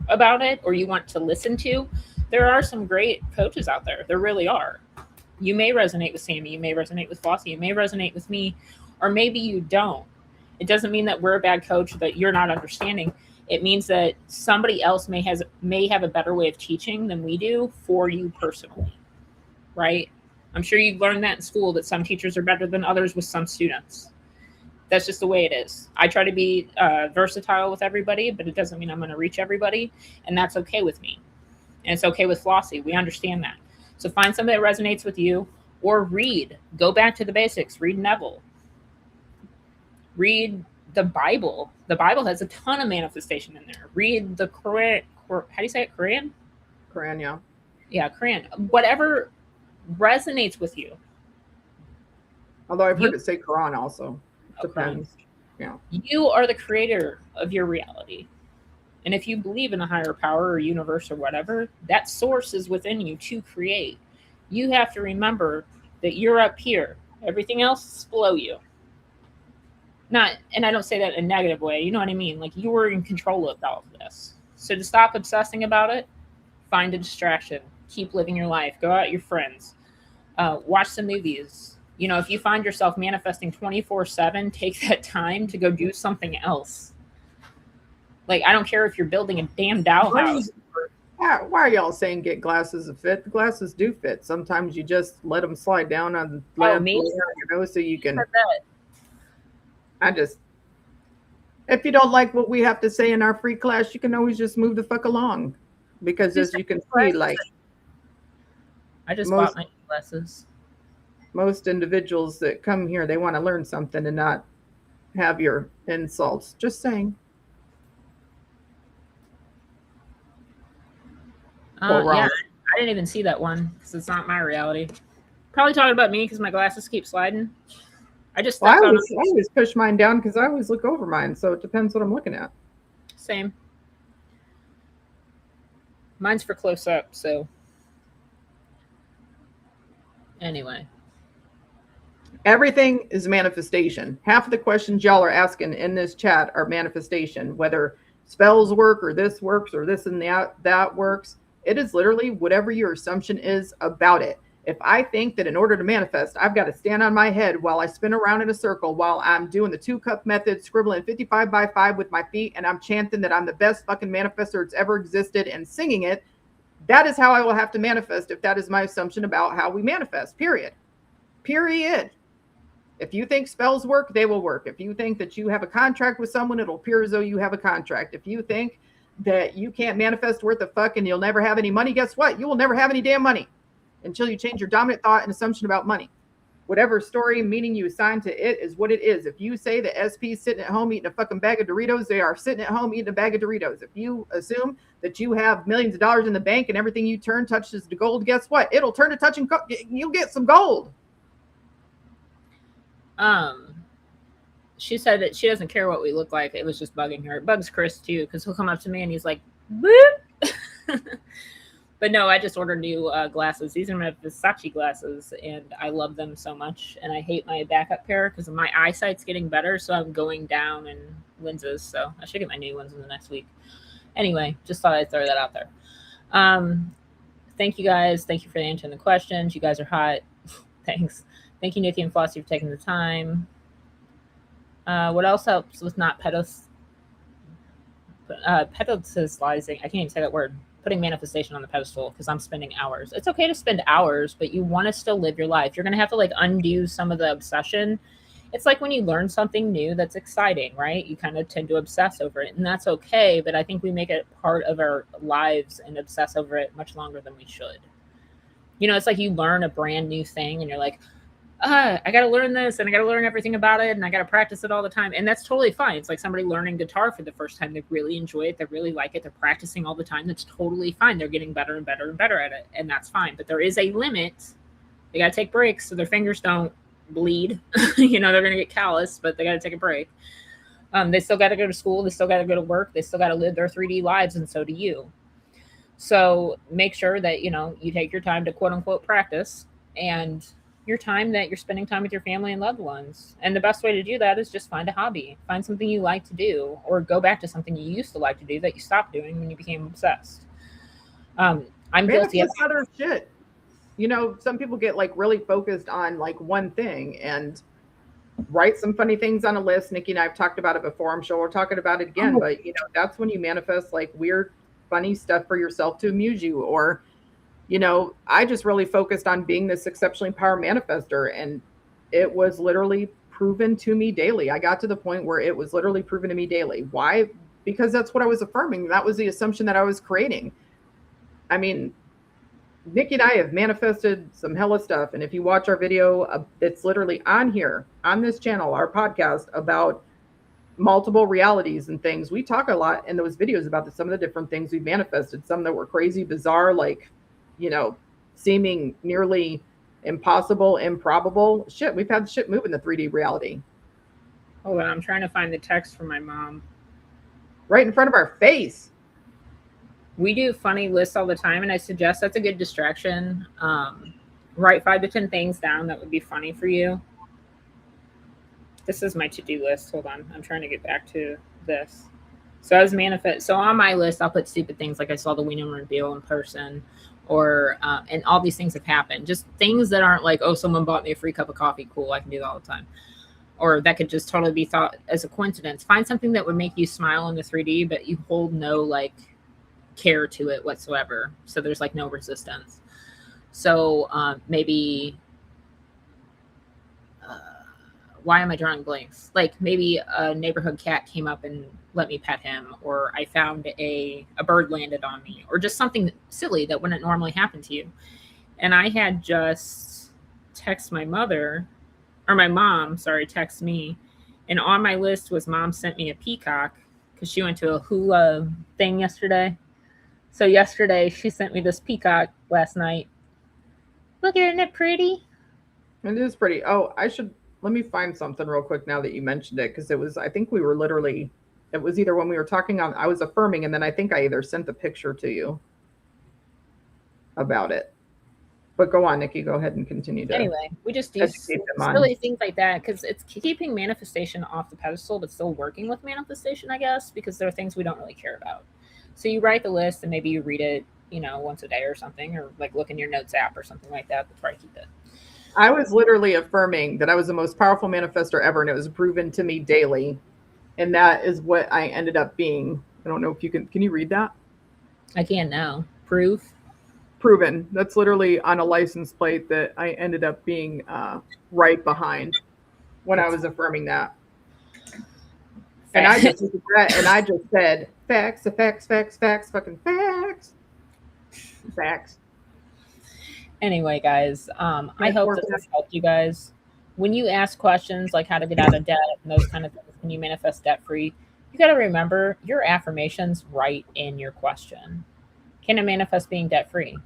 about it, or you want to listen to. There are some great coaches out there. There really are. You may resonate with Sammy. You may resonate with Flossie. You may resonate with me, or maybe you don't. It doesn't mean that we're a bad coach, that you're not understanding. It means that somebody else may have a better way of teaching than we do for you personally, right? I'm sure you've learned that in school, that some teachers are better than others with some students. That's just the way it is. I try to be versatile with everybody, but it doesn't mean I'm going to reach everybody, and that's okay with me. And it's okay with Flossie. We understand that. So find somebody that resonates with you, or read. Go back to the basics. Read Neville. Read the Bible. The Bible has a ton of manifestation in there. Read the Quran. How do you say it? Quran? Quran, yeah. Yeah, Quran. Whatever resonates with you. Although I've heard it say Quran also. Depends. Yeah. You are the creator of your reality. And if you believe in a higher power or universe or whatever, that source is within you to create. You have to remember that you're up here. Everything else is below you. And I don't say that in a negative way. You know what I mean? Like, you were in control of all of this. So to stop obsessing about it, find a distraction. Keep living your life. Go out with your friends. Watch some movies. If you find yourself manifesting 24/7, take that time to go do something else. I don't care if you're building a damn dollhouse. Why are y'all saying get glasses that fit? The glasses do fit. Sometimes you just let them slide down on the so you can. If you don't like what we have to say in our free class, you can always just move the fuck along. because These as you can see, glasses. like I just most- bought my glasses. most individuals that come here, they want to learn something and not have your insults. Just saying. Well, Yeah, wrong. I didn't even see that one because it's not my reality. Probably talking about me because my glasses keep sliding. I just Well, stepped I on always push mine down because I always look over mine, so it depends what I'm looking at. same. Mine's for close up, so anyway. Everything is manifestation. Half of the questions y'all are asking in this chat are manifestation, whether spells work or this works or this and that works. It is literally whatever your assumption is about it. If I think that in order to manifest, I've got to stand on my head while I spin around in a circle while I'm doing the 2-cup method, scribbling 55 by 5 with my feet, and I'm chanting that I'm the best fucking manifester that's ever existed and singing it, that is how I will have to manifest if that is my assumption about how we manifest, period. Period. If you think spells work, they will work. If you think that you have a contract with someone, it'll appear as though you have a contract. If you think that you can't manifest worth a fuck and you'll never have any money, guess what? You will never have any damn money until you change your dominant thought and assumption about money. Whatever story meaning you assign to it is what it is. If you say that SP's sitting at home eating a fucking bag of Doritos, they are sitting at home eating a bag of Doritos. If you assume that you have millions of dollars in the bank and everything you turn touches to gold, guess what? It'll turn to touching you'll get some gold. She said that she doesn't care what we look like. It was just bugging her. It bugs Chris too, because he'll come up to me and he's like, boop. But no, I just ordered new glasses. These are my Versace glasses, and I love them so much. And I hate my backup pair because my eyesight's getting better, so I'm going down in lenses. So I should get my new ones in the next week. Anyway, just thought I'd throw that out there. Thank you guys. Thank you for answering the questions. You guys are hot. Thanks. Thank you, Nikki and Flossie, for taking the time. What else helps with not pedestalizing? I can't even say that word. Putting manifestation on the pedestal because I'm spending hours. It's okay to spend hours, but you want to still live your life. You're going to have to like undo some of the obsession. It's like when you learn something new that's exciting, right? You kind of tend to obsess over it, and that's okay. But I think we make it part of our lives and obsess over it much longer than we should. You know, it's like you learn a brand new thing and you're like, I got to learn this and I got to learn everything about it and I got to practice it all the time. And that's totally fine. It's like somebody learning guitar for the first time. They really enjoy it. They really like it. They're practicing all the time. That's totally fine. They're getting better and better and better at it. And that's fine. But there is a limit. They got to take breaks so their fingers don't bleed. You know, they're going to get callous, but they got to take a break. They still got to go to school. They still got to go to work. They still got to live their 3D lives. And so do you. So make sure that, you know, you take your time to quote unquote practice and your time that you're spending time with your family and loved ones. And the best way to do that is just find a hobby, find something you like to do, or go back to something you used to like to do that you stopped doing when you became obsessed. I'm guilty of other shit. You know, some people get like really focused on like one thing and write some funny things on a list. Nikki and I have talked about it before. I'm sure we're talking about it again, but you know, that's when you manifest like weird, funny stuff for yourself to amuse you. Or, you know, I just really focused on being this exceptionally power manifester, and it was literally proven to me daily. I got to the point where it was literally proven to me daily. Why? Because that's what I was affirming. That was the assumption that I was creating. I mean, Nikki and I have manifested some hella stuff. And if you watch our video, it's literally on here, on this channel, our podcast about multiple realities and things. We talk a lot in those videos about some of the different things we manifested, some that were crazy, bizarre, like, you know, seeming nearly impossible, improbable. Shit, we've had shit move in the 3D reality. Hold on, I'm trying to find the text from my mom. Right in front of our face. We do funny lists all the time, and I suggest that's a good distraction. Write 5 to 10 things down that would be funny for you. This is my to-do list. Hold on, I'm trying to get back to this. So I was So on my list, I'll put stupid things like I saw the Wiener reveal in person, or and all these things have happened. Just things that aren't like, oh, someone bought me a free cup of coffee. Cool, I can do that all the time. Or that could just totally be thought as a coincidence. Find something that would make you smile in the 3D, but you hold no like care to it whatsoever. So there's like no resistance. So maybe why am I drawing blanks? Like maybe a neighborhood cat came up and let me pet him, or I found a bird landed on me, or just something silly that wouldn't normally happen to you. And I had just text my mother, or my mom, sorry, text me. And on my list was mom sent me a peacock because she went to a hula thing yesterday. So yesterday she sent me this peacock last night. Look, isn't it pretty? It is pretty. Oh, let me find something real quick now that you mentioned it, because I think we were literally, it was either when we were talking on, I was affirming, and then I think I either sent the picture to you about it. But go on, Nikki, go ahead and continue to. Anyway, we just do educate them on. silly things like that because it's keeping manifestation off the pedestal, but still working with manifestation, I guess, because there are things we don't really care about. So you write the list and maybe you read it, once a day or something, or like look in your notes app or something like that. But try to keep it. I was literally affirming that I was the most powerful manifestor ever, and it was proven to me daily. And that is what I ended up being. I don't know if you can you read that? I can now. Proof. Proven. That's literally on a license plate that I ended up being right behind when I was affirming that. And I just looked at that and I just said, facts, fucking facts. Facts. Anyway, guys, I hope this has helped you guys. When you ask questions like how to get out of debt and those kind of things, can you manifest debt free? You got to remember your affirmations right in your question. Can I manifest being debt free?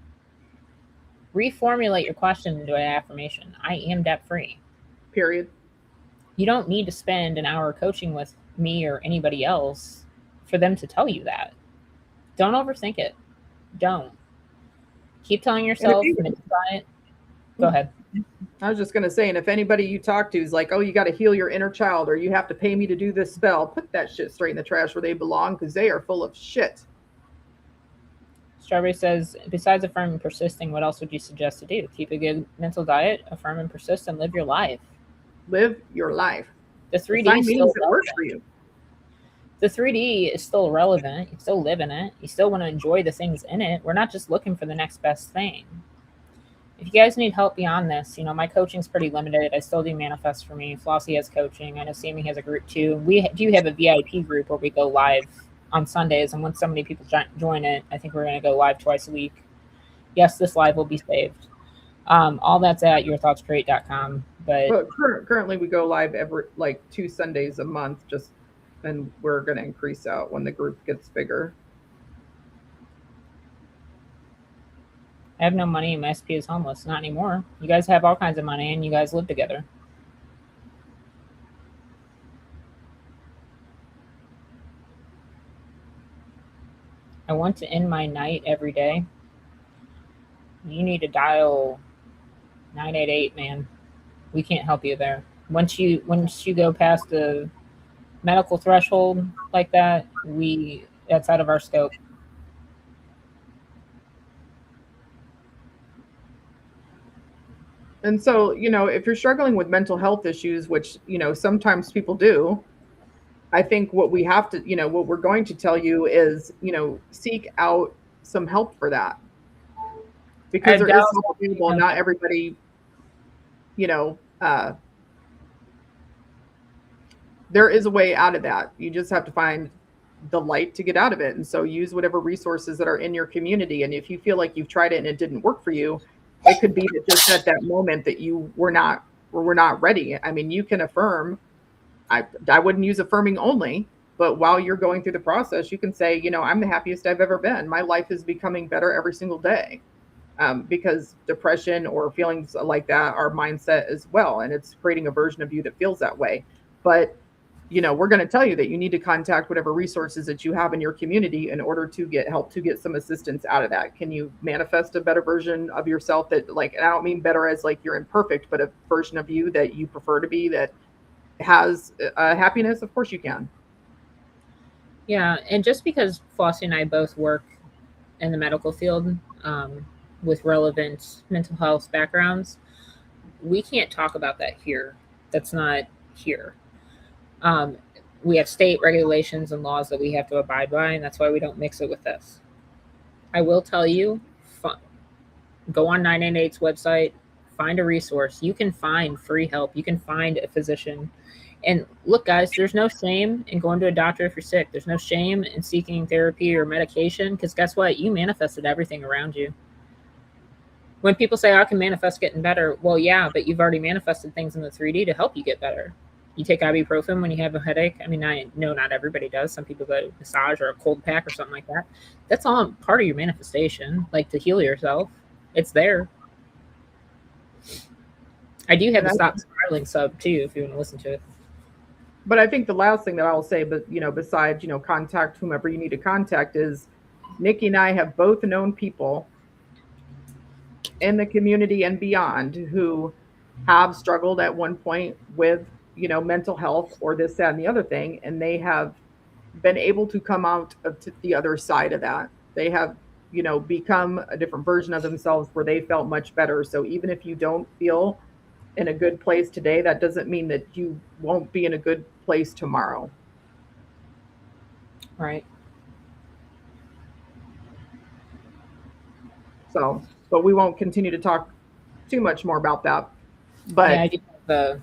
Reformulate your question into an affirmation. I am debt free. Period. You don't need to spend an hour coaching with me or anybody else for them to tell you that. Don't overthink it. Don't. Keep telling yourself, go ahead. I was just going to say, and if anybody you talk to is like, oh, you got to heal your inner child, or you have to pay me to do this spell, put that shit straight in the trash where they belong, because they are full of shit. Strawberry says, besides affirming and persisting, what else would you suggest to do? Keep a good mental diet, affirm and persist, and live your life. Live your life. The 3D is still it works for you. The 3D is still relevant. You still live in it. You still want to enjoy the things in it. We're not just looking for the next best thing. If you guys need help beyond this, my coaching's pretty limited. I still do Manifest for Me. Flossie has coaching. I know Sammy has a group too. We do have a VIP group where we go live on Sundays. And when so many people join it, I think we're going to go live twice a week. Yes, this live will be saved. All that's at yourthoughtscreate.com. But currently we go live every 2 Sundays a month, and we're going to increase out when the group gets bigger. I have no money and my SP is homeless. Not anymore. You guys have all kinds of money and you guys live together. I want to end my night every day. You need to dial 988, man. We can't help you there. Once you go past the medical threshold like that, that's out of our scope. And so, if you're struggling with mental health issues, which, sometimes people do, I think what we have to, what we're going to tell you is, seek out some help for that. Because there is help available. Not everybody, there is a way out of that. You just have to find the light to get out of it. And so use whatever resources that are in your community. And if you feel like you've tried it and it didn't work for you, it could be that just at that moment that you were not ready. I mean, you can affirm. I wouldn't use affirming only, but while you're going through the process, you can say, I'm the happiest I've ever been. My life is becoming better every single day. Because depression or feelings like that are mindset as well. And it's creating a version of you that feels that way. But, we're going to tell you that you need to contact whatever resources that you have in your community in order to get help, to get some assistance out of that. Can you manifest a better version of yourself that and I don't mean better as you're imperfect, but a version of you that you prefer to be that has happiness? Of course you can. Yeah. And just because Flossie and I both work in the medical field, with relevant mental health backgrounds, we can't talk about that here. That's not here. We have state regulations and laws that we have to abide by, and that's why we don't mix it with this. I will tell you, go on 988's website, find a resource. You can find free help. You can find a physician. And look, guys, there's no shame in going to a doctor if you're sick. There's no shame in seeking therapy or medication, because guess what? You manifested everything around you. When people say, I can manifest getting better, well, yeah, but you've already manifested things in the 3D to help you get better. You take ibuprofen when you have a headache. I mean, I know not everybody does. Some people go to massage or a cold pack or something like that. That's all part of your manifestation, like to heal yourself. It's there. I do have a Stop Spiraling sub too, if you want to listen to it. But I think the last thing that I'll say, but besides, contact whomever you need to contact, is Nikki and I have both known people in the community and beyond who have struggled at one point with, mental health or this, that, and the other thing. And they have been able to come out of the other side of that. They have, become a different version of themselves where they felt much better. So even if you don't feel in a good place today, that doesn't mean that you won't be in a good place tomorrow. Right. So, but we won't continue to talk too much more about that. But yeah, I do have the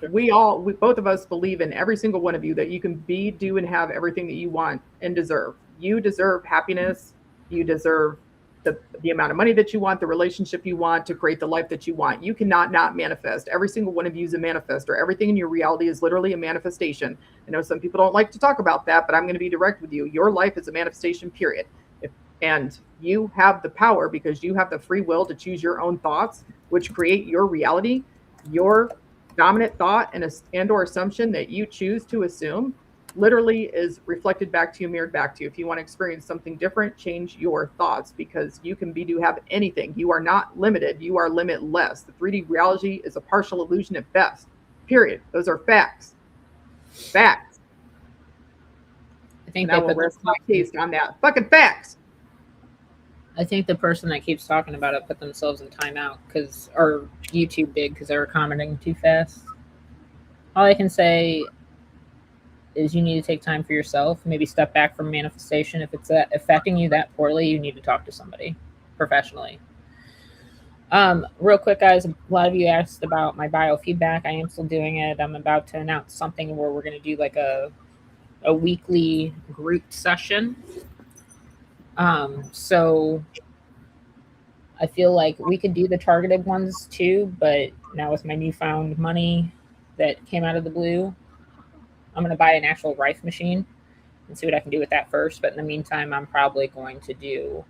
we both of us believe in every single one of you that you can be, do, and have everything that you want and deserve. You deserve happiness. You deserve the amount of money that you want, the relationship you want, to create the life that you want. You cannot not manifest. Every single one of you is a manifestor. Everything in your reality is literally a manifestation. I know some people don't like to talk about that, but I'm going to be direct with you. Your life is a manifestation, period. And you have the power, because you have the free will to choose your own thoughts, which create your reality. Your dominant thought and or assumption that you choose to assume literally is reflected back to you, mirrored back to you. If you want to experience something different, change your thoughts, because you can do have anything. You are not limited. You are limitless. The 3D reality is a partial illusion at best. Period. Those are facts. Facts. I think and I will rest my case on that. Fucking facts. I think the person that keeps talking about it put themselves in timeout or YouTube did, because they were commenting too fast. All I can say is you need to take time for yourself, maybe step back from manifestation. If it's affecting you that poorly, you need to talk to somebody professionally. Real quick, guys, a lot of you asked about my biofeedback. I am still doing it. I'm about to announce something where we're going to do like a weekly group session. So I feel like we could do the targeted ones too, but now with my newfound money that came out of the blue, I'm going to buy an actual Rife machine and see what I can do with that first. But in the meantime, I'm probably going to do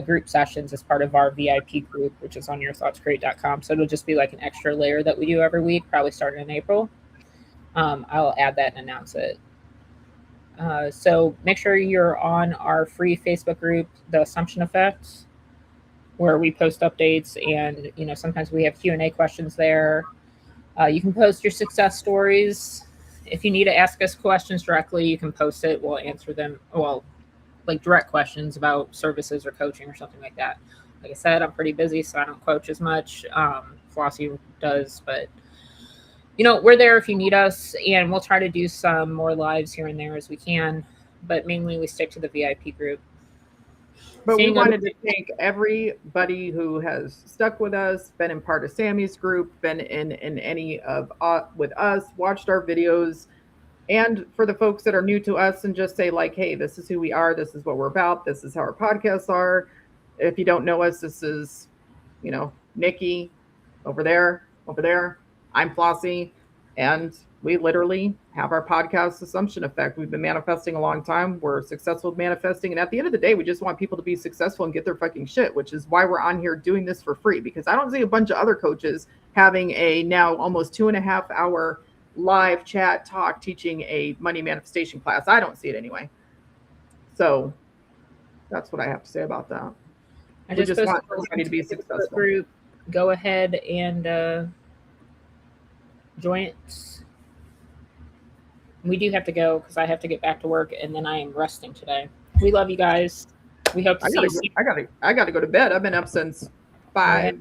group sessions as part of our VIP group, which is on yourthoughtscreate.com. So it'll just be like an extra layer that we do every week, probably starting in April. I'll add that and announce it. So make sure you're on our free Facebook group, The Assumption Effect, where we post updates, and sometimes we have Q&A questions there. You can post your success stories. If you need to ask us questions directly, you can post it. We'll answer them. Well, like direct questions about services or coaching or something like that. Like I said, I'm pretty busy, so I don't coach as much. Flossie does, but we're there if you need us, and we'll try to do some more lives here and there as we can, but mainly we stick to the VIP group. But we wanted to thank everybody who has stuck with us, been in part of Sammy's group, been in any of with us, watched our videos, and for the folks that are new to us and just say like, hey, this is who we are, this is what we're about, this is how our podcasts are. If you don't know us, this is, Nikki over there. I'm Flossie, and we literally have our podcast Assumption Effect. We've been manifesting a long time. We're successful with manifesting. And at the end of the day, we just want people to be successful and get their fucking shit, which is why we're on here doing this for free, because I don't see a bunch of other coaches having a now almost 2.5 hour live chat talk teaching a money manifestation class. I don't see it anyway. So that's what I have to say about that. I just want everybody to be successful. Group. Go ahead and join it. We do have to go because I have to get back to work, and then I am resting today. We love you guys. We hope to see you soon. I gotta go to bed. I've been up since 5.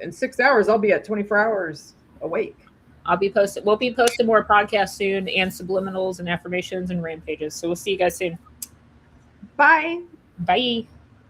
In 6 hours, I'll be at 24 hours awake. We'll be posting more podcasts soon, and subliminals and affirmations and rampages. So we'll see you guys soon. Bye. Bye.